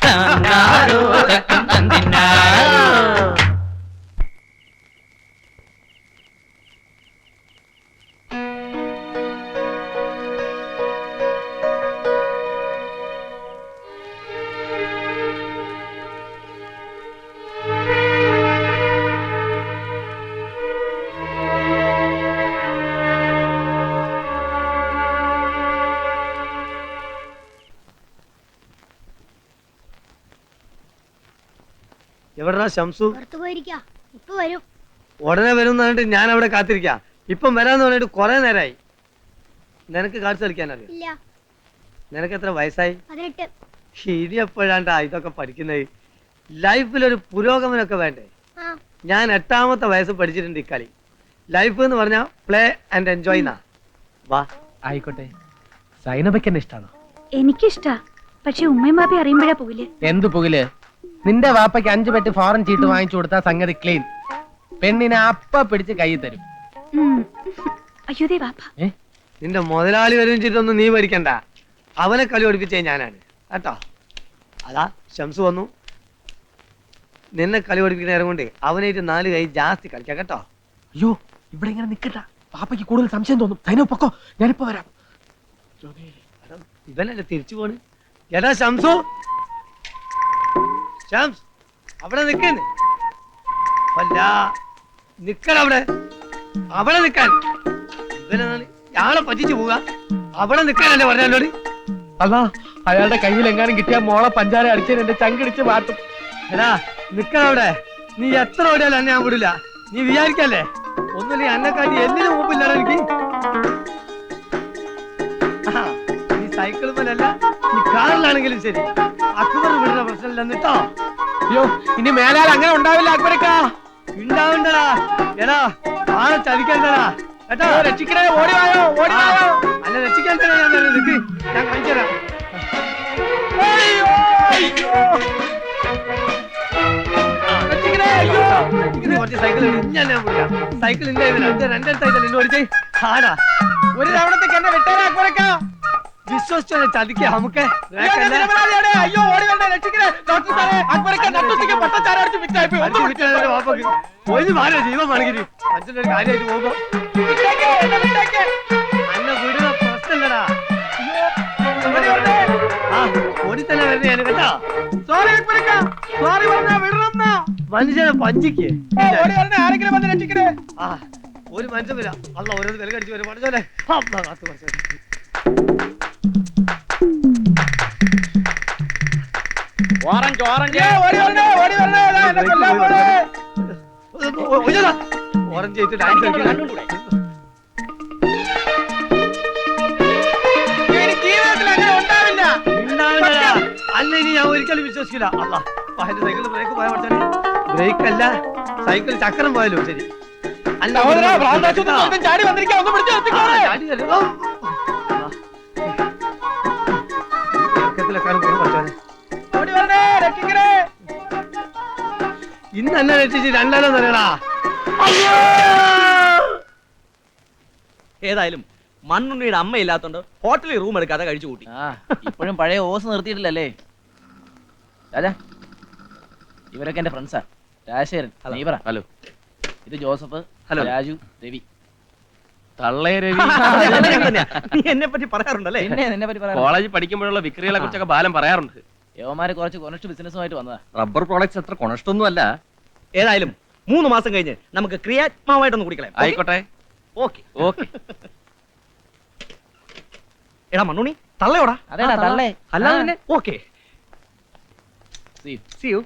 തന്നാരോ തക്കം തന്തിന്നാരോ എവിടെടാ ശംസു? പുറത്തു പോയിരിക്കാ, ഇപ്പൊ വരും. ഉടനെ വരും എന്ന് പറഞ്ഞിട്ട് ഞാൻ അവിടെ കാത്തിരിക്കാം. ഇപ്പം വരാന്ന് പറഞ്ഞിട്ട് കുറെ നേരമായി. നിനക്ക് കാർഡ്സ് കളിക്കാൻ അറിയാം? ഇല്ല. നിനക്ക് എത്ര വയസ്സായി? 18. ഇനി എപ്പോഴാണ്ടാ ഇതൊക്കെ പഠിക്കുന്നത്? ലൈഫിലൊരു പുരോഗമനമൊക്കെ വേണ്ടേ? ഞാൻ 8ാമത്തെ വയസ്സ് പഠിച്ചിട്ടുണ്ട് ഈ കളി. ലൈഫ് എന്ന് പറഞ്ഞാൽ പ്ലേ ആൻഡ് എൻജോയ് എന്നാ. വാ. ആയിക്കോട്ടെ. സൈനബയ്ക്ക് എന്നെ ഇഷ്ടാണോ? എനിക്കിഷ്ടാ, പക്ഷെ ഉമ്മയും ബാപ്പി അറിയുമ്പോഴാ പോകില്ലേ. എന്ത് പുകില്? നിന്റെ വാപ്പയ്ക്ക് 5 പെട്ടി ഫോറിൻ ചീട്ട് വാങ്ങിച്ചു കൊടുത്താ സംഗതി ക്ലീൻ. പെണ്ണിനെ അപ്പ പിടിച്ച് കൈ തരും. അയ്യോദേ വാപ്പ. നിന്റെ മുതലാളി വരും ചീട്ടൊന്നും നീ പഠിക്കണ്ട. അവനെ കളി പഠിപ്പിച്ചേ ഞാനാണ് കേട്ടോ. അതാ ശംസു വന്നു. നിന്നെ കളി പഠിപ്പിക്കുന്ന നേരം കൊണ്ട് അവനായിട്ട് 4 കൈ ജാസ്തി കളിക്കാം കേട്ടോ. അയ്യോ, ഇവിടെ ഇങ്ങനെ നിക്കട്ട. പാപ്പയ്ക്ക് കൂടുതൽ സംശയം തോന്നും. സൈനോ പൊക്കോ, ഞാനിപ്പോ വരാം. ഇവനല്ലേ തിരിച്ചു പോണ്. എടാ ശംസു, ശംസ് അവിടെ നിൽക്കുന്നു. അല്ല നിക്കണ അവിടെ, അവിടെ നിൽക്കാൻ. ഇവനാണ് ഞാളെ പറ്റിച്ചു പോവുക. അവിടെ നിൽക്കാനല്ലേ പറഞ്ഞോട്. അല്ല അയാളുടെ കയ്യിൽ എങ്ങാനും കിട്ടിയ മോളെ പഞ്ചാര അടിച്ച് എന്റെ ചങ്കിടിച്ച് മാറ്റും. എടാ നിക്കണ അവിടെ. നീ എത്ര ഓടിയാലും എന്നെ ഞാൻ വിടില്ല. നീ വിചാരിക്കല്ലേ ഒന്നുമില്ല എന്നെക്കാട്ടി എന്തിനും മുമ്പില്ലടാ എനിക്ക്. നീ സൈക്കിൾ മേലല്ല നീ കാറിലാണെങ്കിലും ശരി അക്ബർ വിടുന്ന പ്രശ്നമില്ല എന്നിട്ടോ. അയ്യോ ഇനി മേലാൽ അങ്ങനെ ഉണ്ടാവില്ല അക്ബരക്കാ. ഉണ്ടാവണ്ടടാ. എടാ ആളെ ചതിക്കണ്ടടാ കേട്ടോ. രക്ഷിക്കണേ, ഓടി വായോ, ഓടി വായോ. അല്ല രക്ഷിക്കണ്ടേ, ഞാൻ നിക്ക്, ഞാൻ കാണിച്ചുതരാം. കുറച്ച് സൈക്കിൾ ഞാൻ വിടാം. സൈക്കിൾ ഇല്ല രണ്ടേ സൈക്കിൾ ഇന്ന് ഓടിച്ചേ. ആടാ ഒരു തവണത്തേക്ക് എന്നെ വിട്ടേരാ അക്ബരക്കാ. വിശ്വസിച്ചോ ചതിക്ക നമുക്ക്. അയ്യോ ഓടി വരണേ, രക്ഷിക്കണേ ഡോക്ടർ സാറേ. അക്ബരക്ക നട്ടുച്ചയ്ക്ക് പട്ടച്ചാര അടിച്ച് മിക്സായി പോയി. വാപ്പക്ക് ഒരു മാറി ജീവൻ വേണമെങ്കിൽ അച്ഛൻ്റെ ഒരു കാര്യമായിട്ട് പോകുമ്പോ അന്നെ വിടുന്ന പ്രശ്നമില്ലടാ. ആ ഓടി തന്നെ വരണേ ഞാൻ കേട്ടോ. സോറി അക്ബരക്ക, സോറി പറഞ്ഞാ വിടണമെന്നാ. മനുഷ്യനെ പഞ്ചിക്ക് ഓടി വരണേ, ആരെങ്കിലും വന്ന് രക്ഷിക്കണേ. ആ ഒരു മനുഷ്യൻ വരാം. അല്ല ഓരോ വില കടിച്ചു വരും പഠിച്ചോലെ. കാത്തു കുറച്ച് ഓറഞ്ച് ഓറഞ്ച് ഓടി വരണേ, ഓടി വരണേ, എന്നെ കൊല്ലാൻ പോണേ. ഓറഞ്ച് ചെയ്തിട്ട് ഡാൻസ് കളിക്കണം. എനിക്ക് ജീവിതത്തിൽ അങ്ങനെ ഉണ്ടാവില്ല. ഉണ്ടാവില്ലടാ. അല്ല ഇനി ഞാൻ ഒരിക്കലും വിശ്വസിക്കില്ല. അല്ല എന്റെ സൈക്കിളിൽ ബ്രേക്ക് പോയാൽ പഠിച്ചാൽ ബ്രേക്ക് അല്ല സൈക്കിൾ ചക്രം പോയാലും ശരി. അല്ല ചാടി വന്നിരിക്കാ, ഒന്ന് പിടിച്ചു നിർത്തിക്കോളെ. ഓടി വരണേ, രക്ഷിക്കണേ. ഇന്ന് എന്നെ രക്ഷിച്ച് രണ്ടാലോ തരടാ. ഏതായാലും മണ്ണുണ്ണിയുടെ അമ്മ ഇല്ലാത്തോണ്ട് ഹോട്ടലിൽ റൂം എടുക്കാതെ കഴിച്ചു കൂട്ടി. ഇപ്പോഴും പഴയ ഓസ് നിർത്തിയിട്ടില്ലല്ലേ രാജാ? ഇവരൊക്കെ എന്റെ ഫ്രണ്ട്സാ. രാജശേഖരൻ, നീ പറ. ഹലോ. ഇത് ജോസഫ്, ഹലോ. രാജു, രവി. തള്ളേ രവി. നീ എന്നെ പറ്റി പറയാറുണ്ടല്ലേ? പിന്നെ നിന്നെ പറ്റി പറയാം. കോളേജിൽ പഠിക്കുമ്പോഴുള്ള വിക്രികളെ കുറിച്ചൊക്കെ ബാലം പറയാറുണ്ട്. യവന്മാര് കുറച്ച് കൊനസ്റ്റ് ബിസിനസ്സുമായിട്ട് വന്നതാ. റബ്ബർ പ്രോഡക്ട്സ് അത്ര കൊണഷ്ടൊന്നും അല്ല. ഏതായാലും 3 മാസം കഴിഞ്ഞ് നമുക്ക് ക്രിയാത്മാവായിട്ടൊന്ന് കുടിക്കളയാം. ആയിക്കോട്ടെ. Okay okay. എടാ മണ്ണുണ്ണി തള്ളയോടാ. അതേടാ തള്ളേ. അല്ലാതെ തന്നെ ഓക്കെ. See you.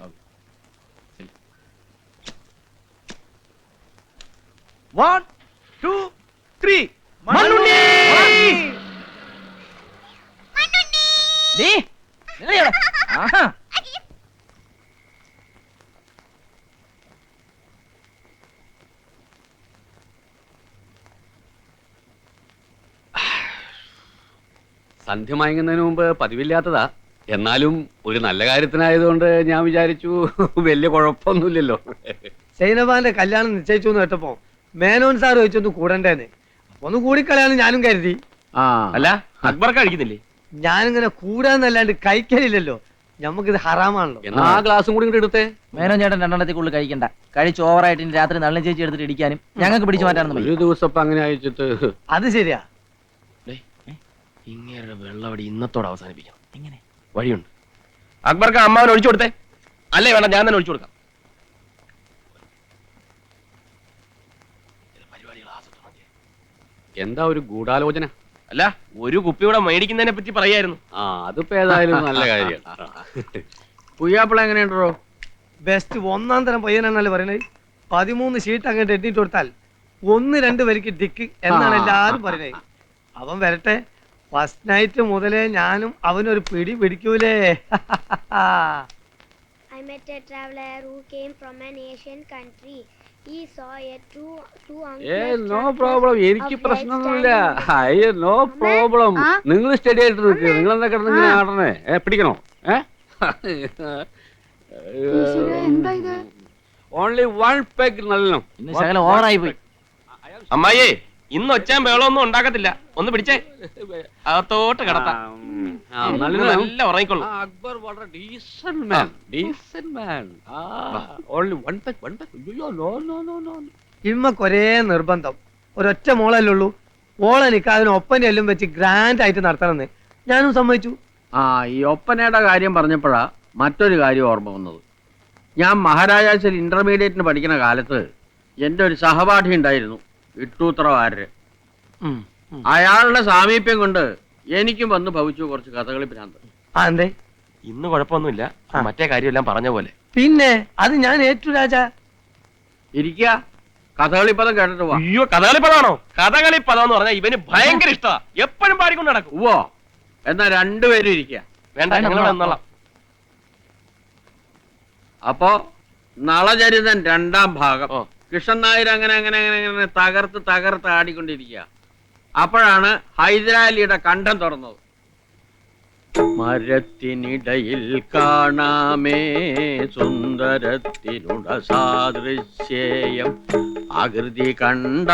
1 2 3 മണ്ണുണ്ണി. നീ നിലയോടാ. ആഹാ. സന്ധ്യ മയങ്ങുന്നതിന് മുമ്പ് പതിവില്ലാത്തതാ. എന്നാലും ഒരു നല്ല കാര്യത്തിനായതുകൊണ്ട് ഞാൻ വിചാരിച്ചു വലിയ കുഴപ്പമൊന്നുമില്ലല്ലോ. സൈനബാന്റെ കല്യാണം നിശ്ചയിച്ചു എന്ന് കേട്ടപ്പോ മേനോൻ സാർ ചോദിച്ചൊന്ന് കൂടണ്ടേന്ന്. ഒന്ന് കൂടിക്കളയാന്ന് ഞാനും കരുതി. അല്ല അക്ബർക്ക് കഴിക്കുന്നില്ലേ? ഞാനിങ്ങനെ കൂടാന്നല്ലാണ്ട് കഴിക്കലില്ലല്ലോ. നമുക്കിത് ഹറാമാണല്ലോ. എന്നാ ആ ഗ്ലാസും കൂടി ഇങ്ങോട്ട് എടുത്തേ. മേനോൻ ചേട്ടൻ രണ്ടെണ്ണത്തിൽ കഴിക്കണ്ട. കഴിച്ച് ഓവറായിട്ട് ഇനി രാത്രി നള്ളം ചേച്ചി എടുത്തിട്ട് ഇടിക്കാനും ഞങ്ങൾക്ക് പിടിച്ചു മാറ്റാനും ഒരു ദിവസം ഇപ്പൊ അങ്ങനെ അയച്ചിട്ട് അത് ശരിയാ. ഇങ്ങനെ വെള്ളവടി ഇന്നത്തോടെ അവസാനിപ്പിക്കാം. എങ്ങനെ വഴിയുണ്ട്? അക്ബർക്ക് അമ്മാവൻ ഒഴിച്ചു കൊടുത്തേ. അല്ലേ വേണ്ട, ഞാൻ തന്നെ ഒഴിച്ചു കൊടുക്കാം. എന്താ ഒരു ഗൂഢാലോചന? അല്ല ഒരു കുപ്പിയുടെ മേടിക്കുന്നതിനെ പറ്റി പറയായിരുന്നു. അതിപ്പോ ഏതായാലും നല്ല കാര്യം. പുയ്യാപ്പിള എങ്ങനെയുണ്ടോ? ബെസ്റ്റ് ഒന്നാം തരം പയ്യനാണല്ലേ പറയുന്നത്. 13 ഷീറ്റ് അങ്ങോട്ട് എട്ടിട്ട് കൊടുത്താൽ 1-2 വരിക്ക് ടിക്ക് എന്നാണ് എല്ലാരും പറയുന്നത്. അവൻ വരട്ടെ. ഫസ്റ്റ് നൈറ്റ് മുതലേ ഞാനും അവനൊരു പിടി പിടിക്കൂലേ. I met a traveler who came from an Asian country. He saw a two no problem. എനിക്ക് പ്രശ്നമൊന്നുമില്ല. No problem. നിങ്ങൾ സ്റ്റഡി ആയിട്ട് നിൽക്കുക. നിങ്ങൾ എന്താ കിടന്നിങ്ങനെ ആടണേ? പിടിക്കണോ? ഓൺലി 1 പെഗ് നല്ലോണം. ഓവറായി പോയി. അമ്മായിയെ ഇന്ന് ഒച്ചാൻ ബേളൊന്നും ഉണ്ടാക്കത്തില്ല. ഒന്ന് പിടിച്ചേ, അകത്തോട്ട് കിടത്താം. നല്ല ഉറങ്ങിക്കൊള്ളു. അക്ബർ വളരെ decent man. Decent man. Only 1 peg 1 peg. അയ്യോ നോ നോ നോ നോ. ഇമ്മക്കൊരേ നിർബന്ധം. ഒരൊറ്റ മോളല്ലേ ഉള്ളൂ. ഓളെ നിൽക്കാതിന് ഒപ്പനെല്ലാം വെച്ച് ഗ്രാൻഡ് ആയിട്ട് നടത്തണമെന്ന്. ഞാനും സമ്മതിച്ചു. ആ ഈ ഒപ്പനയുടെ കാര്യം പറഞ്ഞപ്പോഴാ മറ്റൊരു കാര്യം ഓർമ്മ വന്നത്. ഞാൻ മഹാരാജാസിൽ ഇന്റർമീഡിയറ്റിന് പഠിക്കുന്ന കാലത്ത് എൻ്റെ ഒരു സഹപാഠി ഉണ്ടായിരുന്നു, ഇട്ടൂത്രവാരര്. അയാളുടെ സാമീപ്യം കൊണ്ട് എനിക്കും വന്ന് ഭവിച്ചു കുറച്ച് കഥകളി ഭ്രാന്ത്. എന്തേ? ഇന്ന് കുഴപ്പമൊന്നുമില്ല, മറ്റേ കാര്യമെല്ലാം പറഞ്ഞ പോലെ. പിന്നെ അത് ഞാൻ ഏറ്റു രാജാ. ഇരിക്കുക, കഥകളിപ്പദം കേട്ടിട്ട് പോവാ. അയ്യോ, കഥകളിപ്പദാണോ? കഥകളിപ്പദം എന്ന് പറഞ്ഞാൽ ഇവന് ഭയങ്കര ഇഷ്ടമാ, എപ്പോഴും പാടിക്കൊണ്ട് നടക്കും. ഓ, എന്നാ രണ്ടുപേരും ഇരിക്കുക. വേണ്ട, ഞങ്ങൾ വന്നോളാം. അപ്പോ നളചരിതൻ 2ാം ഭാഗം. കൃഷ്ണൻ നായർ അങ്ങനെ അങ്ങനെ അങ്ങനെ അങ്ങനെ തകർത്ത് ആടിക്കൊണ്ടിരിക്കുക. അപ്പോഴാണ് ഹൈദരാലിയുടെ കണ്ഠം തുറന്നത്. മരത്തിനിടയിൽ കാണാമേ സുന്ദരത്തിനുട സാദൃശ്യേയം, ആകൃതി കണ്ടാലതിരംഭേയം,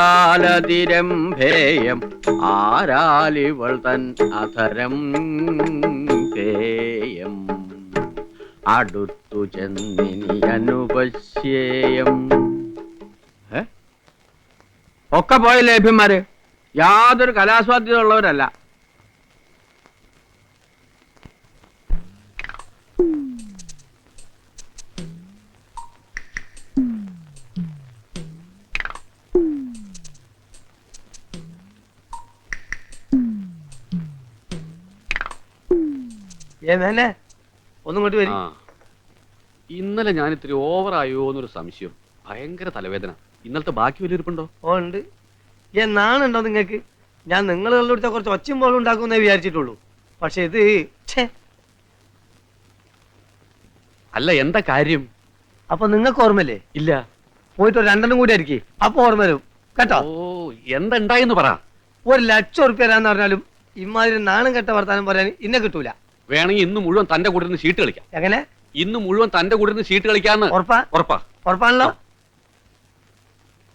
ആരാലിവൾ തൻ അധരം പേയം, അടുത്തു ചെന്നിനി അനുപശ്യേയം. ഒക്കെ പോയ ലേഭ്യന്മാര് യാതൊരു കലാസ്വാദ്യത ഉള്ളവരല്ല. ഒന്നും കൊണ്ട് വരും. ഇന്നലെ ഞാൻ ഇത്തിരി ഓവറായോ എന്നൊരു സംശയം. ഭയങ്കര തലവേദന. ഇന്നലത്തെ ബാക്കി വലിയൊരുപ്പുണ്ടോ? ഓ ഉണ്ട്. നാണുണ്ടോ നിങ്ങൾക്ക്? ഞാൻ നിങ്ങൾ കണ്ടുപിടിച്ച കുറച്ച് ഒച്ചയും പോലും ഉണ്ടാക്കുമെന്നേ വിചാരിച്ചിട്ടുള്ളൂ. പക്ഷെ ഇത് അല്ല, എന്താ കാര്യം? അപ്പൊ നിങ്ങൾക്ക് ഓർമ്മല്ലേ? ഇല്ല. പോയിട്ട് 2 കൂടി ആയിരിക്കും, അപ്പൊ ഓർമ്മ വരും കേട്ടോ. ഓ, എന്താ ഉണ്ടായെന്ന് പറ. 1,00,000 ഉറുപ്പ്യ തരാന്ന് പറഞ്ഞാലും ഇമാതിരി നാണം കെട്ട വർത്താനം പറയാൻ ഇന്നെ കിട്ടൂല. വേണമെങ്കിൽ ഇന്ന് മുഴുവൻ തന്റെ കൂടെ നിന്ന് ഷീട്ട് കളിക്കാം. എങ്ങനെ? ഇന്ന് മുഴുവൻ തന്റെ കൂടെ നിന്ന് ഷീട്ട് കളിക്കാന്ന്. ഉറപ്പാണല്ലോ?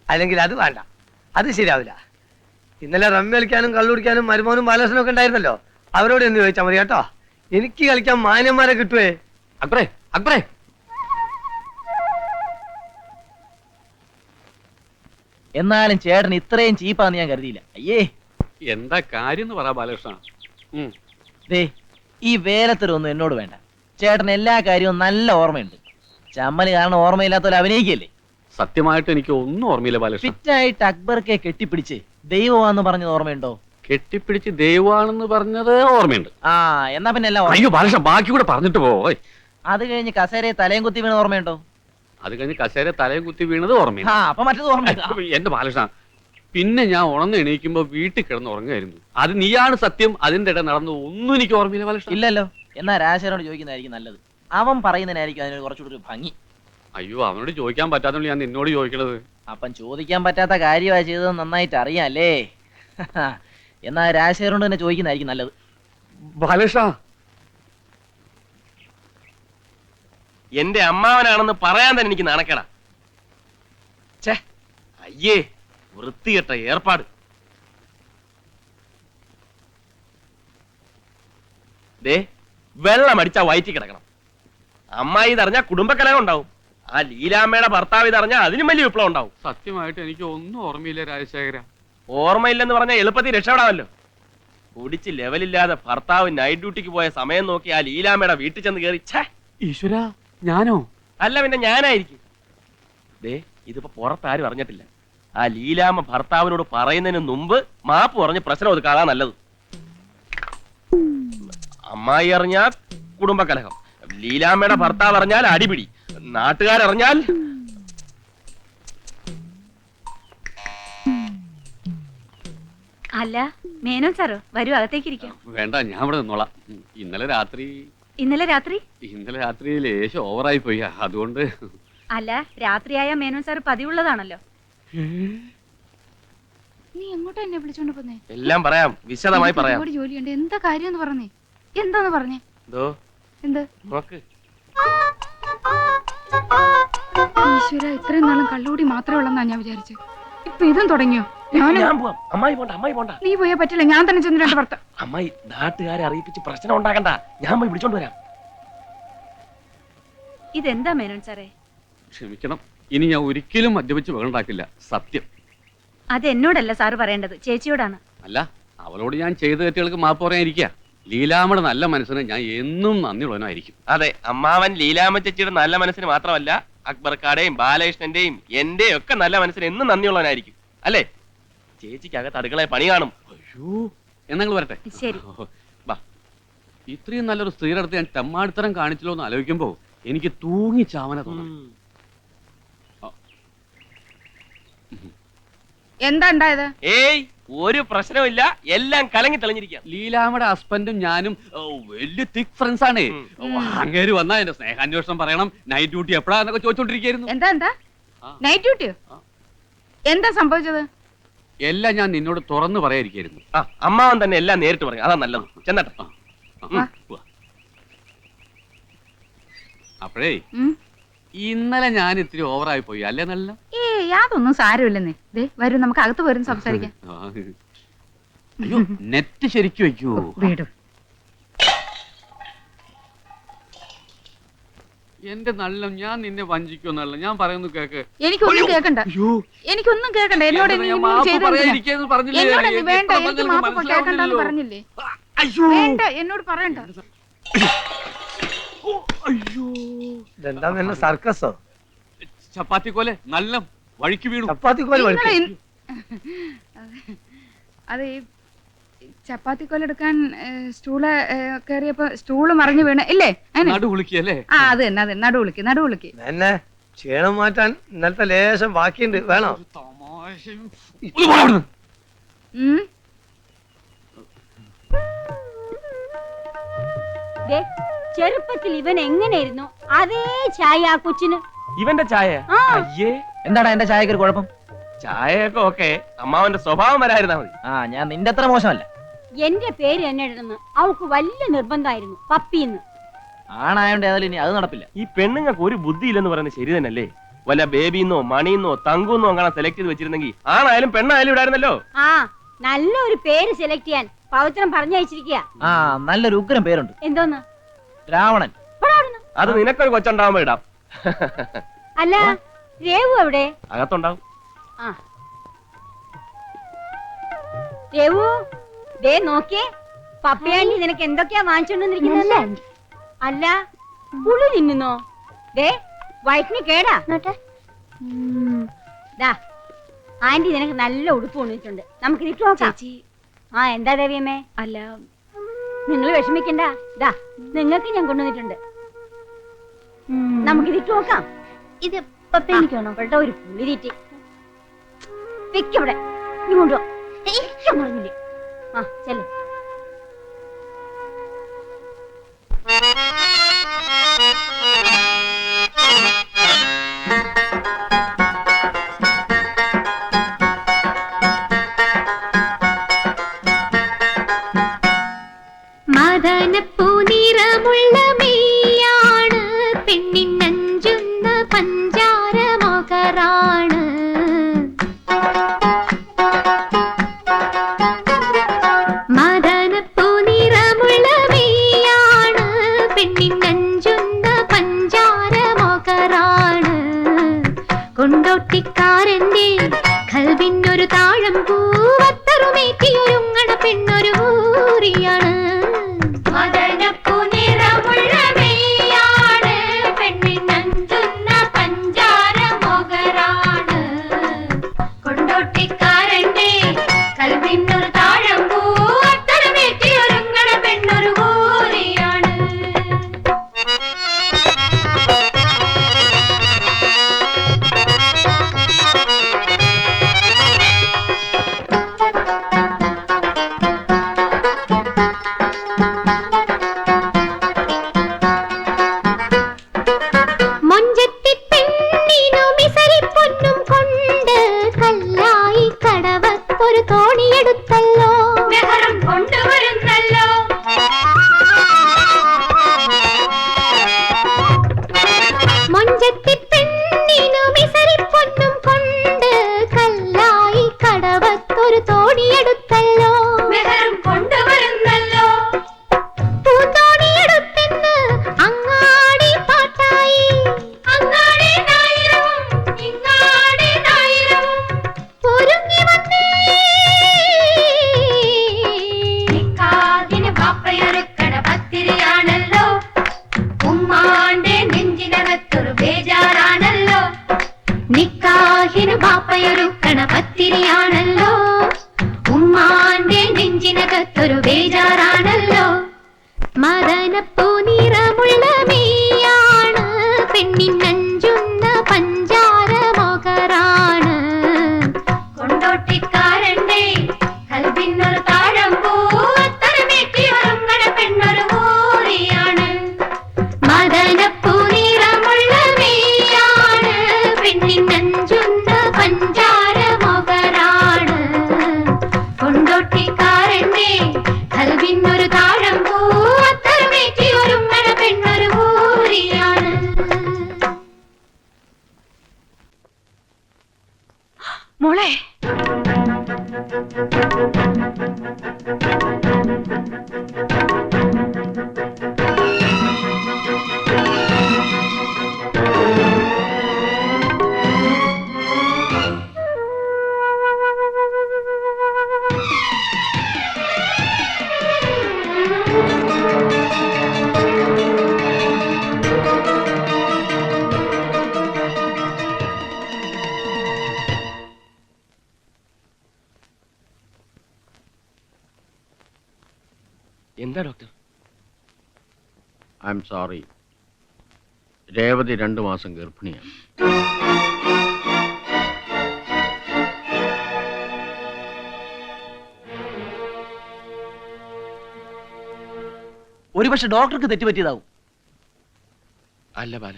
അല്ലെങ്കിൽ അത് വേണ്ട, അത് ശരിയാവില്ല. ഇന്നലെ റമ്മി കളിക്കാനും കള്ളുടിക്കാനും മരുമോനും ബാലകൃഷ്ണനും ഒക്കെ ഉണ്ടായിരുന്നല്ലോ, അവരോട് എന്ന് ചോദിച്ചാൽ മതി കേട്ടോ. എനിക്ക് കളിക്കാൻ മാന്യന്മാരെ കിട്ടുവേ. അക്ബറേ, അക്ബറേ, എന്നാലും ചേട്ടൻ ഇത്രയും ചീപ്പാന്ന് ഞാൻ കരുതിയില്ല. അയ്യേ, എന്താ കാര്യം എന്ന് പറ ബാലകൃഷ്ണ. ദേ, ഈ വേലത്തരൊന്നും എന്നോട് വേണ്ട. ചേട്ടൻ എല്ലാ കാര്യവും നല്ല ഓർമ്മയുണ്ട്. ചമ്മല് കാരണം ഓർമ്മയില്ലാത്തവരെ അഭിനയിക്കല്ലേ. സത്യമായിട്ട് എനിക്ക് ഒന്നും ഓർമ്മയില്ല ബാലകൃഷ്ണ. ഫിറ്റായിട്ട് അക്ബർക്കെ കെട്ടിപ്പിടിച്ച് ദൈവമാണെന്ന് പറഞ്ഞത് ഓർമ്മയുണ്ടോ? കെട്ടിപ്പിടിച്ച് ദൈവമാണെന്ന് പറഞ്ഞത് ഓർമ്മയുണ്ട്. ആ, എന്നാ പിന്നെ എല്ലാം അയ്യോ ബാലകൃഷ്ണ, ബാക്കി കൂടെ പറഞ്ഞിട്ട് പോ. അത് കഴിഞ്ഞ് കസേരയെ തലയും കുത്തി വീണത് ഓർമ്മയുണ്ടോ? അത് കഴിഞ്ഞ് കസേര തലയും കുത്തി വീണത് ഓർമ്മയുണ്ട്. അപ്പൊ മറ്റത് ഓർമ്മയുണ്ട്. എന്റെ ബാലകൃഷ്ണ, പിന്നെ ഞാൻ ഉണർന്ന് എണീക്കുമ്പോ വീട്ടിൽ കിടന്ന് ഉറങ്ങായിരുന്നു. അത് നീയാണ് സത്യം. അതിന്റെ ഇടയിൽ നടന്നു ഒന്നും എനിക്ക് ഓർമ്മയില്ല ബാലകൃഷ്ണ. ഇല്ലല്ലോ. എന്നാ രാജശേഖരനോട് ചോദിക്കുന്നതായിരിക്കും നല്ലത്. അവൻ പറയുന്നതിനായിരിക്കും അതിനൊരു കുറച്ചുകൂടി ഒരു ഭംഗി. അയ്യോ, അവനോട് ചോദിക്കാൻ പറ്റാത്തോണ്ട് ഞാൻ നിന്നോട് ചോദിക്കണത്. അപ്പം ചോദിക്കാൻ പറ്റാത്ത കാര്യമാണ് ചെയ്തത് നന്നായിട്ട് അറിയാല്ലേ. എന്നാ രാജശേഖരനോട് തന്നെ ചോദിക്കുന്നതായിരിക്കും നല്ലത്. ബാലകൃഷ്ണ, എന്റെ അമ്മാവനാണെന്ന് പറയാൻ തന്നെ എനിക്ക് നാണക്കേടാ. ഛേ, അയ്യേ, വൃത്തികെട്ട ഏർപ്പാട്. ദേ, വെള്ളം അടിച്ചാ വയറ്റി കിടക്കണം. അമ്മായി ഇതറിഞ്ഞാ കുടുംബക്കലഹം ഉണ്ടാവും. ആ ലീലാമ്മയുടെ ഭർത്താവ് ഇതറിഞ്ഞാ അതിനും വലിയ വിപ്ലവം ഉണ്ടാവും. സത്യമായിട്ട് എനിക്ക് ഒന്നും ഓർമ്മയില്ല രാജശേഖര. ഓർമ്മയില്ലെന്ന് പറഞ്ഞാൽ എളുപ്പത്തിൽ രക്ഷപ്പെടാമല്ലോ. കുടിച്ച് ലെവലില്ലാതെ ഭർത്താവ് നൈറ്റ് ഡ്യൂട്ടിക്ക് പോയ സമയം നോക്കി ആ ലീലാമ്മയുടെ വീട്ടിൽ ചെന്ന് കയറി. ഛേ, ഈശ്വര, ഞാനോ? അല്ല പിന്നെ ഞാനായിരിക്കും. ദേ, ഇതിപ്പോ പുറത്താരും അറിഞ്ഞിട്ടില്ല. ആ ലീലാമ്മ ഭർത്താവിനോട് പറയുന്നതിന് മുമ്പ് മാപ്പ് പറഞ്ഞ് പ്രശ്നം ഒതുക്കാതാ നല്ലത്. അമ്മായി അറിഞ്ഞാൽ കുടുംബകലഹം, ലീലാമ്മയുടെ ഭർത്താവ് അറിഞ്ഞാൽ അടിപിടി, നാട്ടുകാരറിഞ്ഞാൽ അല്ല മേനോൻ സാറോ, വരൂ, അകത്തേക്ക് ഇരിക്കാം. വേണ്ട, ഞാൻ ഇവിടെ നിന്നോളാം. ഇന്നലെ രാത്രി ലേശം ഓവറായി പോയി, അതുകൊണ്ട്. അല്ല, രാത്രിയായ മേനോൻ സാർ പതിവുള്ളതാണല്ലോ. നീ എങ്ങോട്ടാ എന്നെ വിളിച്ചോണ്ട് പോന്നേ? എല്ലാം പറയാം, വിശദമായി പറയാം. ജോലിയുണ്ട്. എന്താ കാര്യം എന്ന് പറഞ്ഞേ? എന്താന്ന് പറഞ്ഞേ? എന്ത് നോക്ക്. ഈശ്വര, ഇത്രയും നാളും കള്ളുകൂടി മാത്രമേ ഉള്ളെന്നാ ഞാൻ വിചാരിച്ചു. ഇപ്പൊ ഇതും തുടങ്ങിയോ? അമ്മായി പോണ്ട. നീ പോയാ പറ്റില്ല, ഞാൻ തന്നെ ചെന്ന് 2 ഭർത്ത. അമ്മായി നാട്ടുകാരെ അറിയിപ്പിച്ച് പ്രശ്നം ഉണ്ടാക്കണ്ട, ഞാൻ പോയി വിളിച്ചോണ്ട് വരാം. ഇതെന്താ മേനോൻ സാറേ? ക്ഷമിക്കണം, ഇനി ഞാൻ ഒരിക്കലും മദ്യപിച്ച് വേണ്ടാക്കില്ല, സത്യം. അത് എന്നോടല്ല സാറ് പറയേണ്ടത്, ചേച്ചിയോടാണ്. അല്ല, അവളോട് ഞാൻ ചെയ്ത തെറ്റുകൾക്ക് മാപ്പ് പറയാനിരിക്കുക. ലീലാമ്മയുടെ നല്ല മനസ്സിന് ഞാൻ എന്നും നന്ദിയുള്ളവനായിരിക്കും. അതെ, അമ്മാവൻ ലീലാമ്മ ചേച്ചിയുടെ നല്ല മനസ്സിന് മാത്രമല്ല അക്ബർക്കാടെയും ബാലകൃഷ്ണന്റെയും എന്റെയും ഒക്കെ നല്ല മനസ്സിന് എന്നും നന്ദിയുള്ളവനായിരിക്കും. അല്ലേ? ചേച്ചിക്കകത്ത് അടുക്കള പണി കാണും. അയ്യോ, എന്നങ്ങൾ വരട്ടെ. ശരി. ഇത്രയും നല്ലൊരു സ്ത്രീയുടെ അടുത്ത് ഞാൻ തെമ്മാടിത്തരം കാണിച്ചല്ലോ എന്ന് ആലോചിക്കുമ്പോ എനിക്ക് തൂങ്ങി ചാവന തോന്നുന്നു. എന്താ ഉണ്ടായത്? ഏയ്, ഒരു പ്രശ്നമില്ല, എല്ലാം കലങ്ങി തെളിഞ്ഞിരിക്കുക. ലീലാമ്മയുടെ ഹസ്ബൻഡും ഞാനും വലിയ തിക് ഫ്രണ്ട്സ് ആണ്. അങ്ങേര് വന്നാ എന്റെ സ്നേഹാന്വേഷണം പറയണം, നൈറ്റ് ഡ്യൂട്ടി എപ്പോഴാന്നൊക്കെ ചോദിച്ചോണ്ടിരിക്കുന്നു. എന്താ നൈറ്റ് ഡ്യൂട്ടിയോ? എന്താ സംഭവിച്ചത്? എല്ലാം ഞാൻ നിന്നോട് തുറന്നു പറയാതിരിക്കായിരുന്നു. അമ്മാവൻ തന്നെ എല്ലാം നേരിട്ട് പറയും, അതാ നല്ലത്. ചെന്നട്ടെ. അപ്പോഴേ ഇന്നലെ ഞാൻ ഇത്തിരി ഓവറായി പോയി അല്ലേ? നല്ല യാതൊന്നും സാരമില്ലെന്നേ. വരും, നമുക്ക് അകത്ത് വരും സംസാരിക്കാം. അയ്യോ, നെറ്റ് ശരിക്കും വെക്കൂ. എന്റെ നല്ല, ഞാൻ നിന്നെ വഞ്ചിക്കൊന്നല്ല, ഞാൻ പറയുന്നു കേക്ക്. എനിക്കൊന്നും കേക്കണ്ട, എനിക്കൊന്നും കേക്കണ്ട. എന്നോട് വേണ്ട, എനിക്ക് മാപ്പ് കേൾക്കണ്ടെന്ന് പറഞ്ഞില്ലേ? വേണ്ട, എന്നോട് പറയണ്ട. ഇതെന്താ നിന്നെ സർക്കസോ? ചപ്പാത്തി കോലെ നല്ല വഴിക്ക് വീണു. ചപ്പാത്തി കോല വഴിക്ക്? അത് ഈ ചപ്പാത്തി കോലെടുക്കാൻ സ്റ്റൂള് കയറിയപ്പോ സ്റ്റൂള് മറിഞ്ഞു വീണ് ഇല്ലേ? നടുവുളിക്കല്ലേ? ആ, അത് തന്നെ, അത് നടുവുളിക്ക്. എന്നെ ക്ഷീണം മാറ്റാൻ ഇന്നലത്തെ ലേശം ബാക്കിയുണ്ട്, വേണോ? ചെറുപ്പത്തിൽ ഇവൻ എങ്ങനെയായിരുന്നു അതേ ചായ ആ കൊച്ചിന്. ഇവന്റെ ചായ? അയ്യേ, എന്താണ് എന്റെ ചായക്ക് ഒരു കുഴപ്പം? ചായയൊക്കെ ഓക്കെ, അമ്മാവന്റെ സ്വഭാവം വരായിരുന്നാ മതി. ഞാൻ നിന്റെ അത്ര മോശമല്ല. എന്റെ പേര് എന്നെ ഇടുന്നു അവൾക്ക് വലിയ നിർബന്ധമായിരുന്നു, പപ്പിന്ന്. ആണായോണ്ട് ഏതായാലും ഇനി അത് നടപ്പില്ല. ഈ പെണ്ണുങ്ങൾക്ക് ഒരു ബുദ്ധിയില്ലെന്ന് പറയുന്നത് ശരി തന്നെയല്ലേ? വല്ല ബേബിന്നോ മണിന്നോ തങ്കുന്നോ അങ്ങനെ സെലക്ട് ചെയ്ത് വെച്ചിരുന്നെങ്കിൽ ആണായാലും പെണ്ണായാലും ഇടായിരുന്നല്ലോ. ആ, നല്ലൊരു പേര് സെലക്ട് ചെയ്യാൻ പവിത്രം പറഞ്ഞയച്ചിരിക്കുക. നല്ലൊരു ഉഗ്രം പേരുണ്ട്. എന്തോന്ന്? രാവണൻ. അത് നിനക്കൊരു കൊച്ചുണ്ടാവുമ്പോ ഇടാം. അല്ല, രേവു എവിടെ? അകത്തുണ്ടാവും. രേവു, ദേ നോക്കിയേ, പപ്പയാണ്ടി നിനക്ക് എന്തൊക്കെയാ വാങ്ങിച്ചോണ്ടിരിക്കുന്നത്? അല്ല, പുളി തിന്നുന്നോ? ദേ വയറ്റിന് കേടാ. ആന്റി നിനക്ക് നല്ല ഉടുപ്പ് കൊണ്ടിട്ടുണ്ട്, നമുക്ക് ഇതിട്ട് നോക്കാം. എന്താ ദേവിയമ്മേ? അല്ല, നിങ്ങൾ വിഷമിക്കണ്ട, ദാ നിങ്ങൾക്ക് ഞാൻ കൊണ്ടുവന്നിട്ടുണ്ട്, നമുക്ക് ഇതിട്ട് നോക്കാം. ഇത് പപ്പയാണ്ടിക്കാണോ? ഇവിടെ ഒരു പുളി തീറ്റി വെക്കവിടെ, നീ കൊണ്ടുപോ. പറഞ്ഞില്ലേ? ആ, ചെല്ലു. മദനപ്പൂനിറമുള്ള മെയ്യാണ്, പെണ്ണിൻ നഞ്ചുന്ന പഞ്ചാര മകറാണ്. മദനപ്പൂനിറമുള്ള മെയ്യാണ്, പെണ്ണിൻ നഞ്ചുന്ന പഞ്ചാര മകറാണ്. കൊണ്ടോട്ടിക്കാരന്റെ കൽവിനൊരു താഴം പൂവത്തറുമേറ്റിയൊരുങ്ങണ പെണ്ണൊരു ഊറിയാണ്. മദനപ്പൂനിറമുള്ള മെയ്യാണ്, പെണ്ണിൻ നഞ്ചുന്ന പഞ്ചാര മകറാണ്. കൊണ്ടോട്ടിക്കാരന്റെ കൽവിനൊരു താഴം പൂവത്തറുമേറ്റിയൊരുങ്ങണ പെണ്ണൊരു ഊറിയാണ്. മൊഞ്ചത്തി പെണ്ണിനു മിസരിപ്പൊന്നും കൊണ്ട് കല്ലായി കടവത്തൊരു തോണിയെടുത്തല്ലോ, മെഹറും കൊണ്ടുവരുന്നല്ലോ. മൊഞ്ചത്തി പെണ്ണിനു മിസരിപ്പൊന്നും കൊണ്ട് കല്ലായി കടവത്തൊരു തോണിയെടുത്തല്ലോ, മെഹറും കൊണ്ടുവരുന്നല്ലോ. മദനപ്പൂ നിറമുള്ള മെയ്യാണ് പെണ്ണിൻ നഞ്ചുന്ന പഞ്ചാര മൊകറാണ് കൊണ്ടോട്ടിക്കാരന്റെ കൽവിനൊരു താഴമ്പൂ അത്തരമേറ്റി ഒരുങ്ങണ പെണ്ണൊരു ഊറിയാണ് മദനപ്പൂ നിറമുള്ള മെയ്യാണ് പെണ്ണിൻ നഞ്ചുന്ന പഞ്ചാര മൊകറാണ് കൊണ്ടോട്ടിക്കാരന്റെ കൽവിനൊരു താഴമ്പൂ അത്തരമേറ്റി ഒരുങ്ങണ പെണ്ണൊരു ഊറിയാണ്. മോളെ എന്താ doctor? I am sorry, Revathi 2 മാസം ഗർഭിണിയാണ്. ഒരുപക്ഷെ ഡോക്ടർക്ക് തെറ്റുപറ്റിയതാവും. അല്ല ബാല,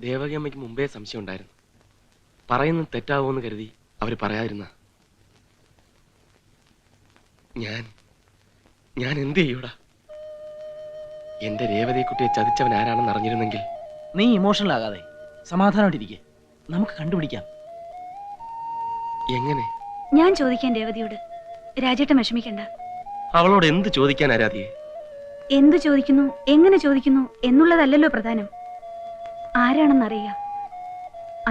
ദേവകി അമ്മയ്ക്ക് മുമ്പേ സംശയം ഉണ്ടായിരുന്നു. പറയുന്നത് തെറ്റാവുമെന്ന് കരുതി അവര് പറയാതിരുന്ന. ഞാൻ എന്ത് ചെയ്യൂടാ? എന്റെ രേവതിയെക്കുട്ടിയെ ചതിച്ചവൻ ആരാണെന്ന് അറിഞ്ഞിരുന്നെങ്കിൽ. നീ ഇമോഷണൽ ആകാതെ സമാധാനമായിട്ടിരിക്കെ, നമുക്ക് കണ്ടുപിടിക്കാം. എങ്ങനെ? ഞാൻ ചോദിക്കാൻ രേവതിയോട്. രാജേട്ടൻ വിഷമിക്കണ്ട. അവളോട് എന്ത് ചോദിക്കാൻ ആരാധിയെ? എന്തു ചോദിക്കുന്നു, എങ്ങനെ ചോദിക്കുന്നു എന്നുള്ളതല്ലല്ലോ പ്രധാനം. ആരാണെന്നറിയുക,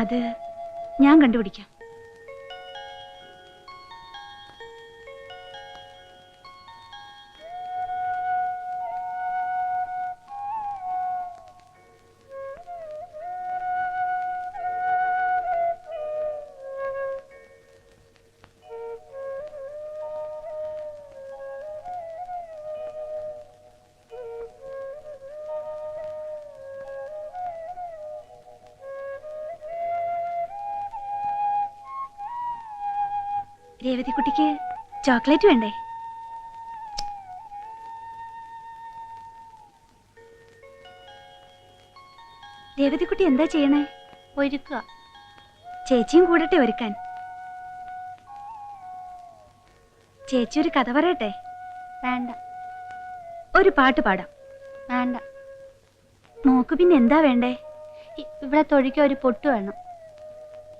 അത് ഞാൻ കണ്ടുപിടിക്കാം. രേവതിക്കുട്ടിക്ക് ചോക്ലേറ്റ് വേണ്ടേ? രേവതിക്കുട്ടി എന്താ ചെയ്യണേ? ഒരുക്കുക. ചേച്ചിയും കൂടട്ടെ ഒരുക്കാൻ. ചേച്ചി ഒരു കഥ പറയട്ടെ? വേണ്ട. ഒരു പാട്ട് പാടാം? വേണ്ട. നോക്ക്, പിന്നെ എന്താ വേണ്ടേ? ഇവിടെ തൊഴിക്കാൻ ഒരു പൊട്ട് വേണം.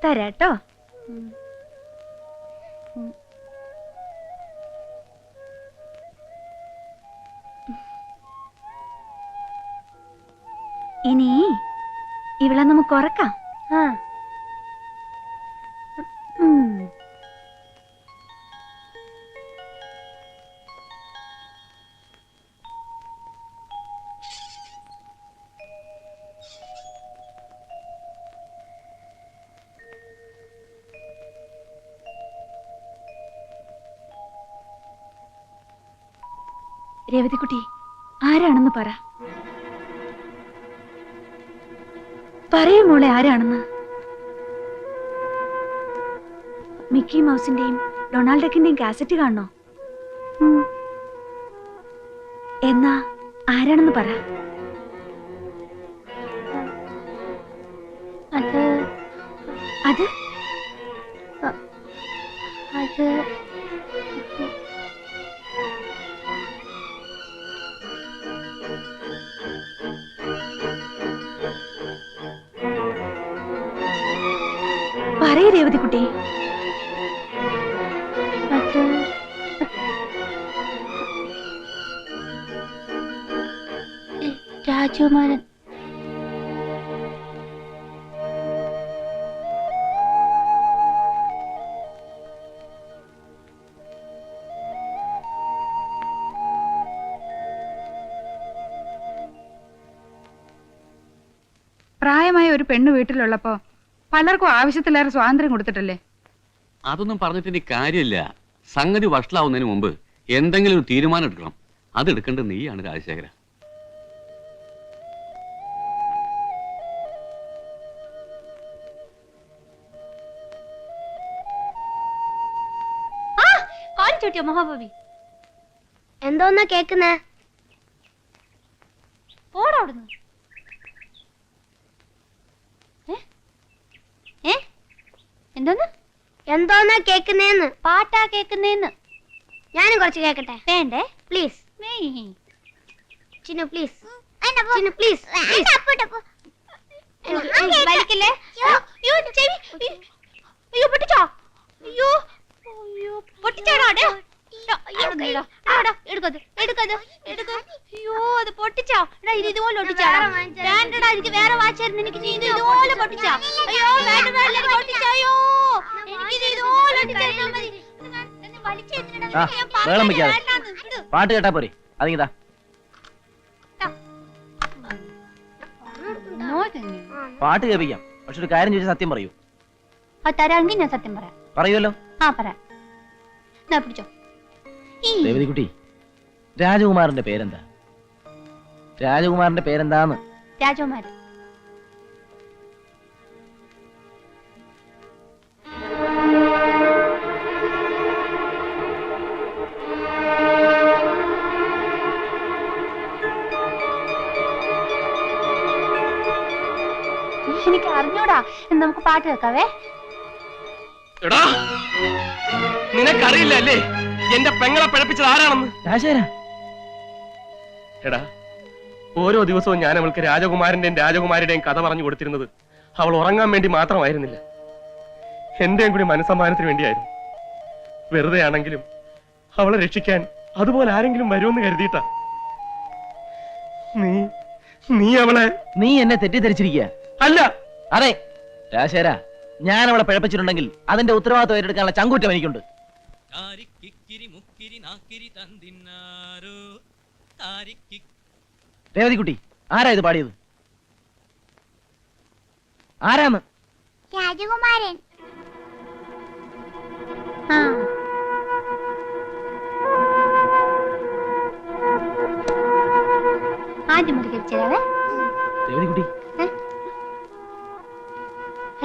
തരാട്ടോ. ഇനി ഇവളെ നമുക്ക് ഉറക്കാം. രേവതിക്കുട്ടി ആരാണെന്ന് പറ. പറയൂ മോളെ, ആരാണെന്ന്. മിക്കി മൗസിന്റെയും ഡൊണാൾഡ് ഡക്കിന്റെയും കാസറ്റ് കാണണോ? എന്നാ ആരാണെന്ന് പറ. അത് അത് അത് പറയൂ രേവതിക്കുട്ടി. അത് രാജകുമാരൻ. പ്രായമായ ഒരു പെണ്ണ് വീട്ടിലുള്ളപ്പോ പലർക്കും ആവശ്യത്തിലേറെ സ്വാതന്ത്ര്യം കൊടുത്തിട്ടല്ലേ? അതൊന്നും പറഞ്ഞിട്ട് ഇനി കാര്യമില്ല. സംഗതി വഷളാവുന്നതിന് മുമ്പ് എന്തെങ്കിലും ഒരു തീരുമാനം എടുക്കണം. അതെടുക്കേണ്ടത് നീയാണ് രാജശേഖര. കിട്ടിയോ മഹാഭാവി? എന്തോന്നാ കേക്കുന്നേ? പോടാ അവിടുന്ന്. എന്തോന്ന് എന്തോന്നാ കേക്കുന്നേന്ന്? പാട്ടാ കേക്കുന്നേന്ന്. ഞാനും കുറച്ച് കേക്കട്ടെ? വേണ്ടേ? Please may. Chinnu please. Chinnu please. വലിക്കല്ലേ? അയ്യോ ചെവി. അയ്യോ പൊട്ടിച്ചോ? അയ്യോ അയ്യോ പൊട്ടിച്ചാടാ. എടുക്കത്. അയ്യോ അത് പൊട്ടിച്ചോ? ഇത് ഇതുപോലെ ഒട്ടിച്ചാടാ. വേണ്ടടാ, എനിക്ക് വേറെ വാച്ചായിരുന്നു. എനിക്ക് ഇത് ഇതുപോലെ പൊട്ടിച്ചാ. അയ്യോ വേണ്ട, പൊട്ടിച്ചോ. അയ്യോ എനിക്ക് ഇതുപോലെ ഒട്ടിച്ചാ മതി. വെള്ളം വെക്കാതെ പാട്ട് കേട്ടാ പോരെ. അതിങ്ങിതാ പാട്ട് കേൾപ്പിക്കാം. പക്ഷെ ഒരു കാര്യം ചോദിച്ചാൽ സത്യം പറയൂ. അത് തരാമെങ്കിൽ ഞാൻ സത്യം പറയാം. പറയുമല്ലോ? ആ പറയാം. പിടിച്ചോ. ദേവതികുട്ടി, രാജകുമാരന്റെ പേരെന്താ? രാജകുമാരന്റെ പേരെന്താന്ന്? രാജകുമാരൻ. എനിക്ക് അറിഞ്ഞൂടാ. നമുക്ക് പാട്ട് കേൾക്കാവേ. എടാ, നിനക്കറിയില്ല അല്ലേ എന്റെ പെങ്ങളെ പിഴപ്പിച്ചത് ആരാണെന്ന്? എടാ, ഓരോ ദിവസവും ഞാൻ അവൾക്ക് രാജകുമാരന്റെയും രാജകുമാരിയുടെയും കഥ പറഞ്ഞു കൊടുത്തിരുന്നത് അവൾ ഉറങ്ങാൻ വേണ്ടി മാത്രമായിരുന്നില്ല, എന്റെയും കൂടി മനസ്സമ്മാനത്തിന് വേണ്ടിയായിരുന്നു. വെറുതെ ആണെങ്കിലും അവളെ രക്ഷിക്കാൻ അതുപോലെ ആരെങ്കിലും വരുമെന്ന് കരുതിയിട്ടാ. നീ അവളെ നീ എന്നെ തെറ്റിദ്ധരിച്ചിരിക്കുക. അല്ല. അതെ രാജശേര, ഞാൻ അവളെ പിഴപ്പിച്ചിട്ടുണ്ടെങ്കിൽ അതിന്റെ ഉത്തരവാദിത്വം ഏറ്റെടുക്കാനുള്ള ചങ്കൂറ്റം എനിക്കുണ്ട്. രേവതിക്കുട്ടി, ആരാ ഇത് പാടിയത്? ആരാന്ന്? രാജകുമാരൻ. ആദ്യം മുടി കഴിച്ചതാവേ. രേവതിക്കുട്ടി,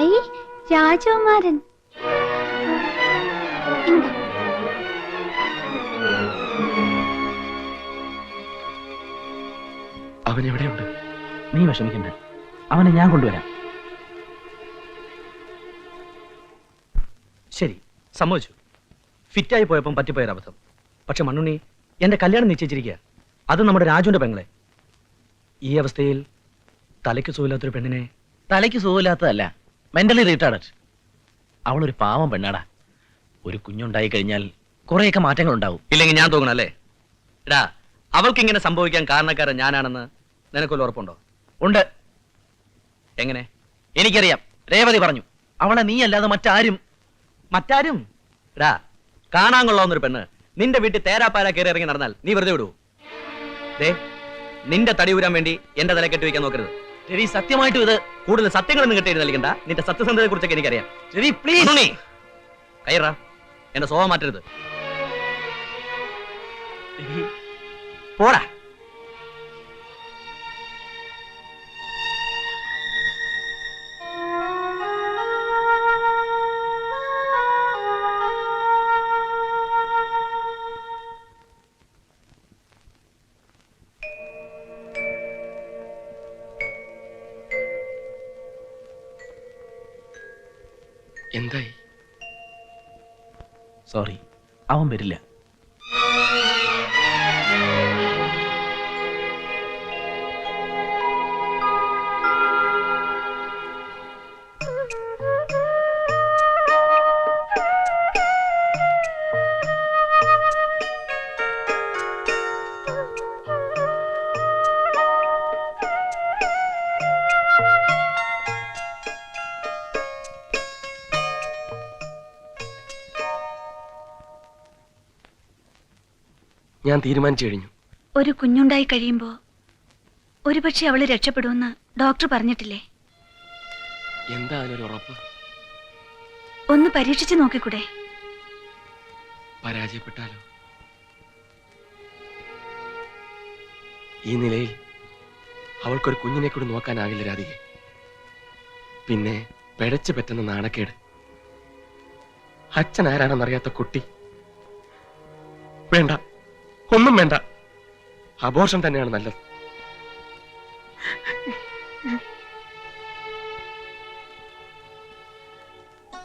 അയ്യേ രാജകുമാരൻ. അവൻ എവിടെയുണ്ട്? നീ വിഷമിക്കണ്ട, അവനെ ഞാൻ കൊണ്ടുവരാം. ശരി, സമ്മതിച്ചു. ഫിറ്റായി പോയപ്പം പറ്റിപ്പോയൊരബദ്ധം. പക്ഷെ മണ്ണുണ്ണി, എന്റെ കല്യാണം നിശ്ചയിച്ചിരിക്കുക. അത് നമ്മുടെ രാജുവിന്റെ പെങ്ങളെ. ഈ അവസ്ഥയിൽ തലയ്ക്ക് സുഖമില്ലാത്തൊരു പെണ്ണിനെ. തലയ്ക്ക് സുഖമില്ലാത്തതല്ല, മെന്റലി റീട്ടാർഡഡ്. അവളൊരു പാവം പെണ്ണാടാ. ഒരു കുഞ്ഞുണ്ടായി കഴിഞ്ഞാൽ കുറെയൊക്കെ മാറ്റങ്ങൾ ഉണ്ടാവും. ഇല്ലെങ്കിൽ ഞാൻ തോന്നണല്ലേ? എടാ, അവൾക്ക് ഇങ്ങനെ സംഭവിക്കാൻ കാരണക്കാരൻ ഞാനാണെന്ന് നിനക്കൊരു ഉറപ്പുണ്ടോ? ഉണ്ട്. എങ്ങനെ? എനിക്കറിയാം. രേവതി പറഞ്ഞു. അവളെ നീ അല്ലാതെ മറ്റാരും. എടാ, കാണാൻ കൊള്ളാവുന്നൊരു പെണ്ണ് നിന്റെ വീട്ടിൽ തേരാപ്പാര കയറി ഇറങ്ങി നടന്നാൽ നീ വെറുതെ വിടൂ? ദേ, നിന്റെ തടി ഊരാൻ വേണ്ടി എന്റെ തല കെട്ടി വയ്ക്കാൻ നോക്കരുത്. രവി, സത്യമായിട്ടും ഇത് കൂടുതൽ സത്യങ്ങളൊന്നും കെട്ടി നൽകണ്ട. നിന്റെ സത്യസന്ധതയെ കുറിച്ചൊക്കെ എനിക്കറിയാം. രവി പ്ലീസ്. കയ്യറാ, എന്റെ സ്വഭാവം മാറ്റരുത്. പോടാ. എന്തായി? സോറി, അവൻ വരില്ല. ഞാൻ തീരുമാനിച്ചു കഴിഞ്ഞു. ഒരു കുഞ്ഞുണ്ടായി കഴിയുമ്പോ ഒരുപക്ഷെ അവള് രക്ഷപ്പെടുമെന്ന് ഡോക്ടർ പറഞ്ഞിട്ടില്ലേ? എന്താ അതിനൊരു ഉറപ്പ്? ഒന്ന് പരീക്ഷിച്ചു നോക്കിക്കൂടെ? പരാജയപ്പെട്ടാലോ? ഈ നിലയിൽ അവൾക്കൊരു കുഞ്ഞിനെ കൂടി നോക്കാനാകില്ല രാധികെ. പിന്നെ പിഴച്ചു പറ്റുന്ന നാണക്കേട്. അച്ഛൻ ആരാണെന്നറിയാത്ത കുട്ടി വേണ്ട, ഒന്നും വേണ്ട. അബോർഷൻ തന്നെയാണ് നല്ലത്.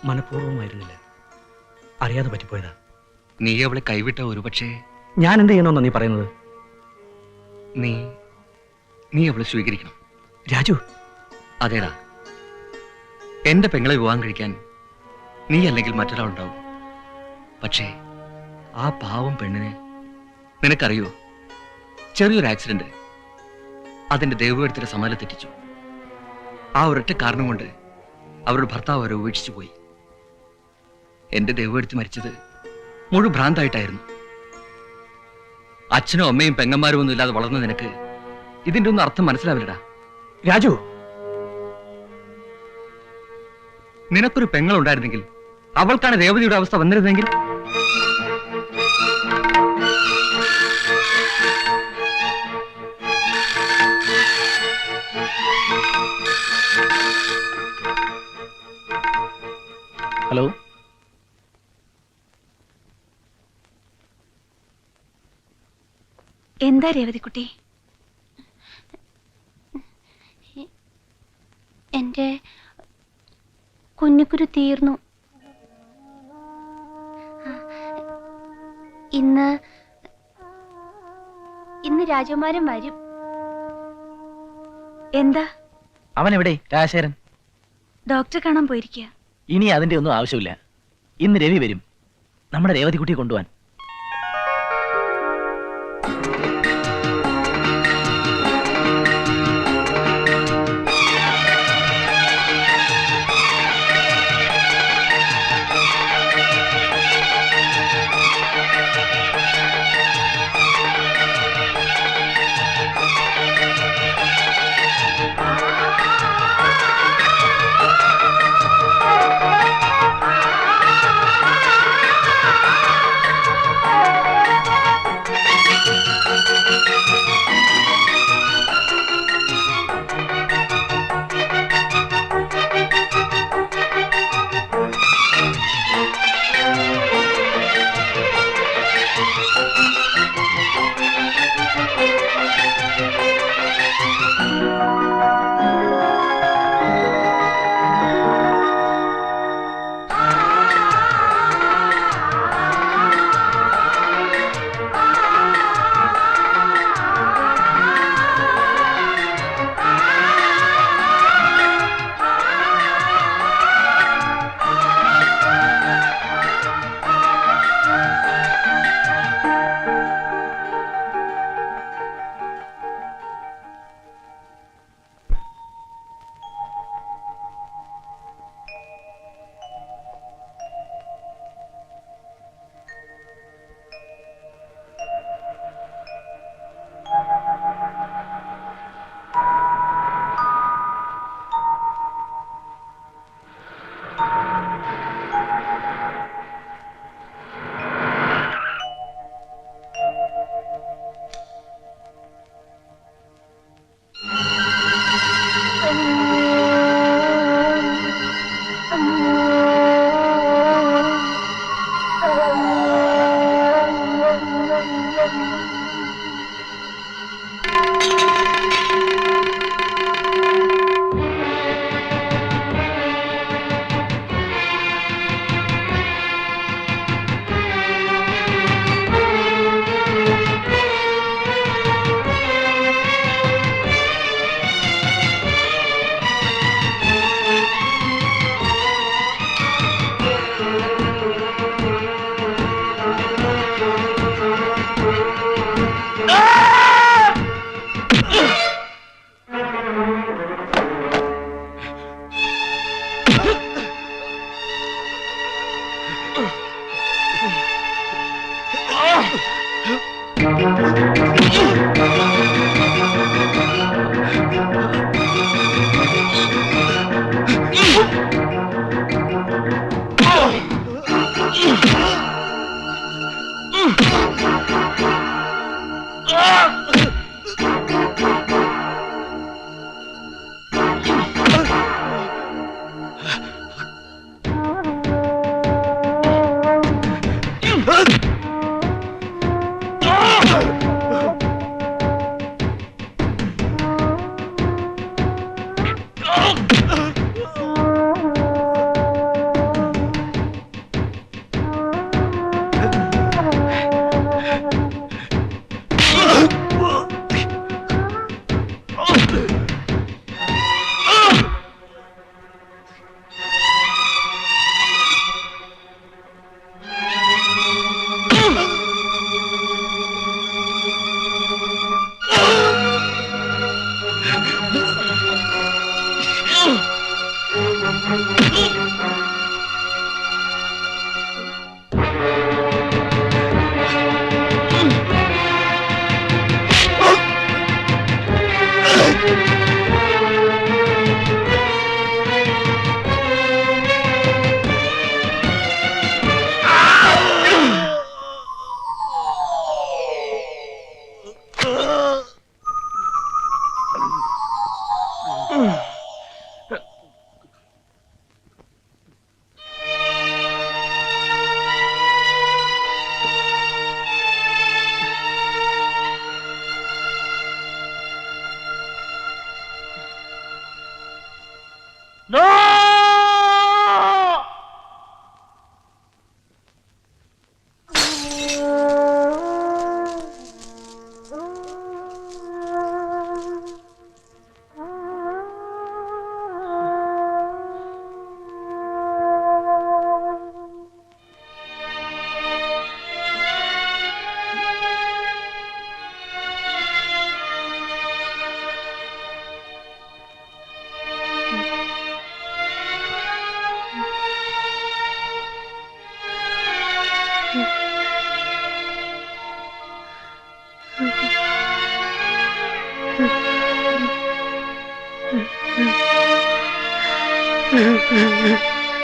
മനഃപൂർവ്വമായിരുന്നില്ല, അറിയാതെ പറ്റിപ്പോയതാ. നീ അവളെ കൈവിട്ട ഒരുപക്ഷെ ഞാൻ എന്ത് ചെയ്യണമെന്നാ നീ പറയുന്നത്? നീ അവളെ സ്വീകരിക്കണം. രാജു. അതേടാ, എന്റെ പെങ്ങളെ വിവാഹം കഴിക്കാൻ നീ അല്ലെങ്കിൽ മറ്റൊരാളുണ്ടാവും. പക്ഷേ ആ പാവം പെണ്ണിന് നിനക്കറിയോ, ചെറിയൊരു ആക്സിഡന്റ് അതിന്റെ ദൈവമെടുത്തിട്ട് സമാല തെറ്റിച്ചു. ആ ഒരൊറ്റ കാരണം കൊണ്ട് അവരുടെ ഭർത്താവ് അവരെ ഉപേക്ഷിച്ചു പോയി. എന്റെ ദൈവമെടുത്ത് മരിച്ചത് മുഴു ഭ്രാന്തായിട്ടായിരുന്നു. അച്ഛനും അമ്മയും പെങ്ങന്മാരും ഒന്നും ഇല്ലാതെ വളർന്ന നിനക്ക് ഇതിന്റെ ഒന്നും അർത്ഥം മനസ്സിലാവില്ലടാ. രാജു, നിനക്കൊരു പെങ്ങളുണ്ടായിരുന്നെങ്കിൽ അവൾക്കാണ് രേവതിയുടെ അവസ്ഥ വന്നിരുന്നെങ്കിൽ. ഹലോ, എന്താ രേവതിക്കുട്ടി? എന്റെ കുഞ്ഞിക്കുരു തീർന്നു. ഇന്ന് രാജകുമാരൻ വരും. എന്താ? അവൻ എവിടെ? രാജശേഖരൻ ഡോക്ടറെ കാണാൻ പോയിരിക്കുക. ഇനി അതിന്റെ ഒന്നും ആവശ്യമില്ല. ഇന്ന് രവി വരും നമ്മുടെ രേവതിക്കുട്ടിയെ കൊണ്ടുപോവാൻ. നോ.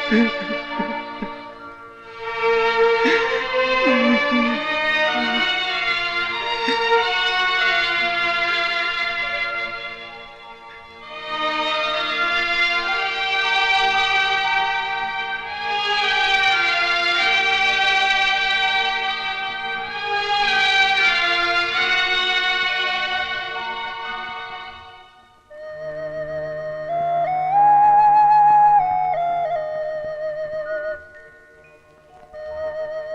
Mm-hmm.